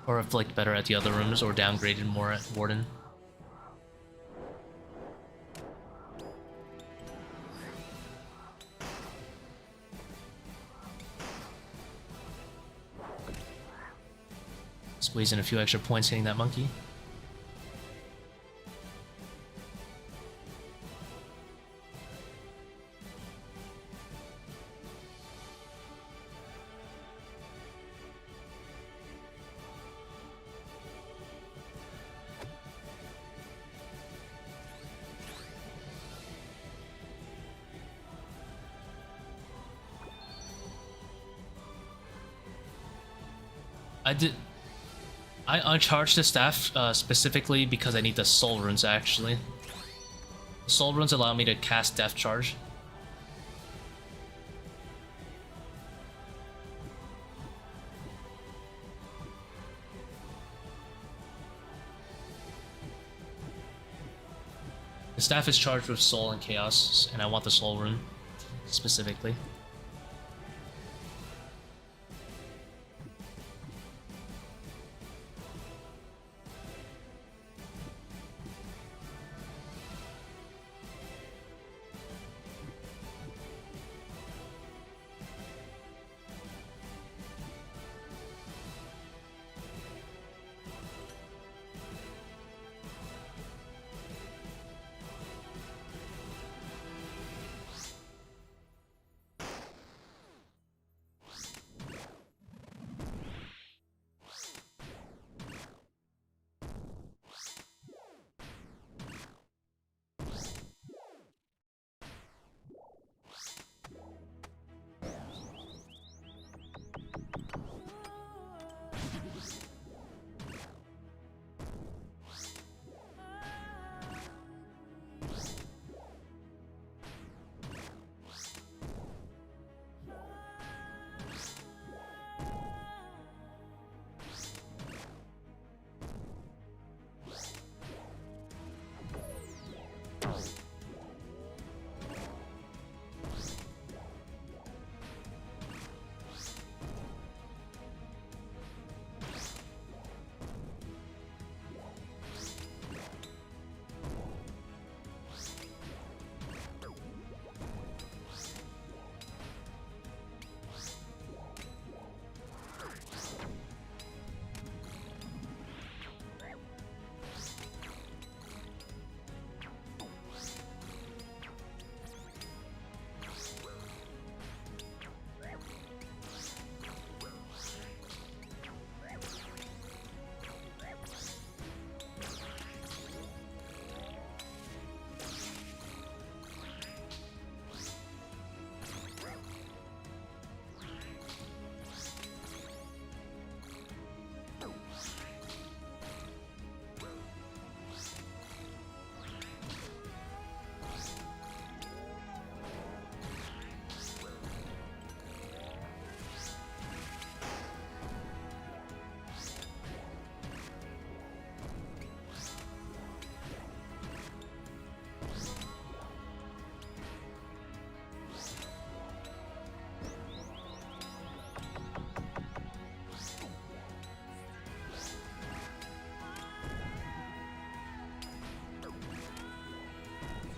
Or have flicked better at the other rooms, or downgraded more at Warden. Squeeze in a few extra points hitting that monkey. I uncharged the staff specifically because I need the soul runes actually. The soul runes allow me to cast death charge. The staff is charged with soul and chaos, and I want the soul rune specifically.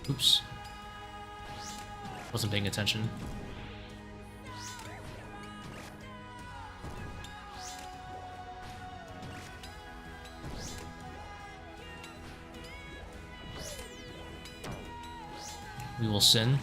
Oops. Wasn't paying attention. We will sin.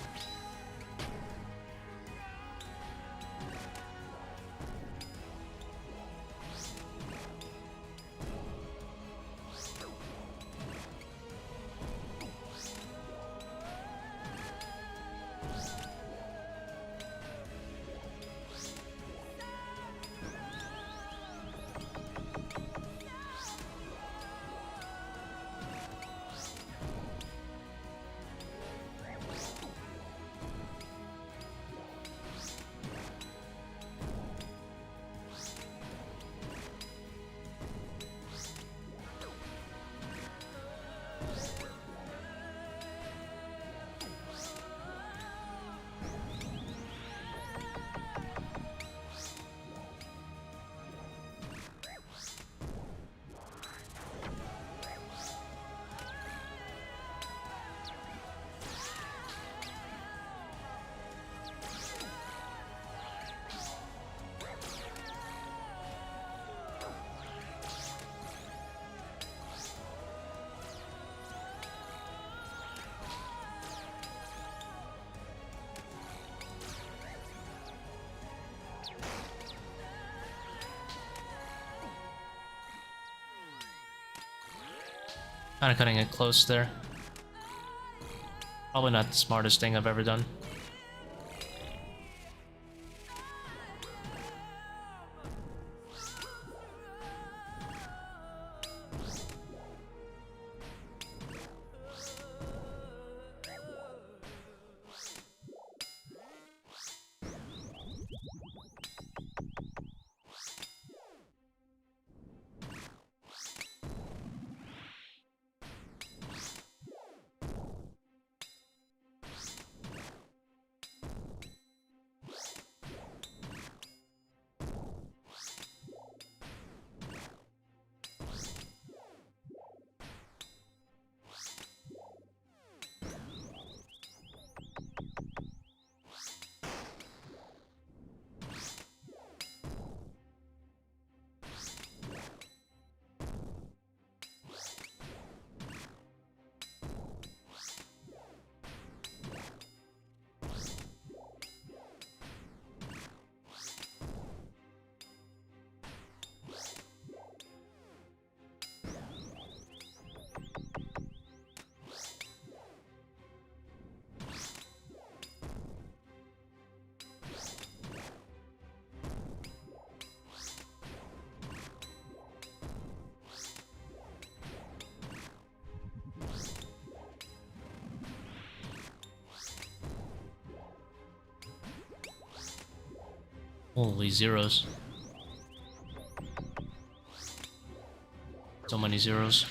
Kind of cutting it close there. Probably not the smartest thing I've ever done. Holy zeros. So many zeros.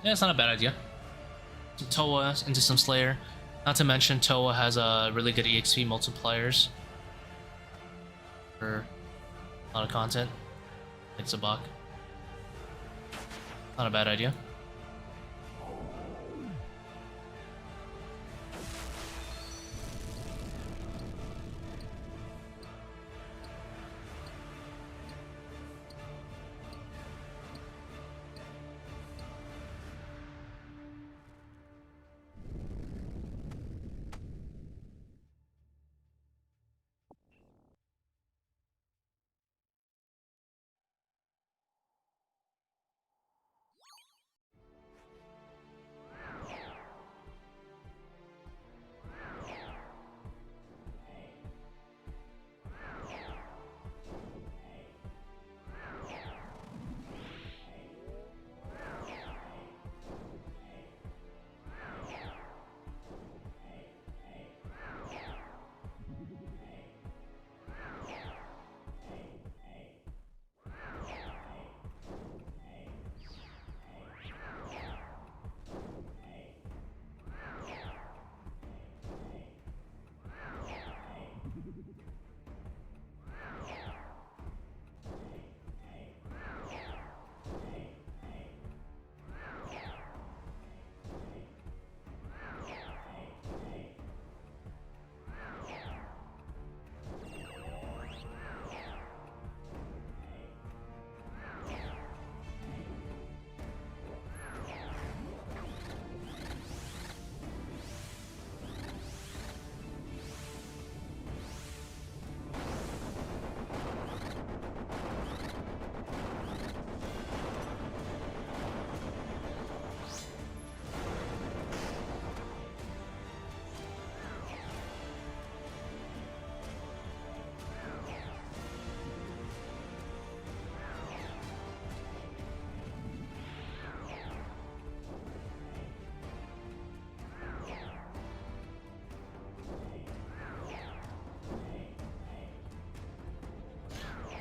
Yeah, it's not a bad idea. Some ToA into some Slayer. Not to mention ToA has really good EXP multipliers for a lot of content. Like Zebak. Not a bad idea.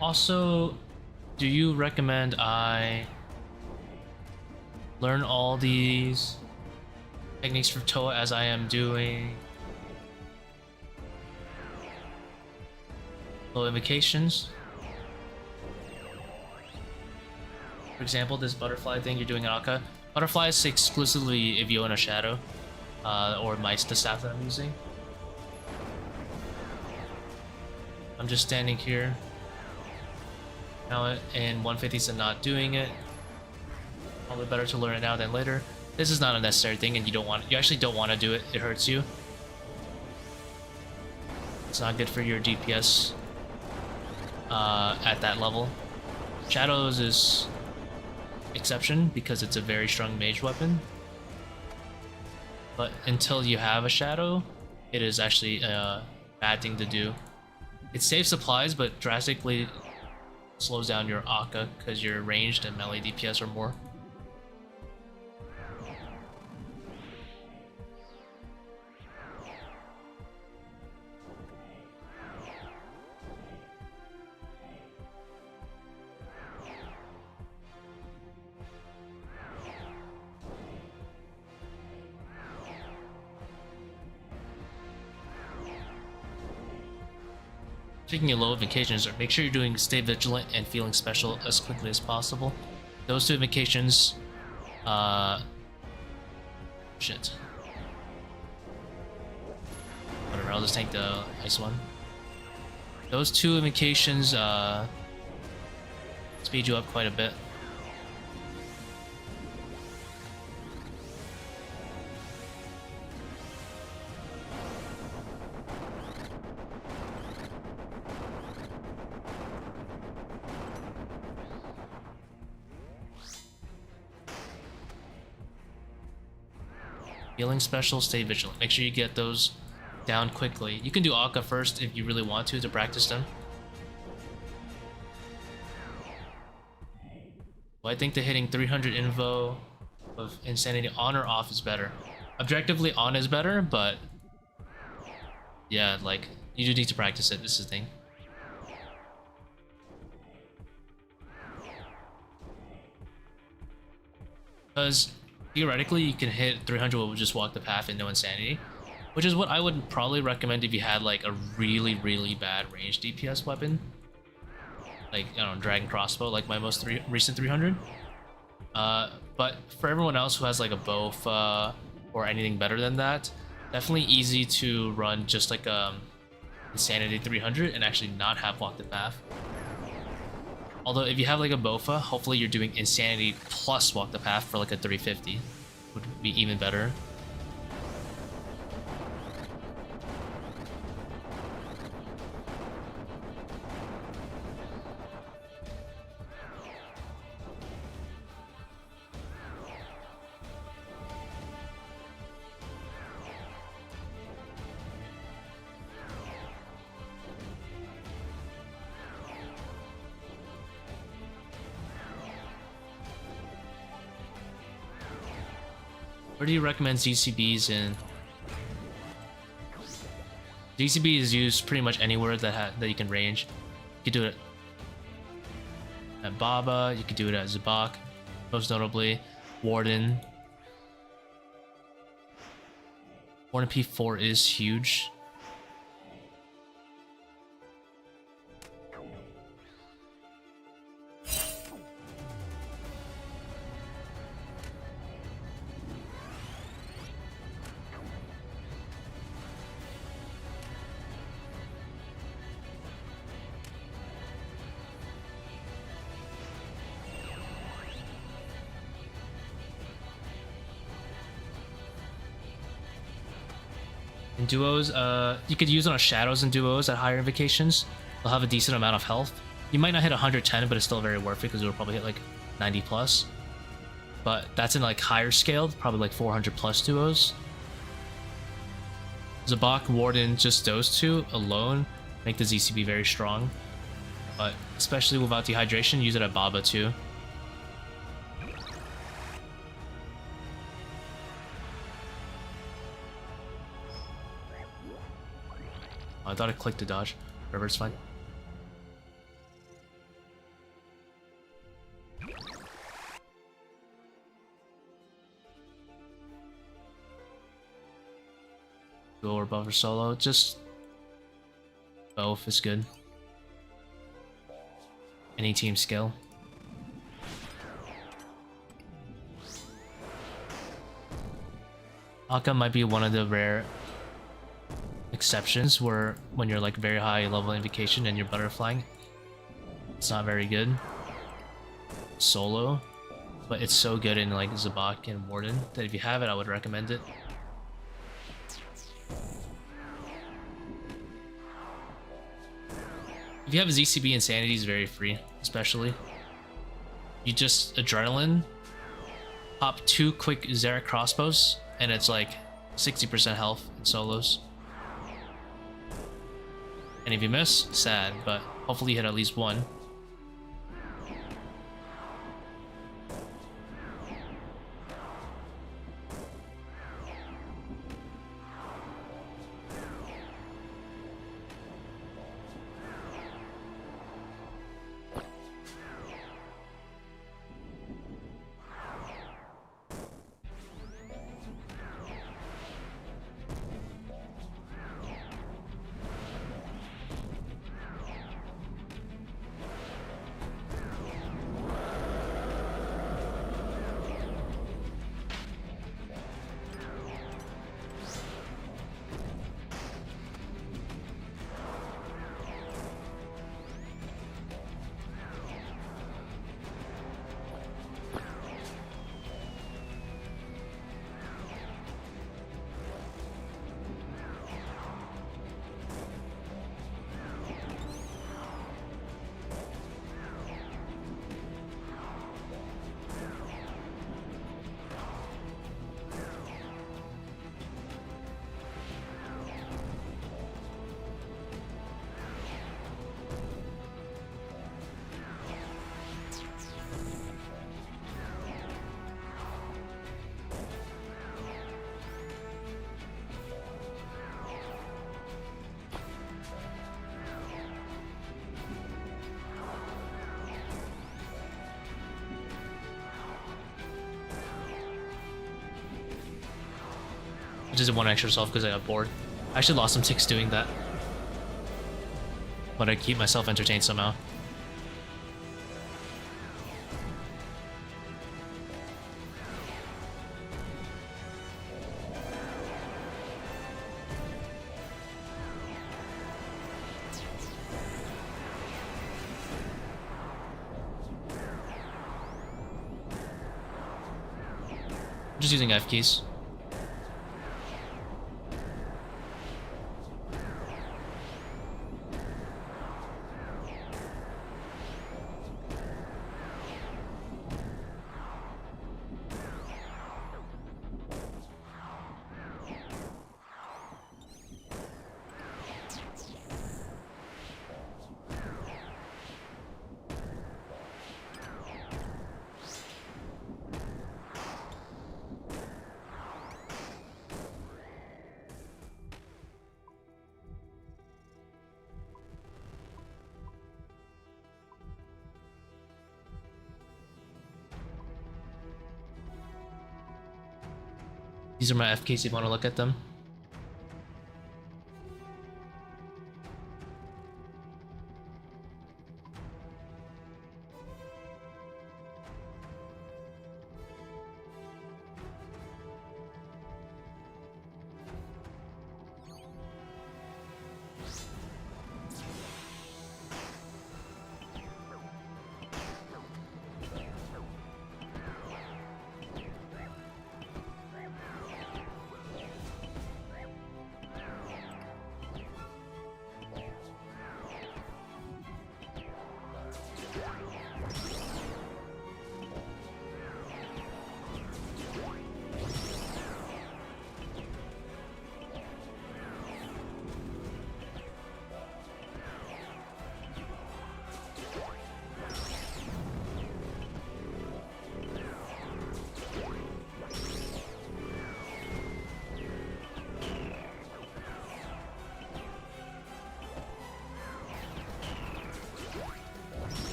Also, do you recommend I learn all these techniques for ToA as I am doing low invocations? For example, this butterfly thing you're doing in Akka. Butterfly is exclusively if you own a shadow, or the staff that I'm using. I'm just standing here now in 150s and not doing it. Probably better to learn it now than later. This is not a necessary thing, and you actually don't want to do it. It hurts you. It's not good for your DPS at that level. Shadows is exception because it's a very strong mage weapon. But until you have a shadow, it is actually a bad thing to do. It saves supplies, but drastically slows down your Akka because you're ranged and melee DPS or more. Taking a low invocations, make sure you're doing stay vigilant and feeling special as quickly as possible. Those two invocations, shit. Whatever, I'll just take the ice one. Those two invocations, speed you up quite a bit. Healing special, stay vigilant. Make sure you get those down quickly. You can do Akka first if you really want to practice them. Well, I think the hitting 300 invo of insanity on or off is better. Objectively on is better, but yeah, like you do need to practice it. This is the thing. Because theoretically, you can hit 300 with just walk the path and no insanity, which is what I would probably recommend if you had like a really, really bad range DPS weapon, like I don't know, dragon crossbow, like my most recent 300. But for everyone else who has like a bow or anything better than that, definitely easy to run just like insanity 300 and actually not have walk the path. Although if you have like a Bofa, hopefully you're doing insanity plus walk the path for like a 350. Would be even better. Where do you recommend ZCBs in? ZCB is used pretty much anywhere that you can range. You could do it at Baba, you could do it at Zebak, most notably Warden. Warden P4 is huge. In duos, you could use it on shadows and duos at higher invocations. They'll have a decent amount of health. You might not hit 110, but it's still very worth it because you'll probably hit like 90 plus. But that's in like higher scaled, probably like 400 plus duos. Zebak, Warden, just those two alone make the ZCB very strong. But especially without dehydration, use it at Baba too. I thought I clicked to dodge. Whatever, it's fine. or buff or solo. Just both is good. Any team skill. Akka might be one of the rare exceptions where when you're like very high level invocation and you're butterflying, it's not very good solo, but it's so good in like Zebak and Warden that if you have it, I would recommend it. If you have ZCB, Insanity is very free, especially. You just adrenaline, pop 2 quick Zerek crossbows, and it's like 60% health in solos. And if you miss, sad, but hopefully you hit at least one. I just did one extra self because I got bored. I actually lost some ticks doing that, but I keep myself entertained somehow. I'm just using F keys. These are my FKs if you want to look at them.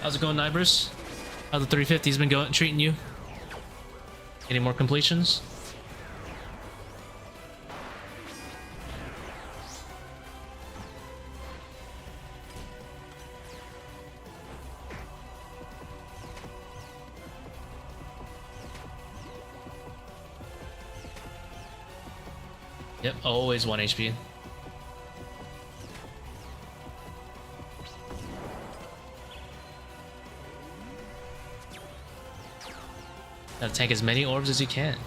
How's it going, Nibers? How the 350's been going, treating you? Any more completions? Yep, always 1 HP. Gotta tank as many orbs as you can.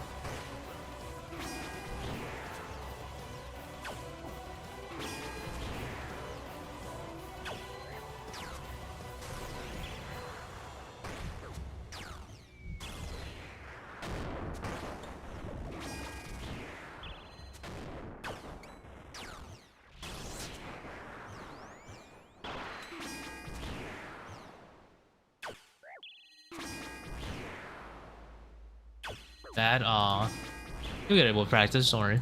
Bad, aw. You'll get able to practice, don't worry.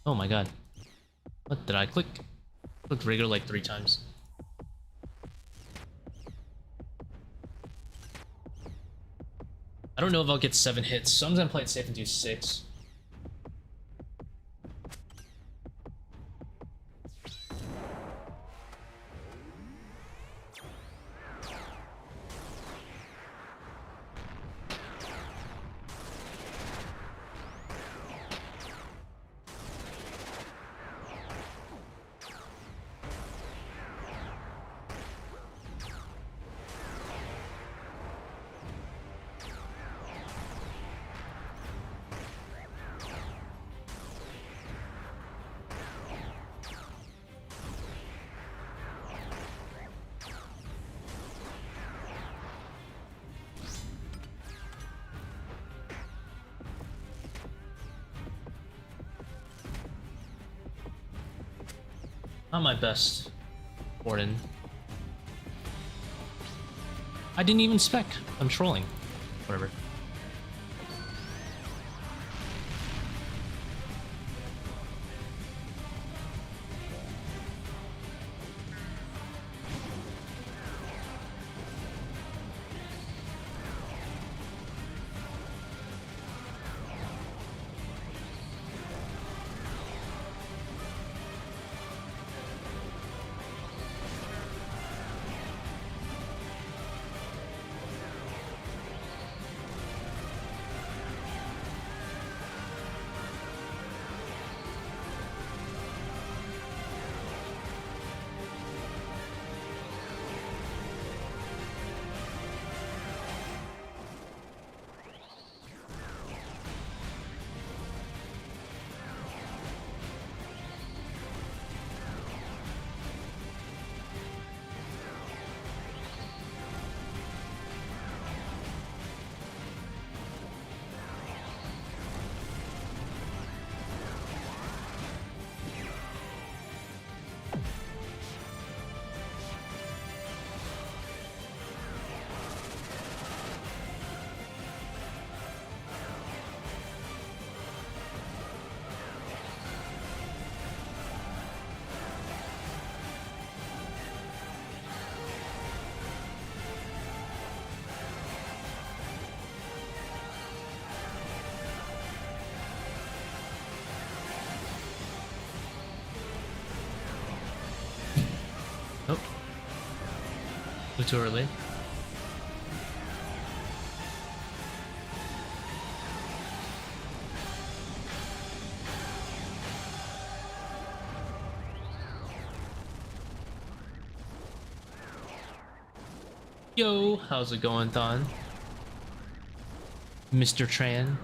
Oh my god. What did I click? Clicked regular like 3 times. I don't know if I'll get 7 hits, so I'm gonna play it safe and do 6. Not my best, Gordon. I didn't even spec. I'm trolling. Whatever. Nope. Too early. Yo, how's it going, Thon? Mr. Tran?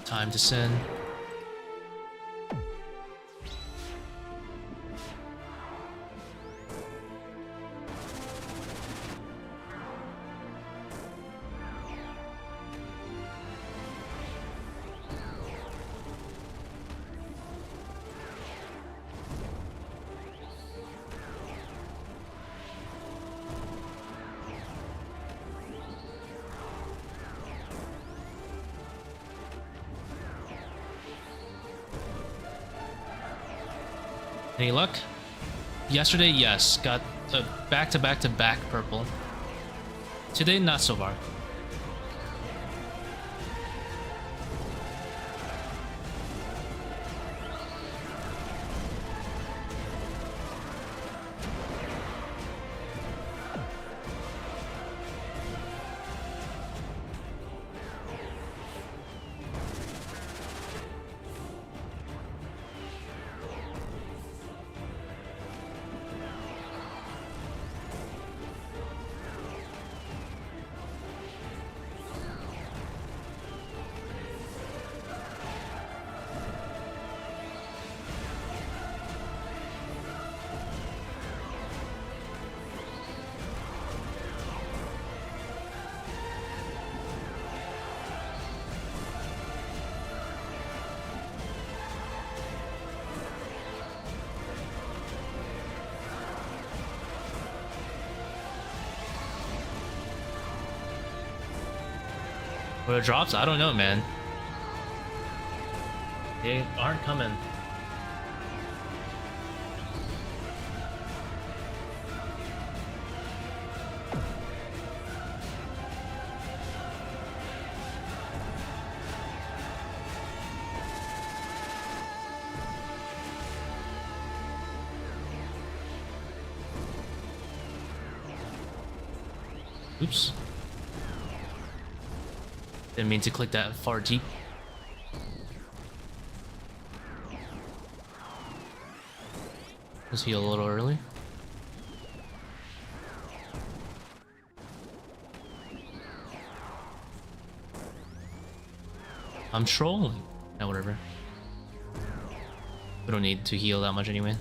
Time to sin. Any luck? Yesterday, yes. Got a back-to-back-to-back purple. Today, not so far. What it drops? I don't know, man. They aren't coming. Oops. Didn't mean to click that far deep. Let's heal a little early. I'm trolling. Yeah, whatever. We don't need to heal that much anyway.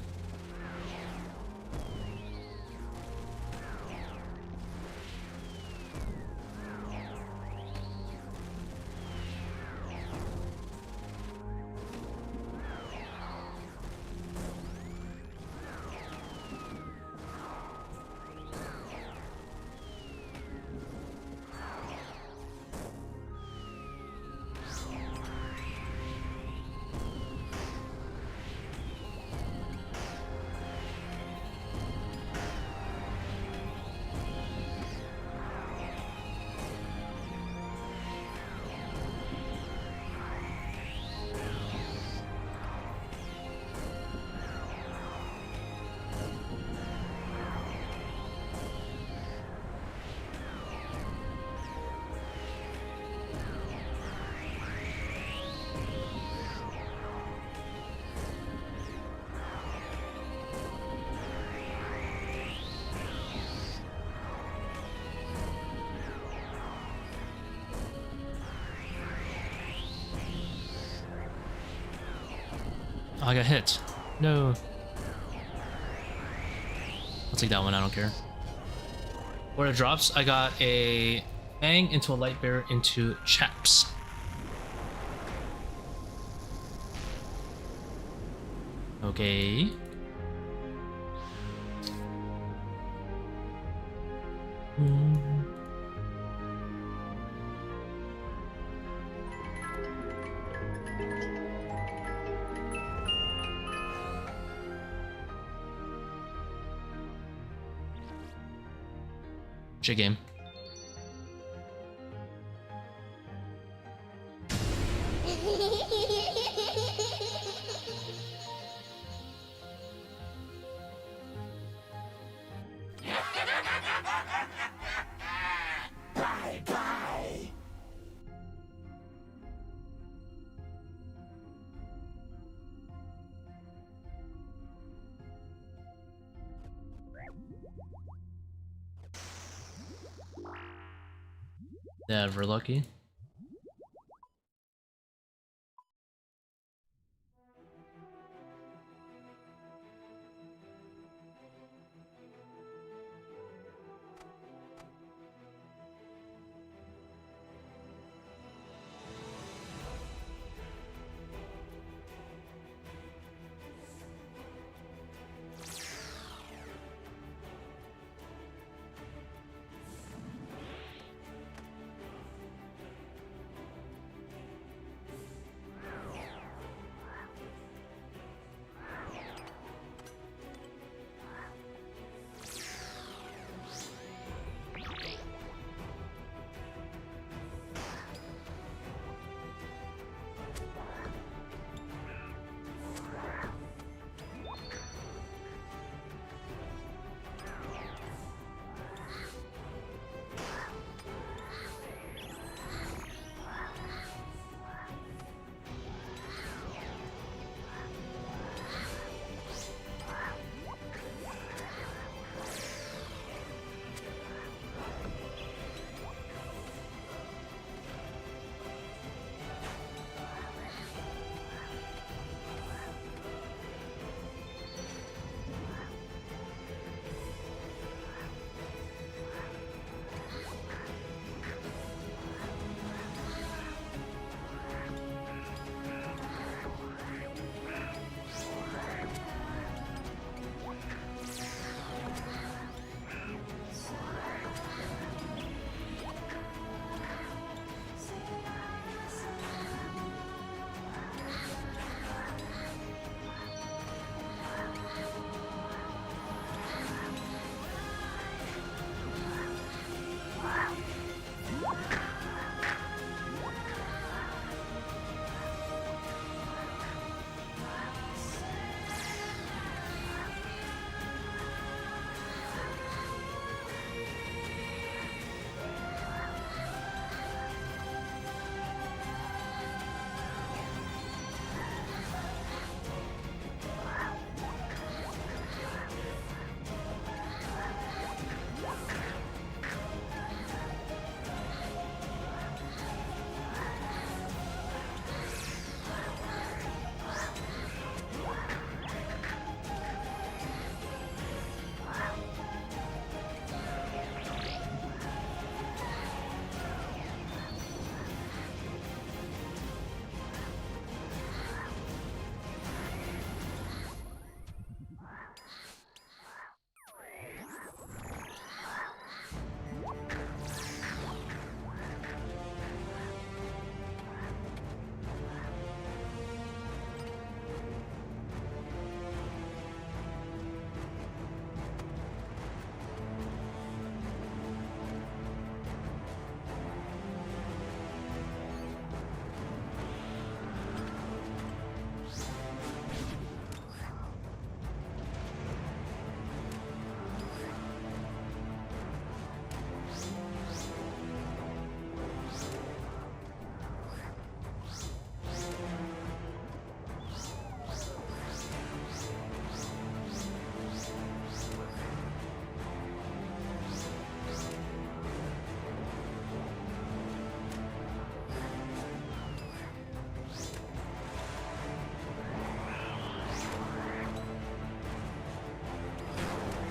Oh, I got hit. No. I'll take that one, I don't care. Where it drops, I got a Fang into a light bear into chaps. Okay. J game. Never lucky.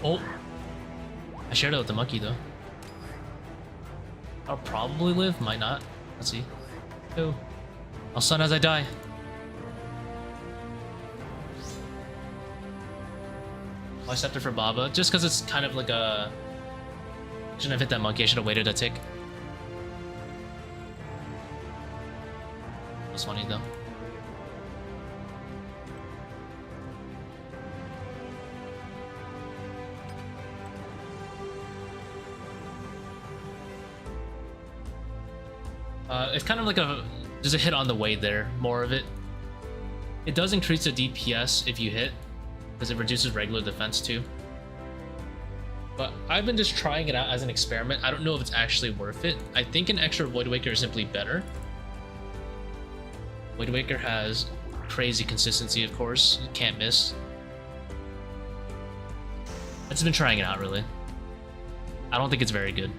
Oh, I shared it with the monkey though. I'll probably live, might not. Let's see. Oh, I'll stun as I die. I sceptre for Baba, just because it's kind of like a... Shouldn't have hit that monkey, I should have waited a tick. That's funny though. It's kind of like there's a hit on the way there, more of it. It does increase the DPS if you hit, because it reduces regular defense too. But I've been just trying it out as an experiment. I don't know if it's actually worth it. I think an extra Void Waker is simply better. Void Waker has crazy consistency, of course. You can't miss. I've just been trying it out, really. I don't think it's very good.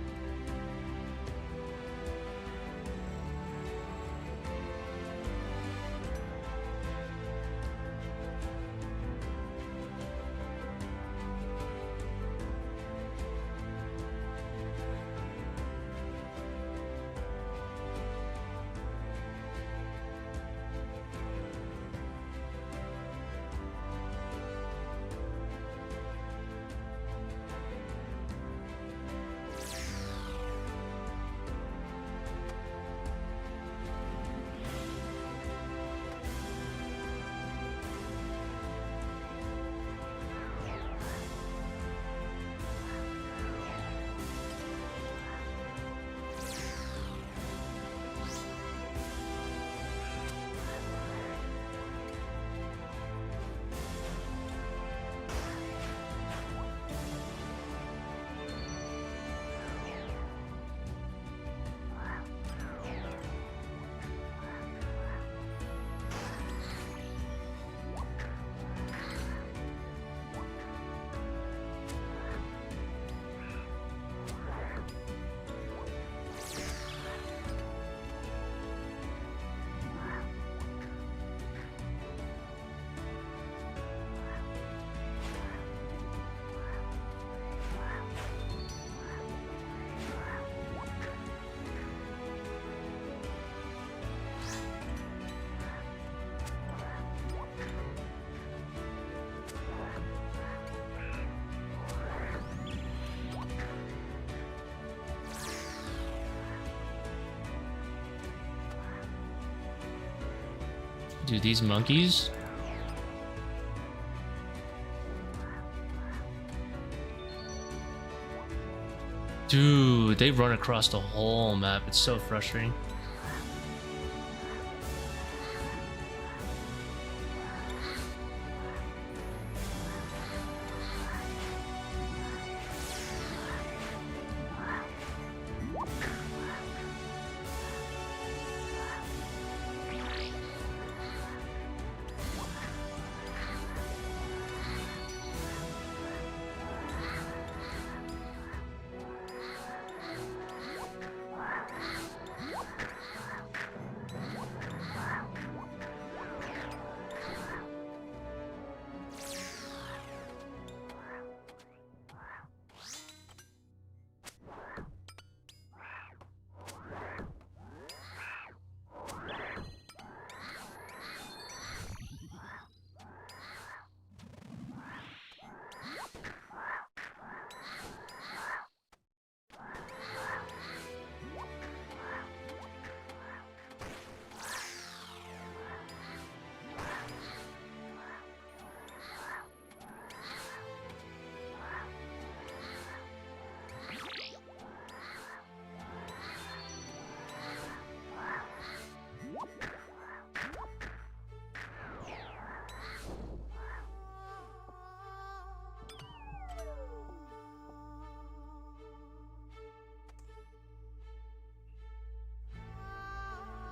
Dude, these monkeys. Dude, they run across the whole map. It's so frustrating.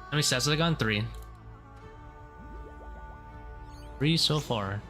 How many stats have I gotten? 3. 3 so far.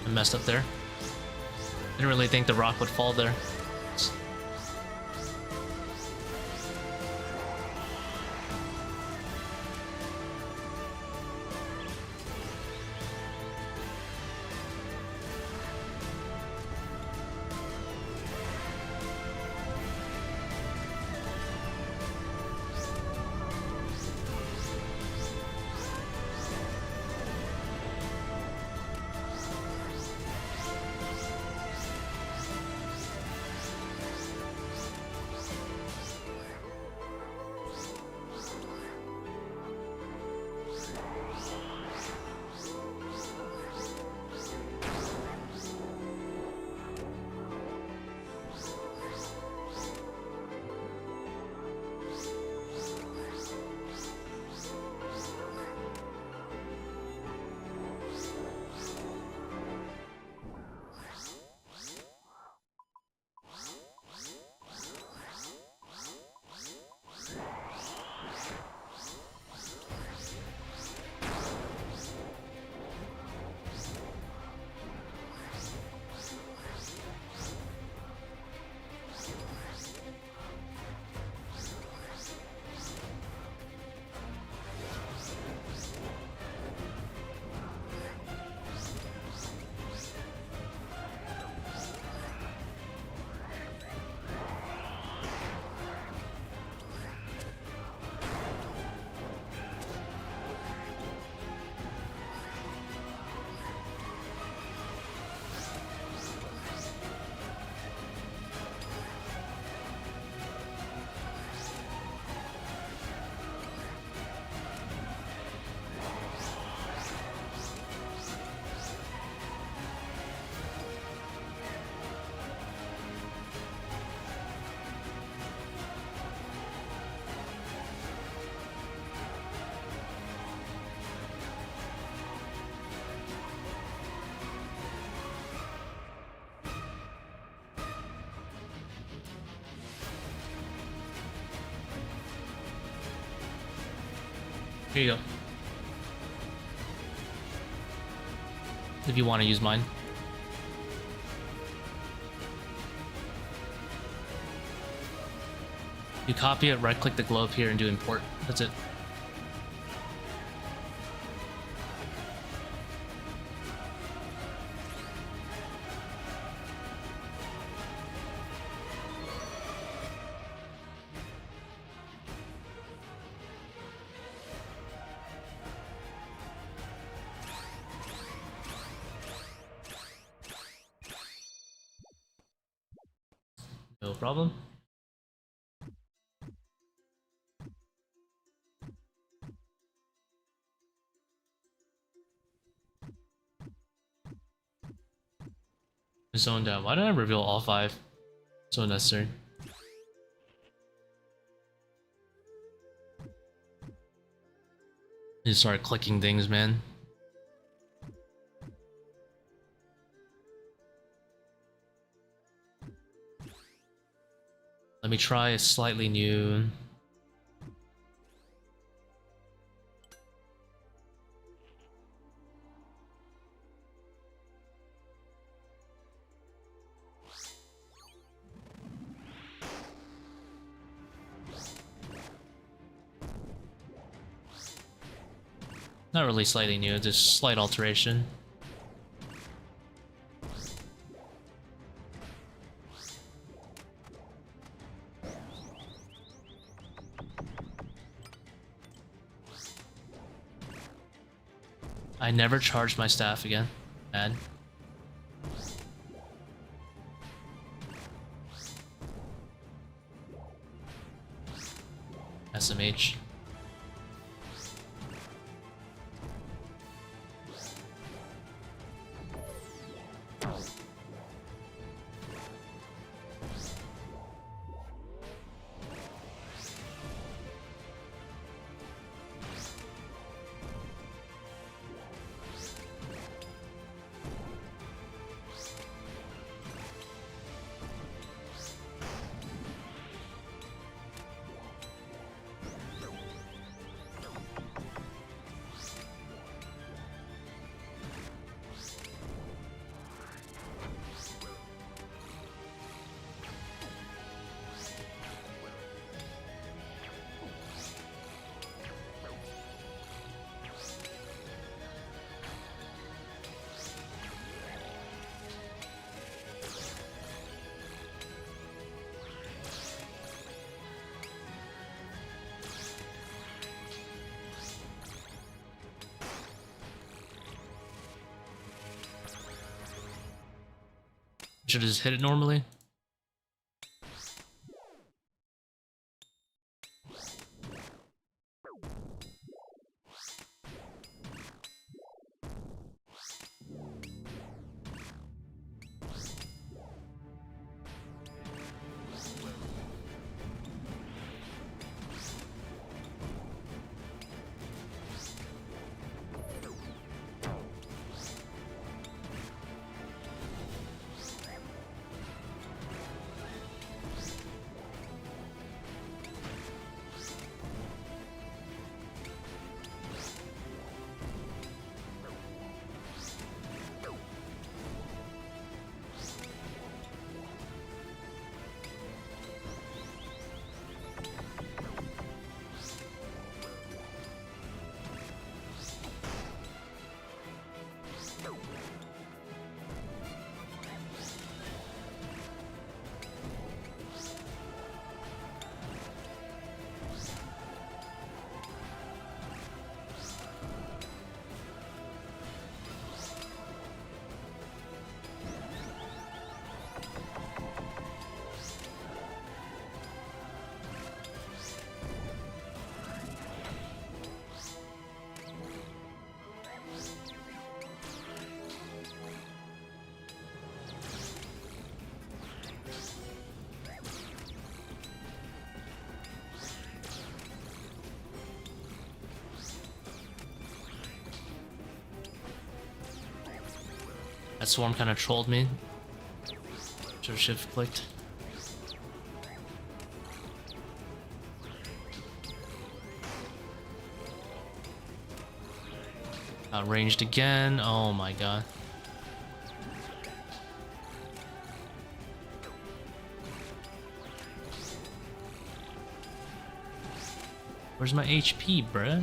I messed up there. Didn't really think the rock would fall there. Here you go. If you want to use mine. You copy it, right click the globe here and do import. That's it. No problem. Zone down. Why did I reveal all 5? So unnecessary. You start clicking things, man. Let me try a slightly new. Not really slightly new, just slight alteration. I never charged my staff again. Bad. SMH. should just hit it normally. That swarm kind of trolled me. Should've shift clicked. Outranged again. Oh my god. Where's my HP, bruh?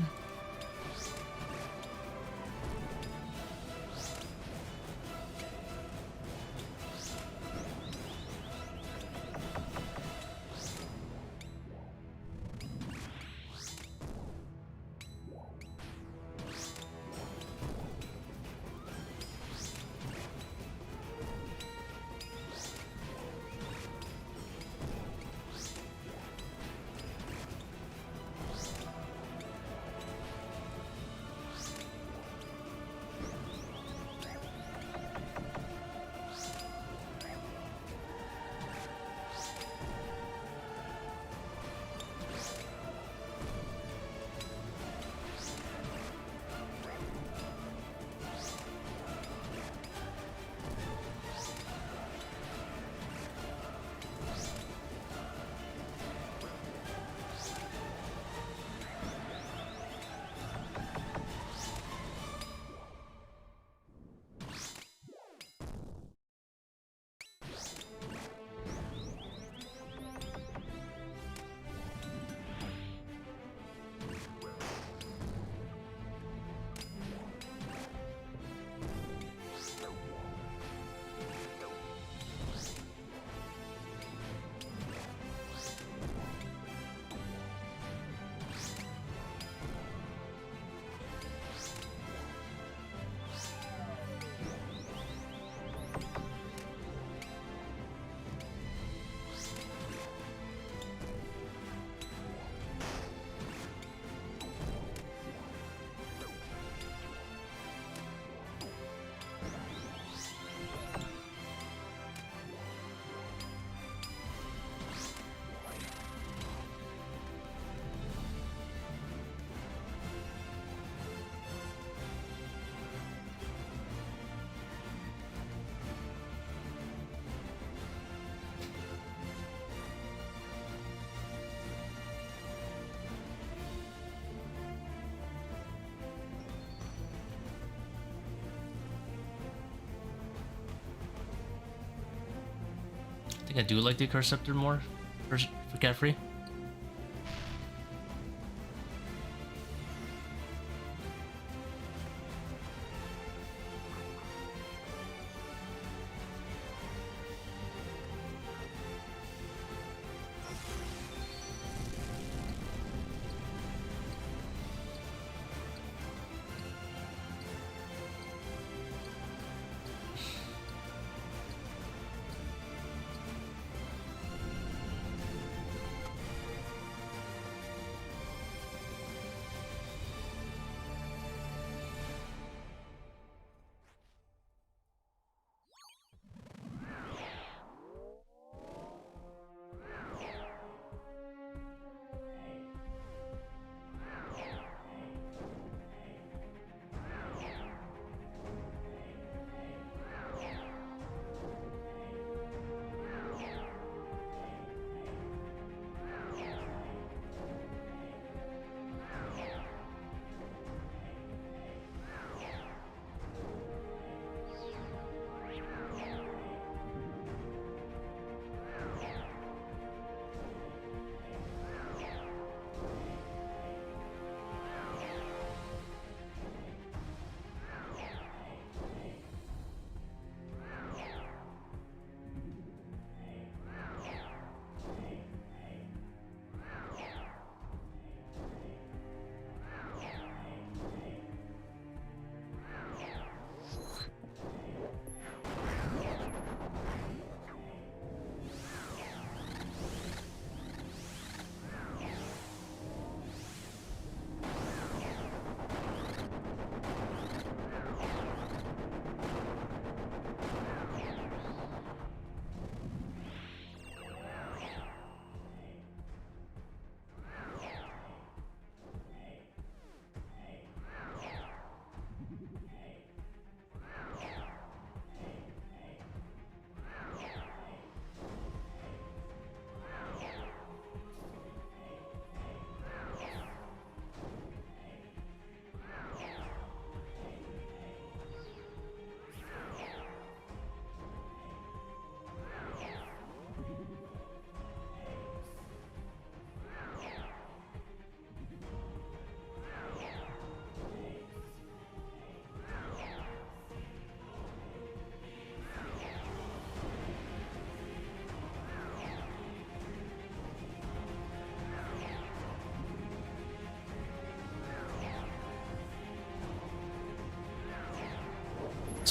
I think I do like the accursed sceptre more for cat free.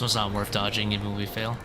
This one's not worth dodging even if we fail.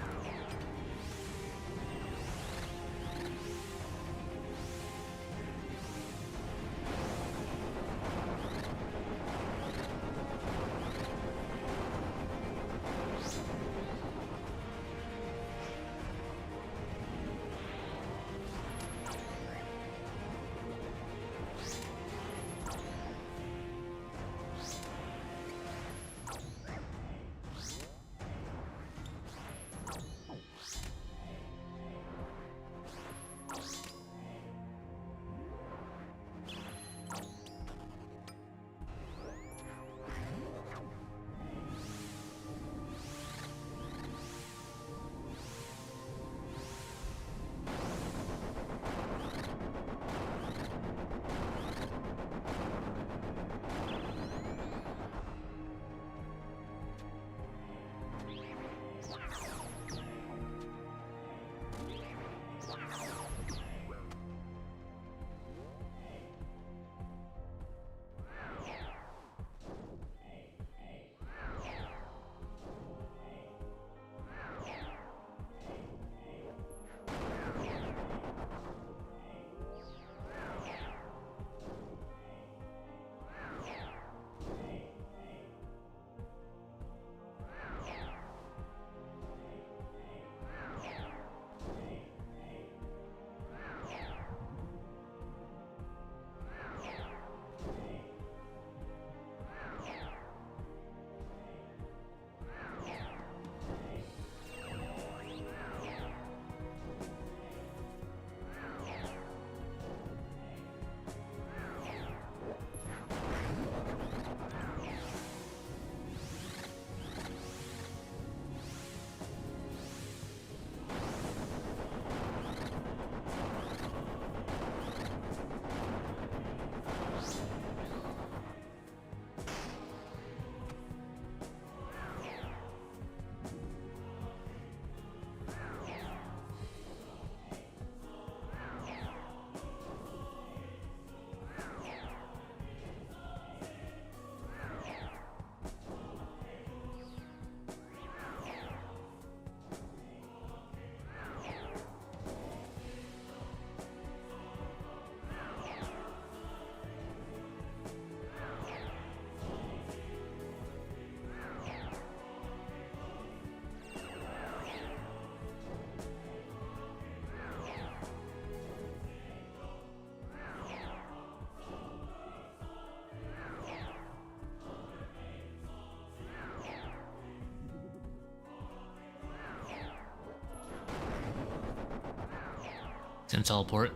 Can teleport.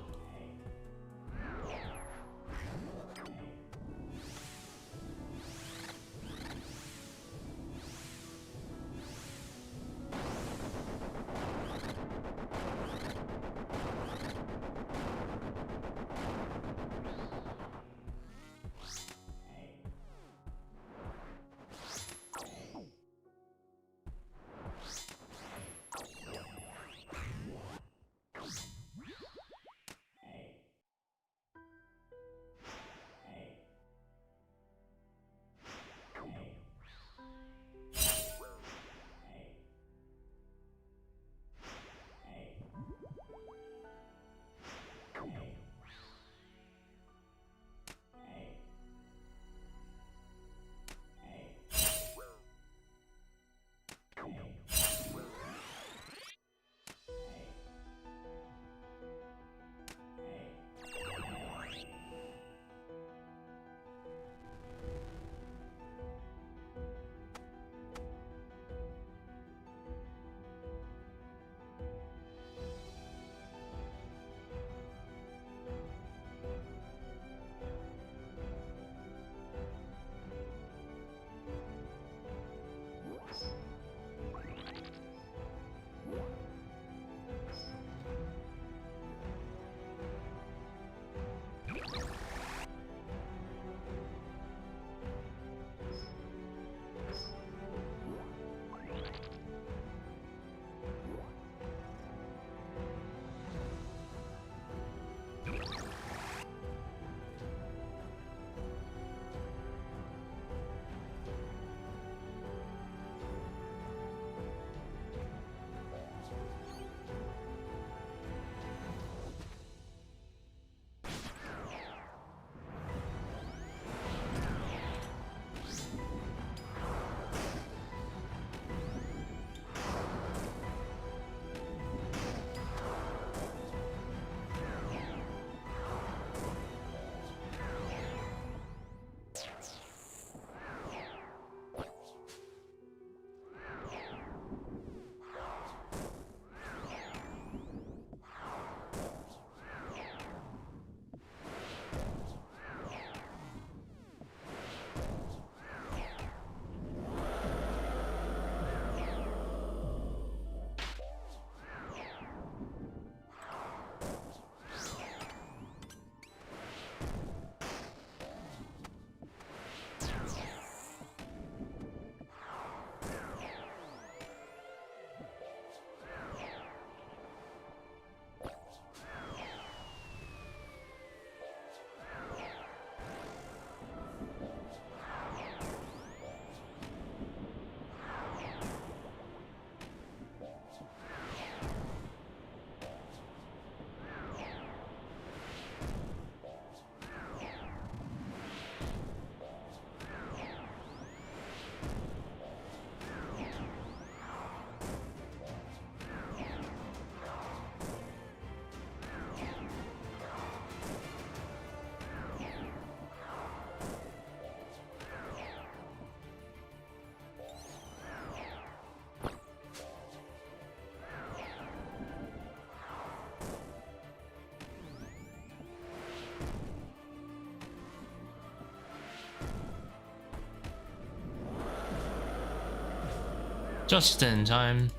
Just in time.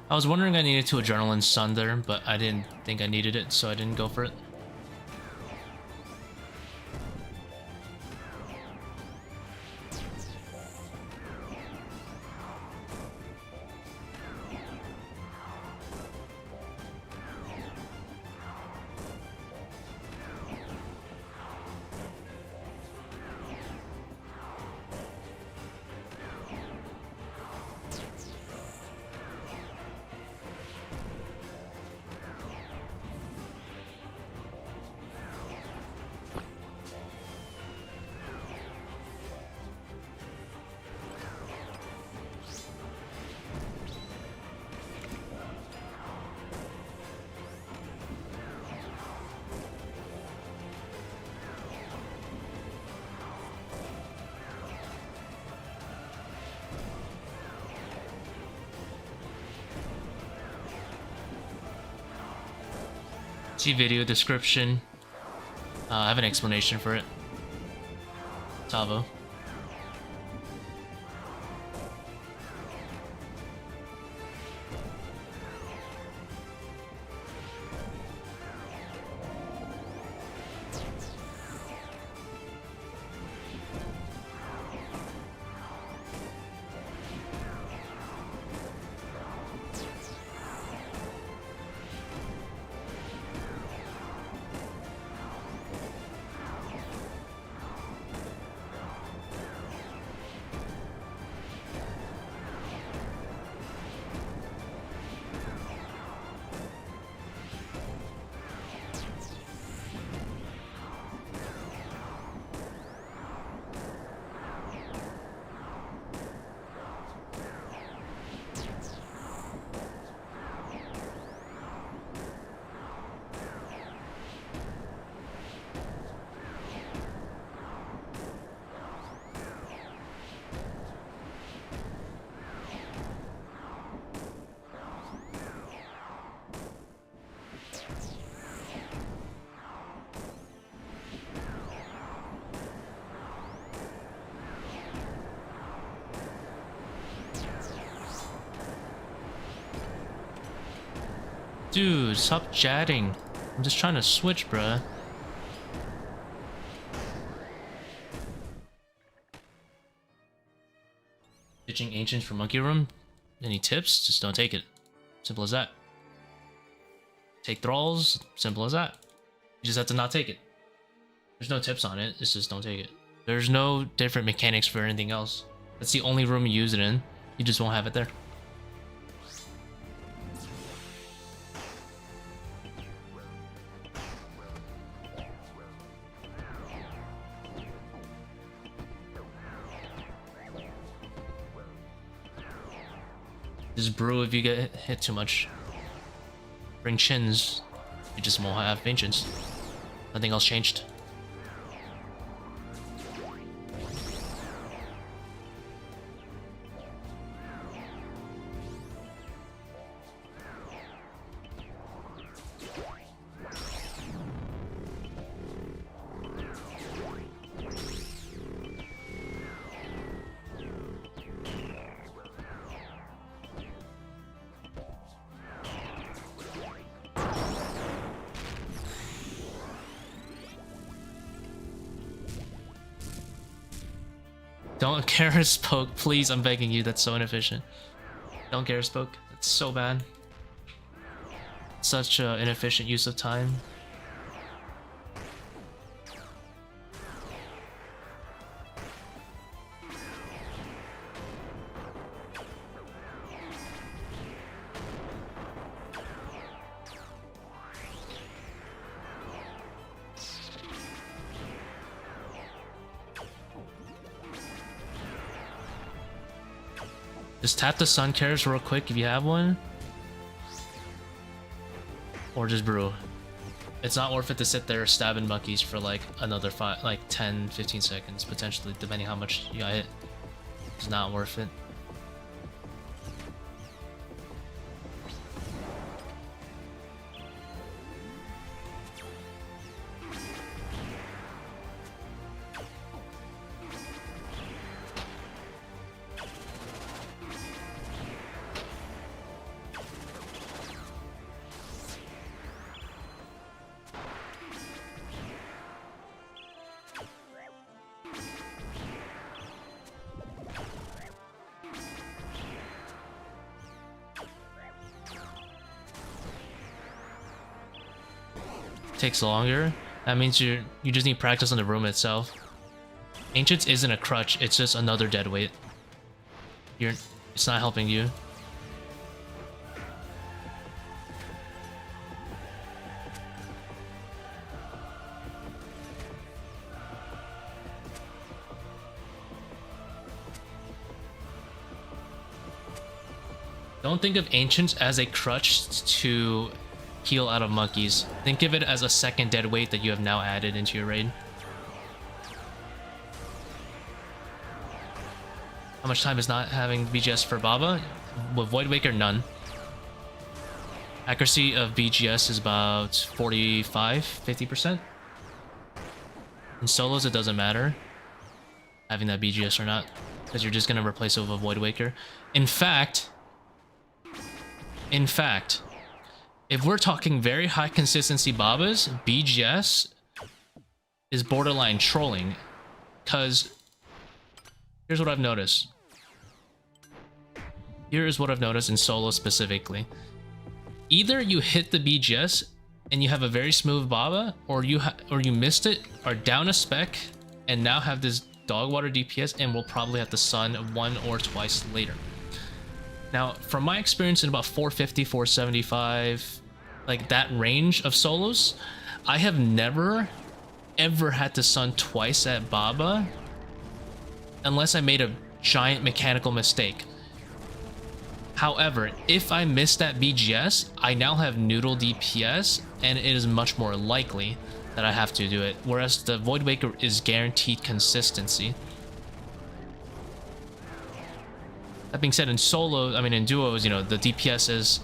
I was wondering I needed to adrenaline stun there, but I didn't think I needed it, so I didn't go for it. See video description. I have an explanation for it. Tbow. Dude, stop chatting. I'm just trying to switch, bruh. Ditching ancients for monkey room? Any tips? Just don't take it. Simple as that. Take thralls? Simple as that. You just have to not take it. There's no tips on it, it's just don't take it. There's no different mechanics for anything else. That's the only room you use it in. You just won't have it there. Just brew if you get hit too much. Bring chins. You just won't have ancients. Nothing else changed. Don't accursed poke, please, I'm begging you, that's so inefficient. Don't accursed poke, that's so bad. Such an inefficient use of time. Just tap the sun cares real quick if you have one. Or just brew. It's not worth it to sit there stabbing monkeys for like another 10-15 seconds potentially, depending how much you got hit. It's not worth it. takes longer. That means you just need practice on the room itself. Ancients isn't a crutch, it's just another dead weight. It's not helping you. Don't think of Ancients as a crutch to heal out of monkeys. Think of it as a second dead weight that you have now added into your raid. How much time is not having BGS for Baba? With Voidwaker, none. Accuracy of BGS is about 45-50%. In solos, it doesn't matter having that BGS or not, because you're just going to replace it with a Voidwaker. In fact, if we're talking very high consistency Babas, BGS is borderline trolling, because here's what I've noticed. Here is what I've noticed in solo specifically. Either you hit the BGS and you have a very smooth Baba, or you missed it, are down a spec, and now have this dog water DPS and will probably have to sun one or twice later. Now, from my experience in about 450, 475, like that range of solos, I have never, ever had to sun twice at Baba unless I made a giant mechanical mistake. However, if I miss that BGS, I now have noodle DPS, and it is much more likely that I have to do it, whereas the Voidwaker is guaranteed consistency. That being said, in solo, I mean in duos, you know, the DPS is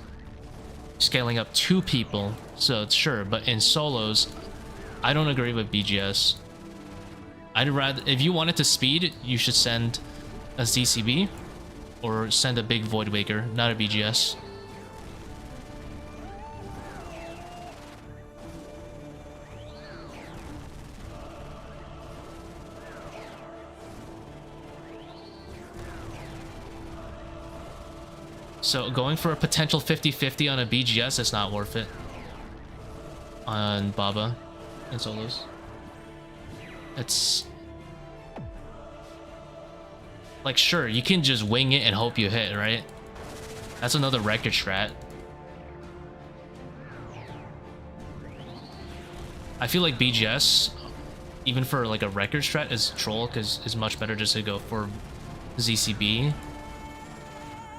scaling up 2 people, so it's sure, but in solos, I don't agree with BGS. I'd rather, if you want it to speed, you should send a ZCB or send a big Voidwaker, not a BGS. So going for a potential 50-50 on a BGS is not worth it on Baba and solos. It's like, sure, you can just wing it and hope you hit, right? That's another record strat. I feel like BGS, even for like a record strat, is troll, because it's much better just to go for ZCB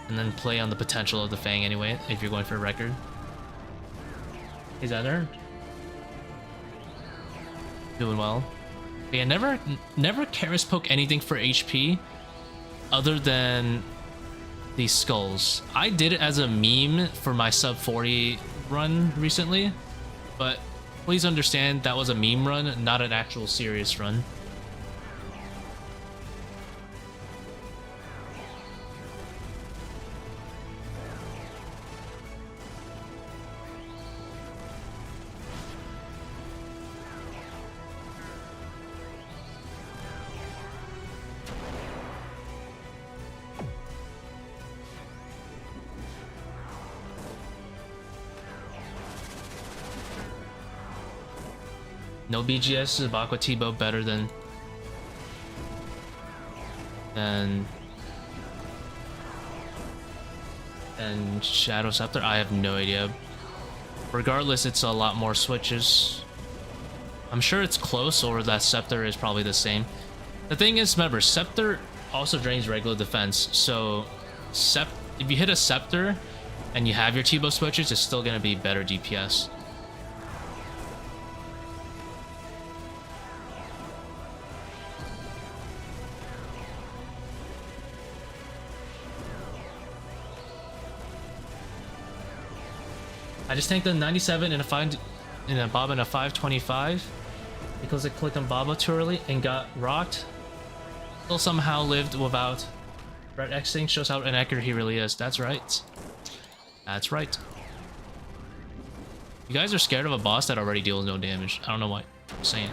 and then play on the potential of the Fang anyway, if you're going for a record. Is that there? Doing well. But yeah, never Charis poke anything for HP other than these skulls. I did it as a meme for my sub 40 run recently, but please understand that was a meme run, not an actual serious run. No BGS, Zebak with Tbow better than Shadow Sceptre? I have no idea. Regardless, it's a lot more switches. I'm sure it's close, or that Sceptre is probably the same. The thing is, remember, Sceptre also drains regular defense, so if you hit a Sceptre and you have your Tbow switches, it's still gonna be better DPS. I just tanked a 97 and a Baba and a 525 because I clicked on Baba too early and got rocked. Still somehow lived without Red Xing. Shows how inaccurate he really is. That's right. That's right. You guys are scared of a boss that already deals no damage. I don't know what I'm saying.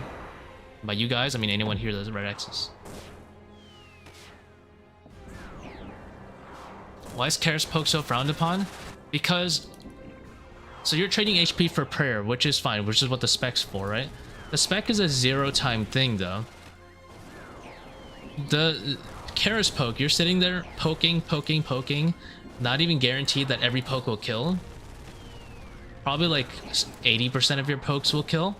By you guys, I mean anyone here that's Red X's. Why is Charis poke so frowned upon? Because So you're trading HP for prayer, which is fine, which is what the spec's for, right? The spec is a 0-time thing, though. The Kara's poke, you're sitting there poking, not even guaranteed that every poke will kill. Probably like 80% of your pokes will kill.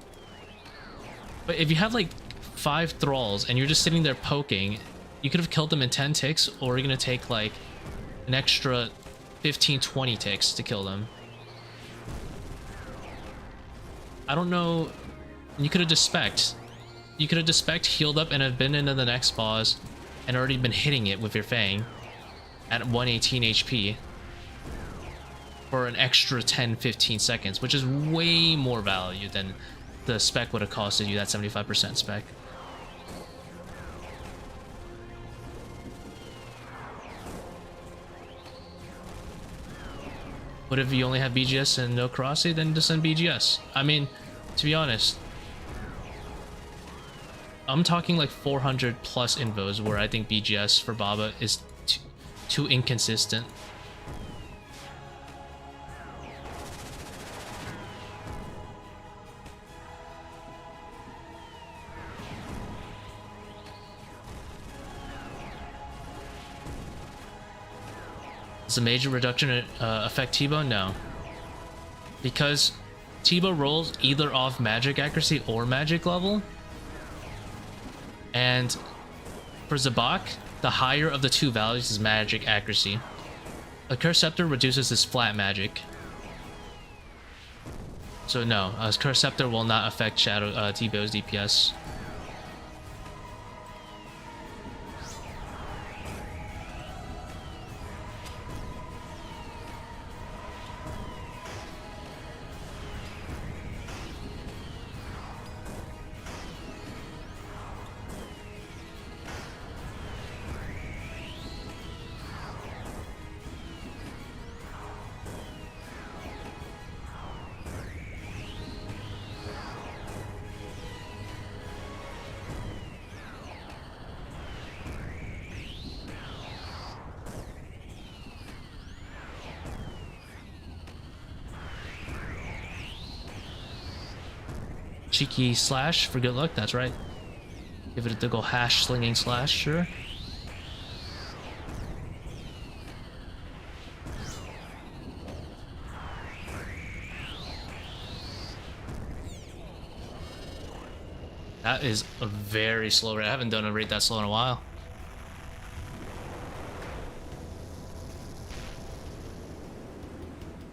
But if you have like 5 thralls and you're just sitting there poking, you could have killed them in 10 ticks, or you're gonna take like an extra 15-20 ticks to kill them. I don't know. You could have just spec'd. You could have just spec'd, healed up, and have been into the next boss and already been hitting it with your Fang at 118 HP for an extra 10-15 seconds, which is way more value than the spec would have costed you, that 75% spec. But if you only have BGS and no crossy, then just send BGS. I mean, to be honest, I'm talking like 400 plus invos where I think BGS for Baba is too inconsistent. Does a major reduction affect Tbow? No. Because Tbow rolls either off magic accuracy or magic level. And for Zebak, the higher of the two values is magic accuracy. Accursed Sceptre reduces his flat magic. So no, Accursed Sceptre will not affect Tbow's DPS. Cheeky slash for good luck, that's right. Give it a diggle hash slinging slash, sure. That is a very slow rate. I haven't done a rate that slow in a while.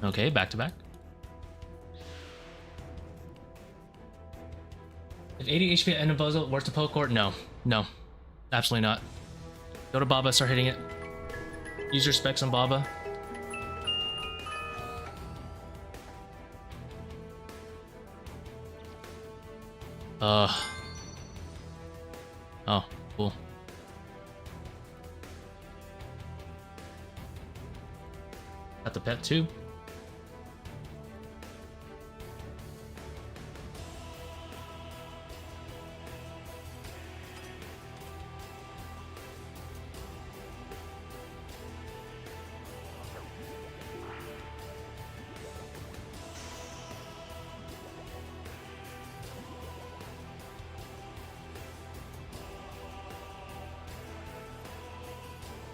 Okay, back to back. If 80 HP at end of Bozo, worth the poke or? No. No. Absolutely not. Go to Baba, start hitting it. Use your specs on Baba. Oh, cool. Got the pet too.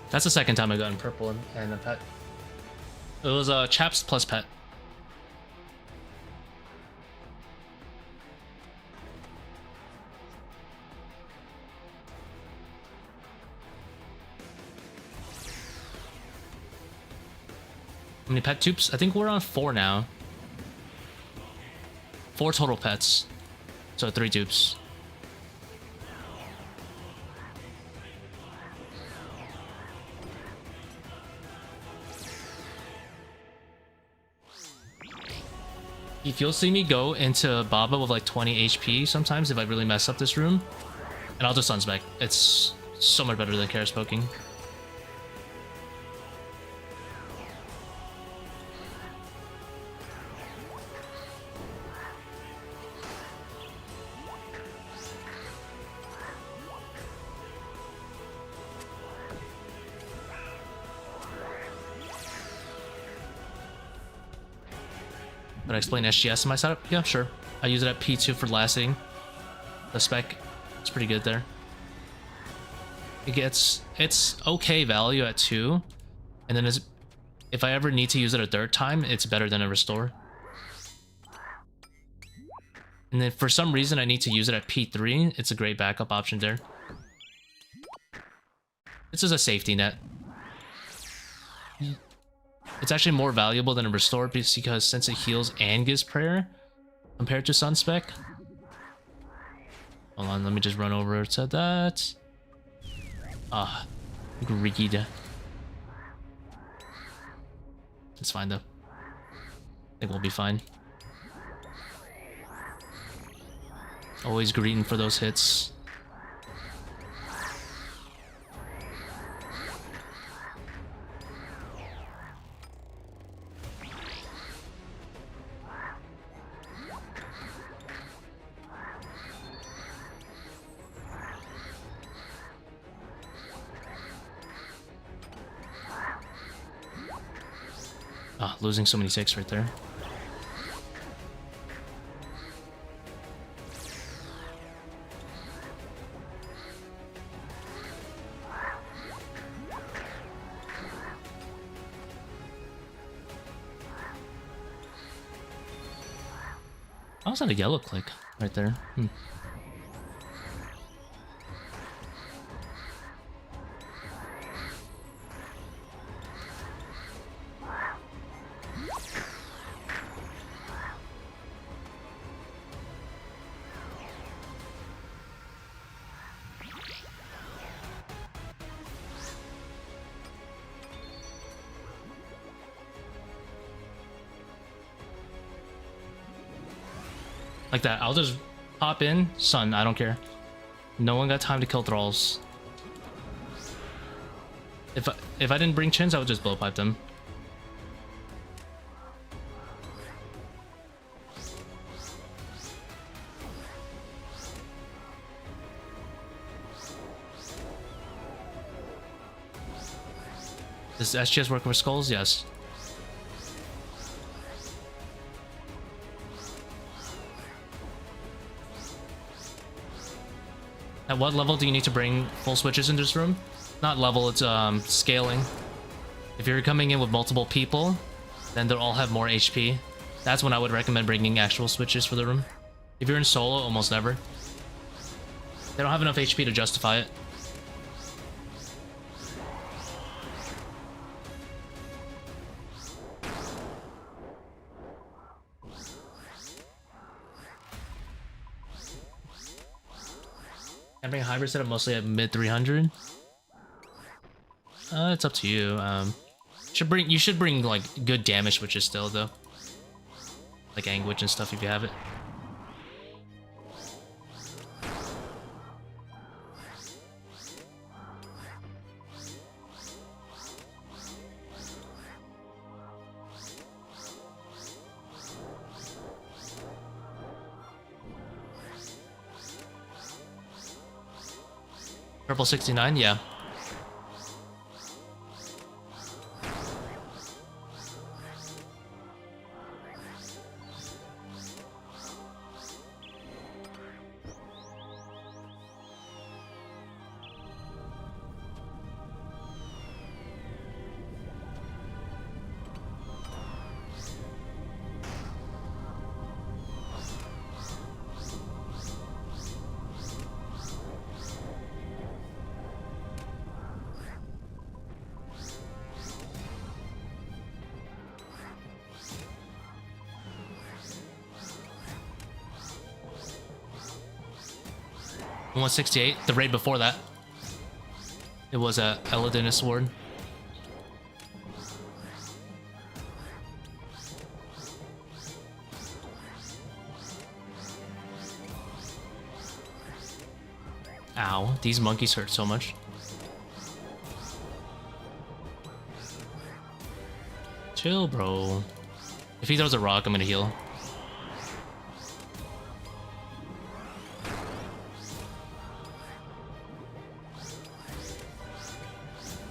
That's the second time I got in purple and a pet. It was chaps plus pet. How many pet tubes? I think we're on 4 now. 4 total pets. So 3 dupes. If you'll see me go into Baba with like 20 HP sometimes if I really mess up this room, and I'll just sunspec. It's so much better than Kara's poking. But I explain SGS in my setup? Yeah, sure. I use it at P2 for lasting. The spec is pretty good there. It's okay value at 2, and then if I ever need to use it a third time, it's better than a restore. And then for some reason I need to use it at P3, it's a great backup option there. This is a safety net. It's actually more valuable than a restore because since it heals and gives prayer compared to Sun Spec. Hold on, let me just run over to that. Greed. It's fine though. I think we'll be fine. Always greeting for those hits. Losing so many ticks right there. I was at a yellow click right there. Like that, I'll just hop in, Sun, I don't care. No one got time to kill thralls. If I didn't bring chins, I would just blowpipe them. Does SGS work with skulls? Yes. At what level do you need to bring full switches into this room? Not level, it's scaling. If you're coming in with multiple people, then they'll all have more HP. That's when I would recommend bringing actual switches for the room. If you're in solo, almost never. They don't have enough HP to justify it. I bring a hybrid setup mostly at mid 300. It's up to you. You should bring like good damage switches still though, like anguish and stuff if you have it. Purple 69, yeah. And 168, the raid before that. It was a Eladin sword. Ow, these monkeys hurt so much. Chill, bro. If he throws a rock, I'm gonna heal.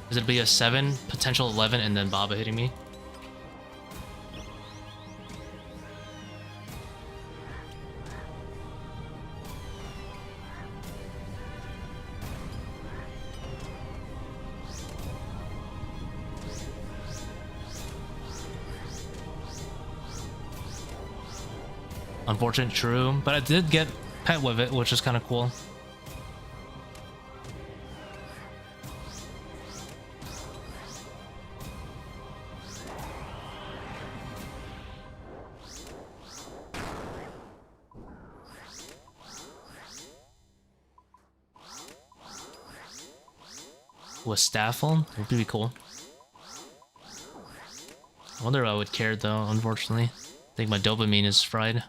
Is it be a 7, potential 11, and then Baba hitting me? Unfortunate, true. But I did get pet with it, which is kind of cool. With Staffel would be cool. I wonder if I would care though, unfortunately. I think my dopamine is fried.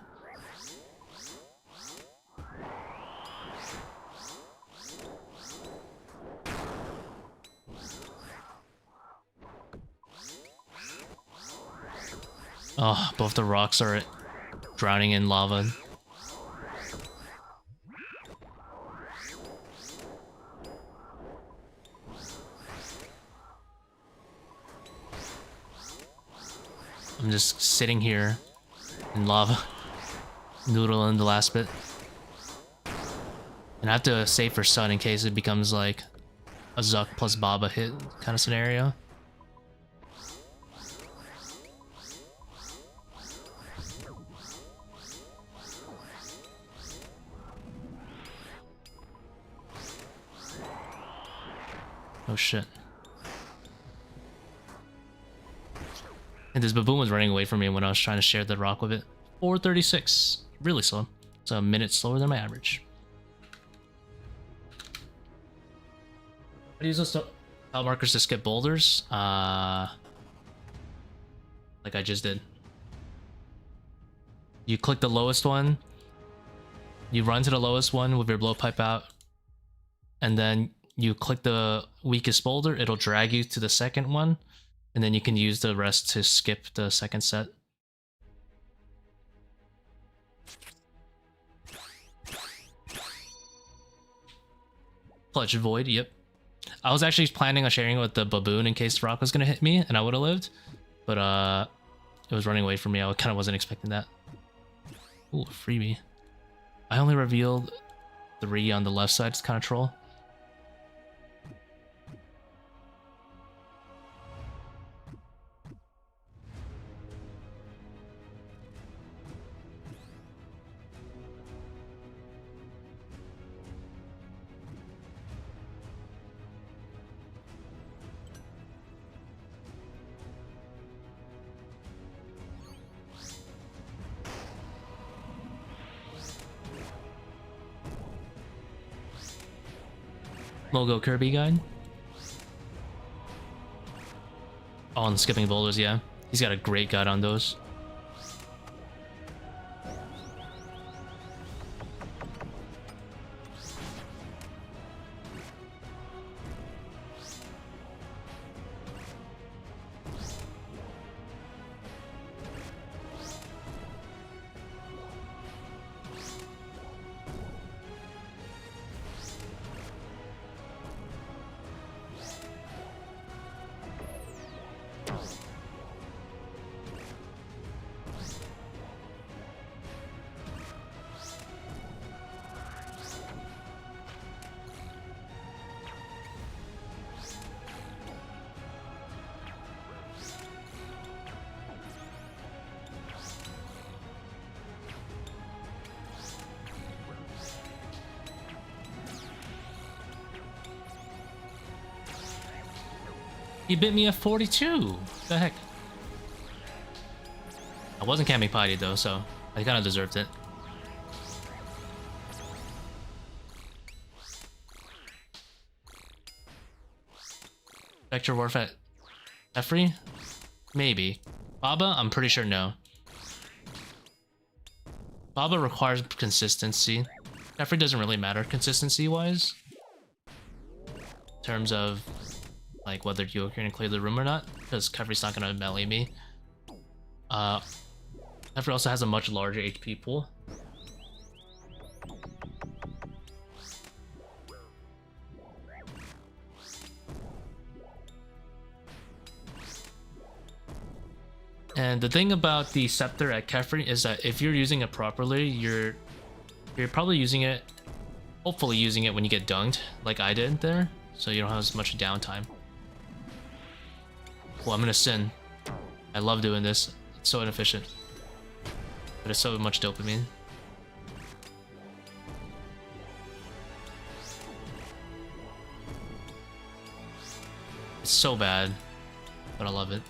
Oh, both the rocks are drowning in lava. I'm just sitting here in lava, noodling the last bit. And I have to save for Sun in case it becomes like a Zuck plus Baba hit kind of scenario. Oh shit. And this baboon was running away from me when I was trying to share the rock with it. 436. Really slow. It's a minute slower than my average. I use those tile markers to skip boulders. Like I just did. You click the lowest one. You run to the lowest one with your blowpipe out. And then you click the weakest boulder. It'll drag you to the second one. And then you can use the rest to skip the second set. Clutch Void, yep. I was actually planning on sharing it with the baboon in case the rock was going to hit me and I would have lived. But it was running away from me. I kind of wasn't expecting that. Ooh, freebie. I only revealed 3 on the left side. It's kind of troll. Logo Kirby guide. Oh, on skipping boulders, yeah. He's got a great guide on those. He bit me at 42. What the heck? I wasn't camping piety though, so I kind of deserved it. Vector Warfare Jeffrey? Maybe. Baba? I'm pretty sure no. Baba requires consistency. Jeffrey doesn't really matter consistency wise. In terms of like whether you're gonna clear the room or not, because Kefri's not gonna melee me. Kefri also has a much larger HP pool. And the thing about the scepter at Kefri is that if you're using it properly, you're probably using it, hopefully using it when you get dunked, like I did there, so you don't have as much downtime. Well, I'm gonna sin. I love doing this. It's so inefficient. But it's so much dopamine. It's so bad, but I love it.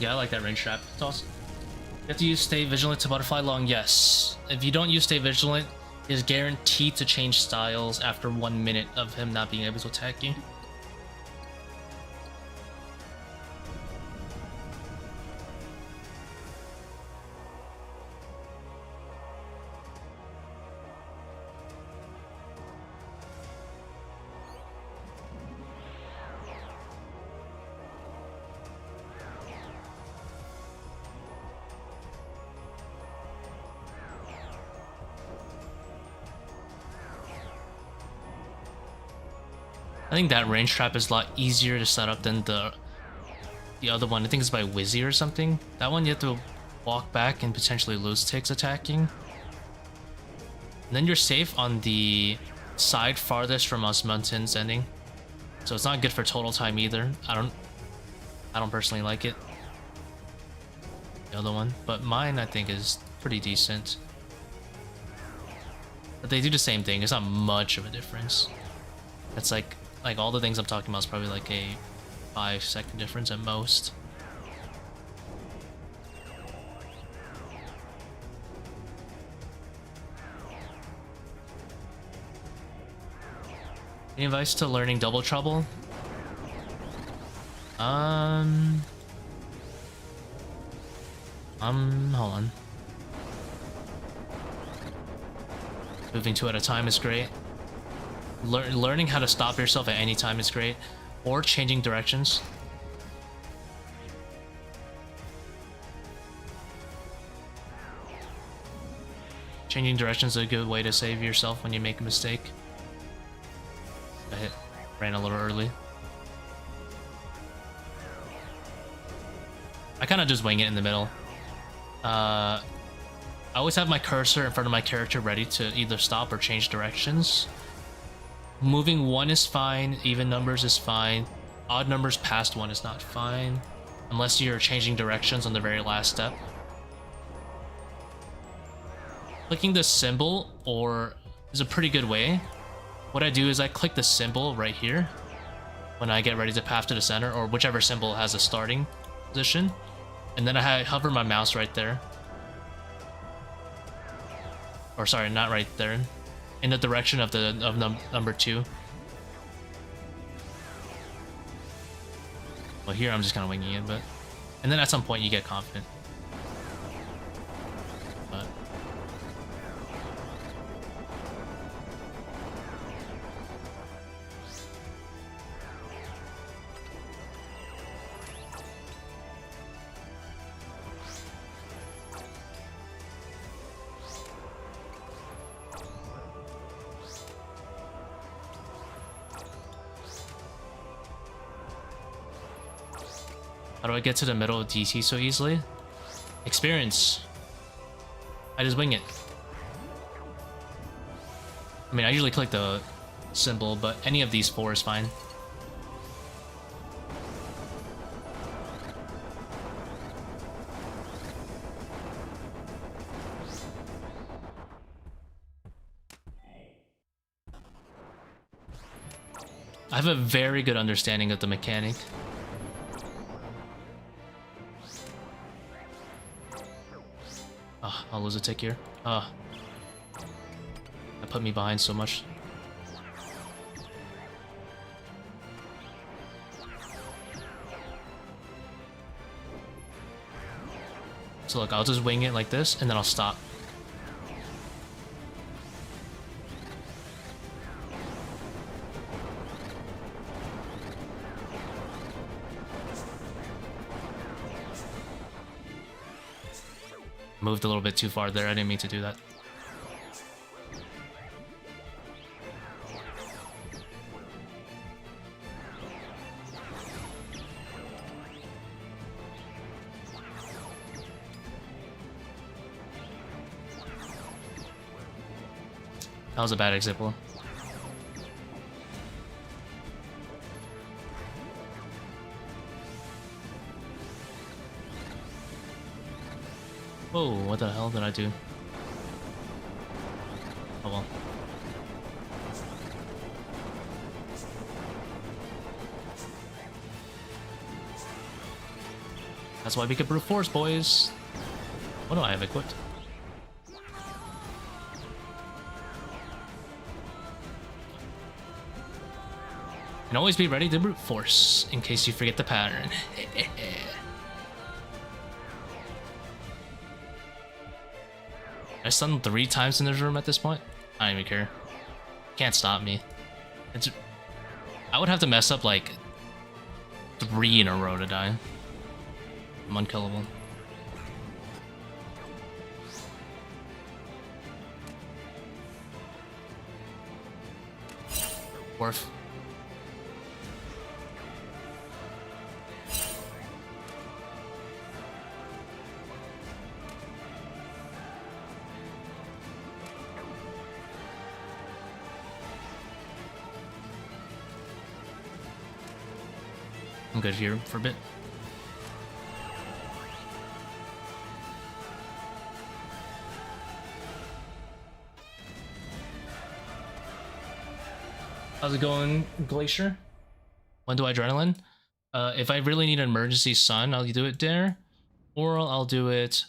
Yeah, I like that range trap. It's awesome. You have to use Stay Vigilant to butterfly long, yes. If you don't use Stay Vigilant, he is guaranteed to change styles after 1 minute of him not being able to attack you. I think that range trap is a lot easier to set up than the other one. I think it's by Wizzy or something. That one you have to walk back and potentially lose ticks attacking. And then you're safe on the side farthest from Osmunten's ending. So it's not good for total time either. I don't personally like it. The other one. But mine I think is pretty decent. But they do the same thing. It's not much of a difference. It's like all the things I'm talking about is probably like a 5-second difference at most. Any advice to learning double trouble? Hold on. Moving two at a time is great. Learning how to stop yourself at any time is great. Or changing directions. Changing directions is a good way to save yourself when you make a mistake. Ran a little early. I kind of just wing it in the middle. I always have my cursor in front of my character ready to either stop or change directions. Moving 1 is fine, even numbers is fine. Odd numbers past 1 is not fine. Unless you're changing directions on the very last step. Clicking the symbol is a pretty good way. What I do is I click the symbol right here when I get ready to path to the center, or whichever symbol has a starting position, and then I hover my mouse right there. Or sorry, not right there, in the direction of number 2. Well, here I'm just kind of winging it, and then at some point you get confident. How do I get to the middle of DC so easily? Experience. I just wing it. I mean, I usually click the symbol, but any of these 4 is fine. I have a very good understanding of the mechanic. I'll lose a tick here. That put me behind so much. So look, I'll just wing it like this, and then I'll stop. Moved a little bit too far there, I didn't mean to do that. That was a bad example. Whoa, what the hell did I do? Oh well. That's why we get brute force, boys. What do I have equipped? And always be ready to brute force in case you forget the pattern. I stunned 3 times in this room at this point. I don't even care. Can't stop me. I would have to mess up like 3 in a row to die. I'm unkillable. Worf. I'm good here for a bit. How's it going, Glacier? When do I adrenaline? If I really need an emergency sun, I'll do it there. Or I'll do it...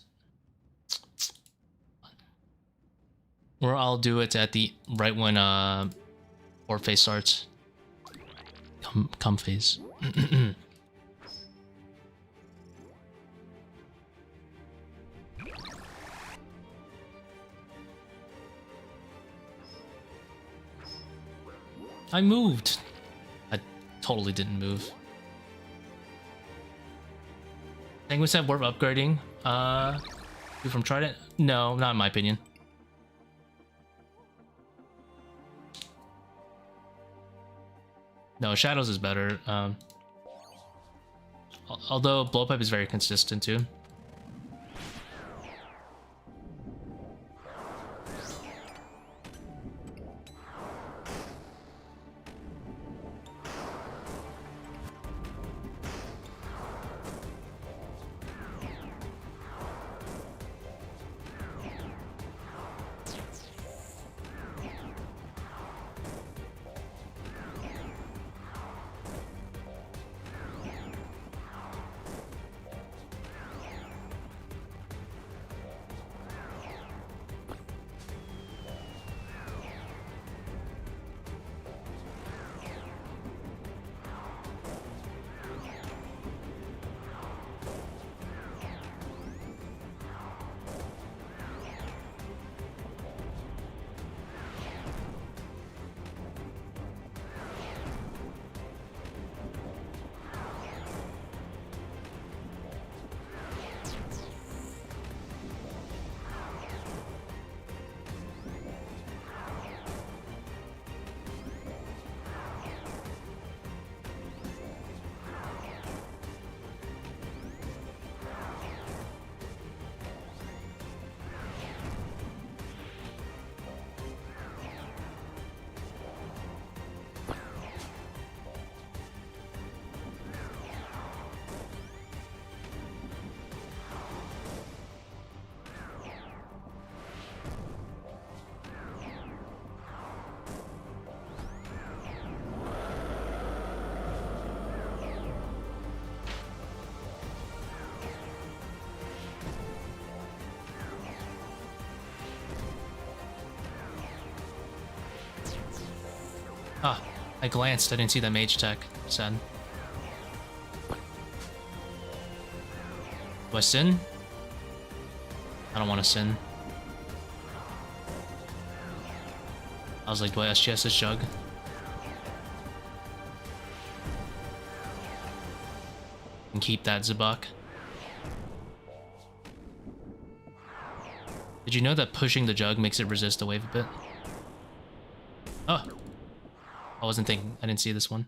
Or I'll do it at the... right when, or phase starts. Come phase. I moved. I totally didn't move. Penguins have warp upgrading. You from Trident? No, not in my opinion. No, Shadows is better. Although Blowpipe is very consistent too. Ah, I glanced. I didn't see that mage tech. Sad. Do I sin? I don't want to sin. I was like, do I SGS this jug? And keep that Zebak. Did you know that pushing the jug makes it resist the wave a bit? Oh! I wasn't thinking. I didn't see this one.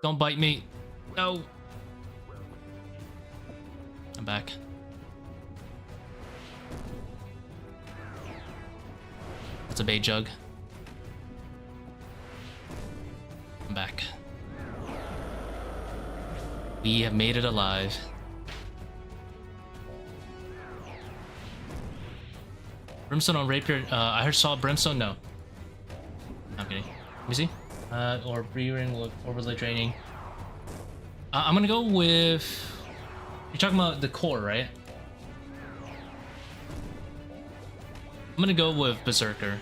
Don't bite me. No! I'm back. That's a bait jug. I'm back. We have made it alive. Brimstone on Rapier. I heard saw Brimstone. No. I'm kidding. Let me see. Or Breering with overlay training. I'm gonna go with. You're talking about the core, right? I'm gonna go with Berserker.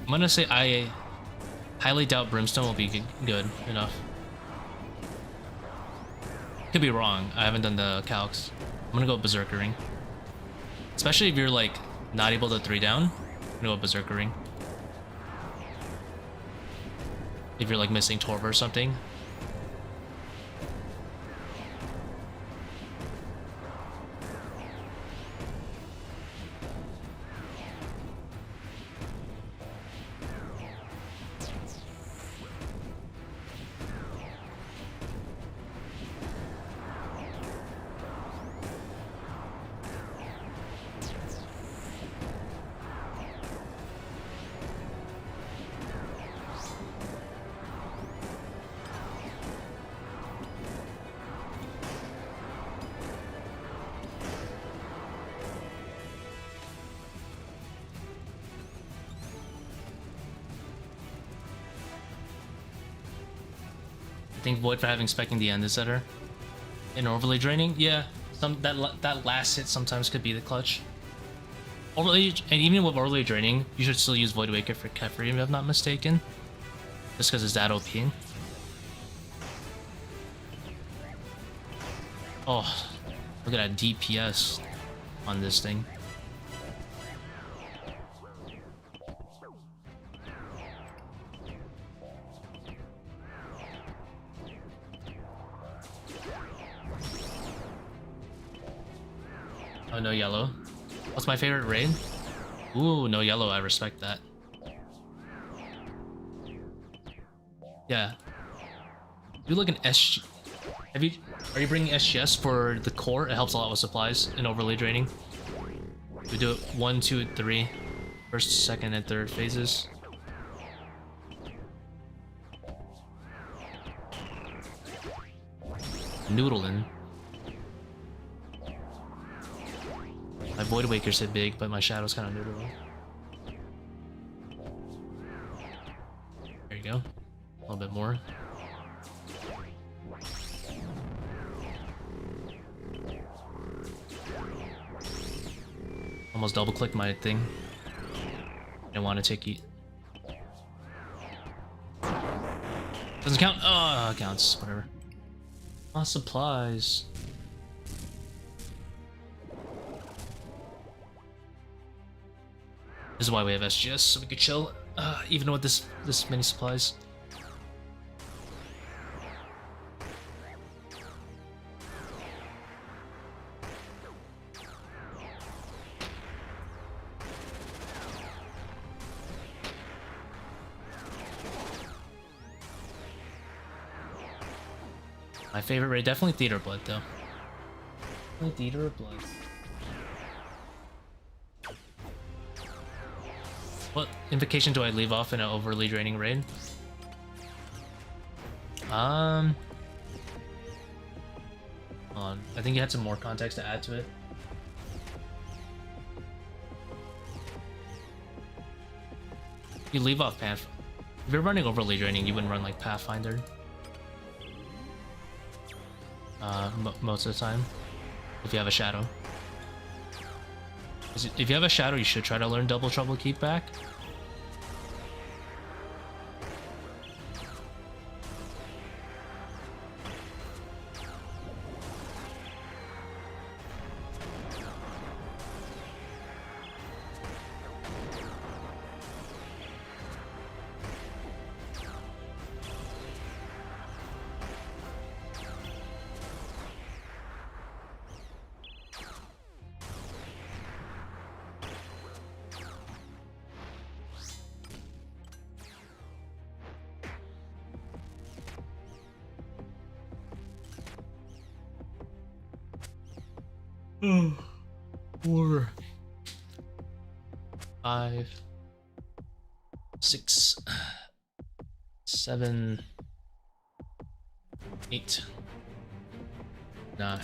I'm gonna say I highly doubt Brimstone will be good enough. Could be wrong. I haven't done the calcs. I'm gonna go Berserker Ring. Especially if you're like not able to 3 down. I'm gonna go Berserker Ring. If you're like missing Torva or something. think void for having spec in the end is better. And overly draining, yeah. That last hit sometimes could be the clutch. Overly, and even with overly draining, you should still use Void Waker for Kefri if I'm not mistaken. Just because it's that OP. Oh, look at that DPS on this thing. Oh, no yellow. What's my favorite raid? Ooh, no yellow. I respect that. Yeah. You look an SG. Are you bringing SGS for the core? It helps a lot with supplies and overly draining. We do it 1, 2, 3. First, second, and third phases. Noodling. My Void Wakers hit big, but my Shadow's kind of noodling. There you go. A little bit more. Almost double clicked my thing. Didn't want to take it. Doesn't count. Oh, it counts. Whatever. Supplies. This is why we have SGS, so we could chill, even with this many supplies. My favorite raid, definitely Theater Blood, though. Definitely Theater Blood. What invocation do I leave off in an overly draining raid? Hold on. I think you had some more context to add to it. You leave off Path. If you're running overly draining, you wouldn't run like Pathfinder. Most of the time, if you have a Shadow. If you have a Shadow, you should try to learn Double Trouble Keep Back. Oh, 4, 5, 6, 7, 8, 9.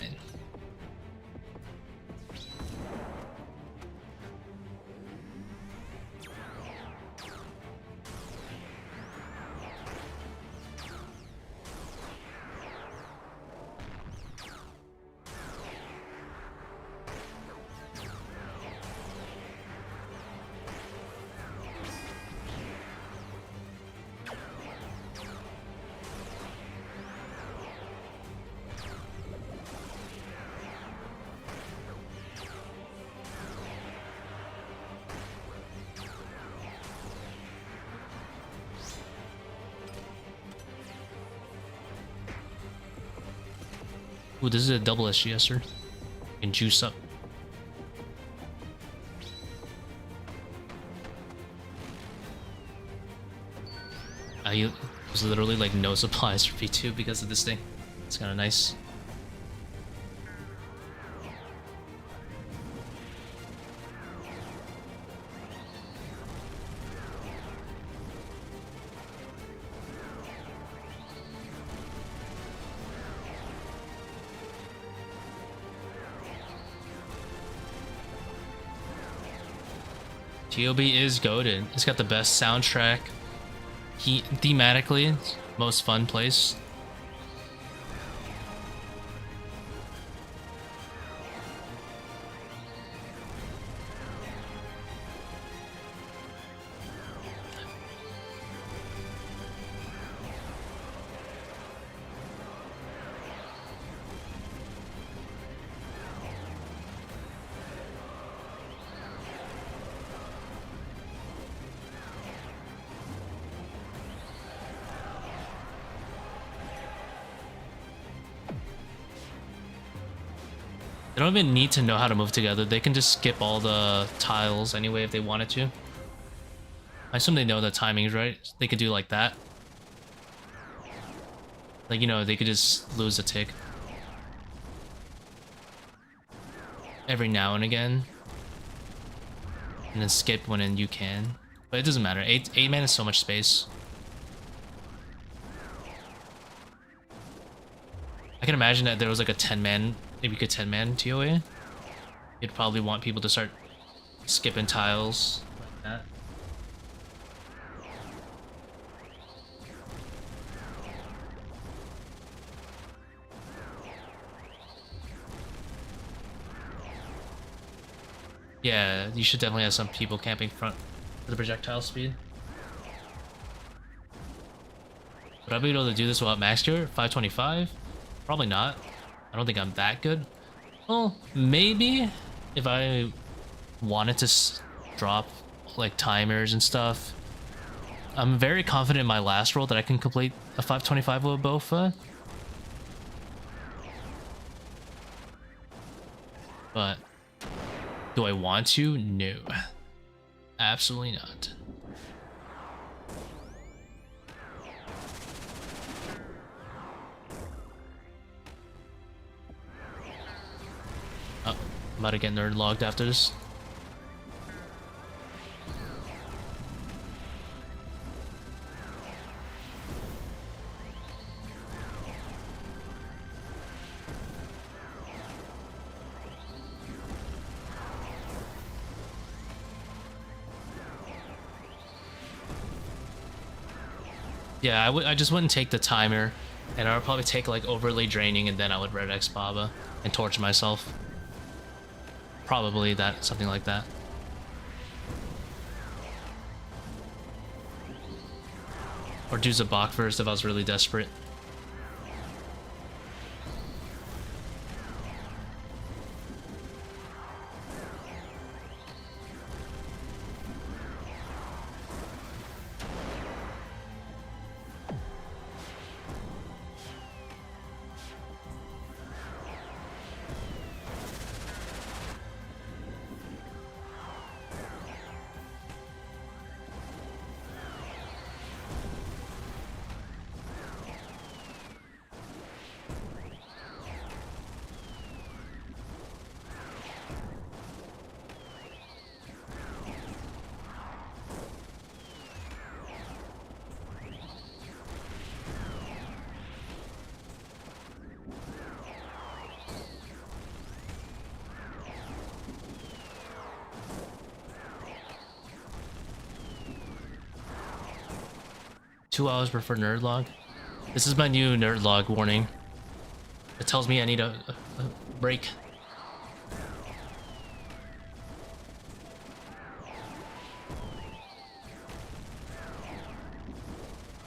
Ooh, this is a double SGSer. You can juice up. There's literally like no supplies for P2 because of this thing. It's kind of nice. TOB is goated. It's got the best soundtrack. Thematically, most fun place. They don't even need to know how to move together. They can just skip all the tiles anyway if they wanted to. I assume they know the timings, right? They could do like that. Like, you know, they could just lose a tick every now and again, and then skip when you can. But it doesn't matter. 8 man is so much space. I can imagine that there was like a 10 man, maybe a 10 man ToA. You'd probably want people to start skipping tiles like that. Yeah, you should definitely have some people camping front for the projectile speed. Would I be able to do this without max cure? 525? Probably not. I don't think I'm that good. Well, maybe if I wanted to drop like timers and stuff. I'm very confident in my last roll that I can complete a 525 with a Bofa. But do I want to? No. Absolutely not. Oh, I'm about to get nerd logged after this. Yeah, I just wouldn't take the timer, and I would probably take like overly draining, and then I would red X Baba and torch myself. Probably that, something like that. Or do Zebak first if I was really desperate. $2 before nerd log. This is my new nerd log warning. It tells me I need a break.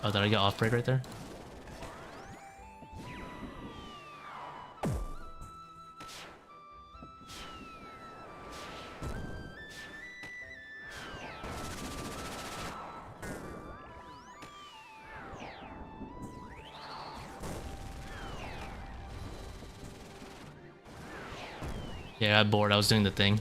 Oh, did I get off break right there? Yeah, I got bored. I was doing the thing.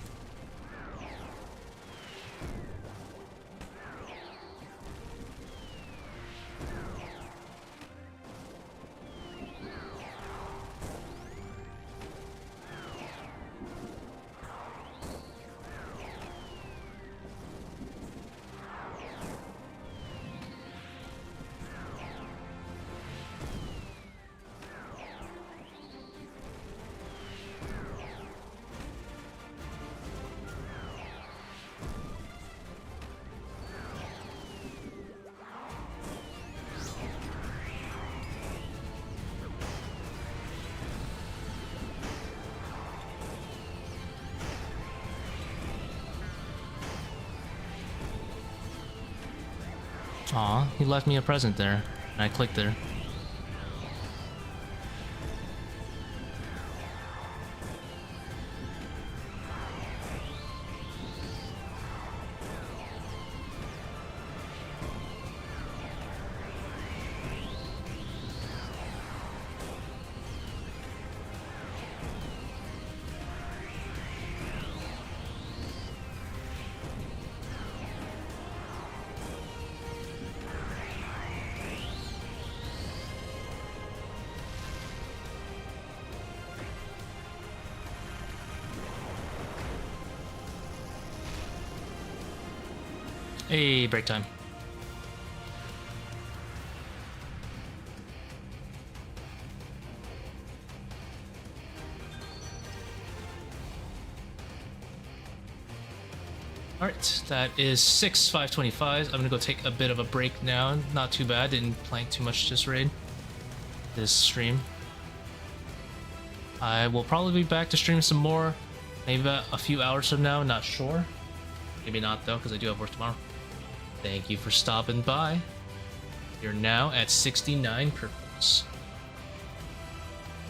Aw, he left me a present there, and I clicked there. Hey, break time. Alright, that is 5:25. I'm gonna go take a bit of a break now. Not too bad, didn't plank too much this raid. This stream. I will probably be back to stream some more. Maybe about a few hours from now, not sure. Maybe not though, because I do have work tomorrow. Thank you for stopping by. You're now at 69 purples.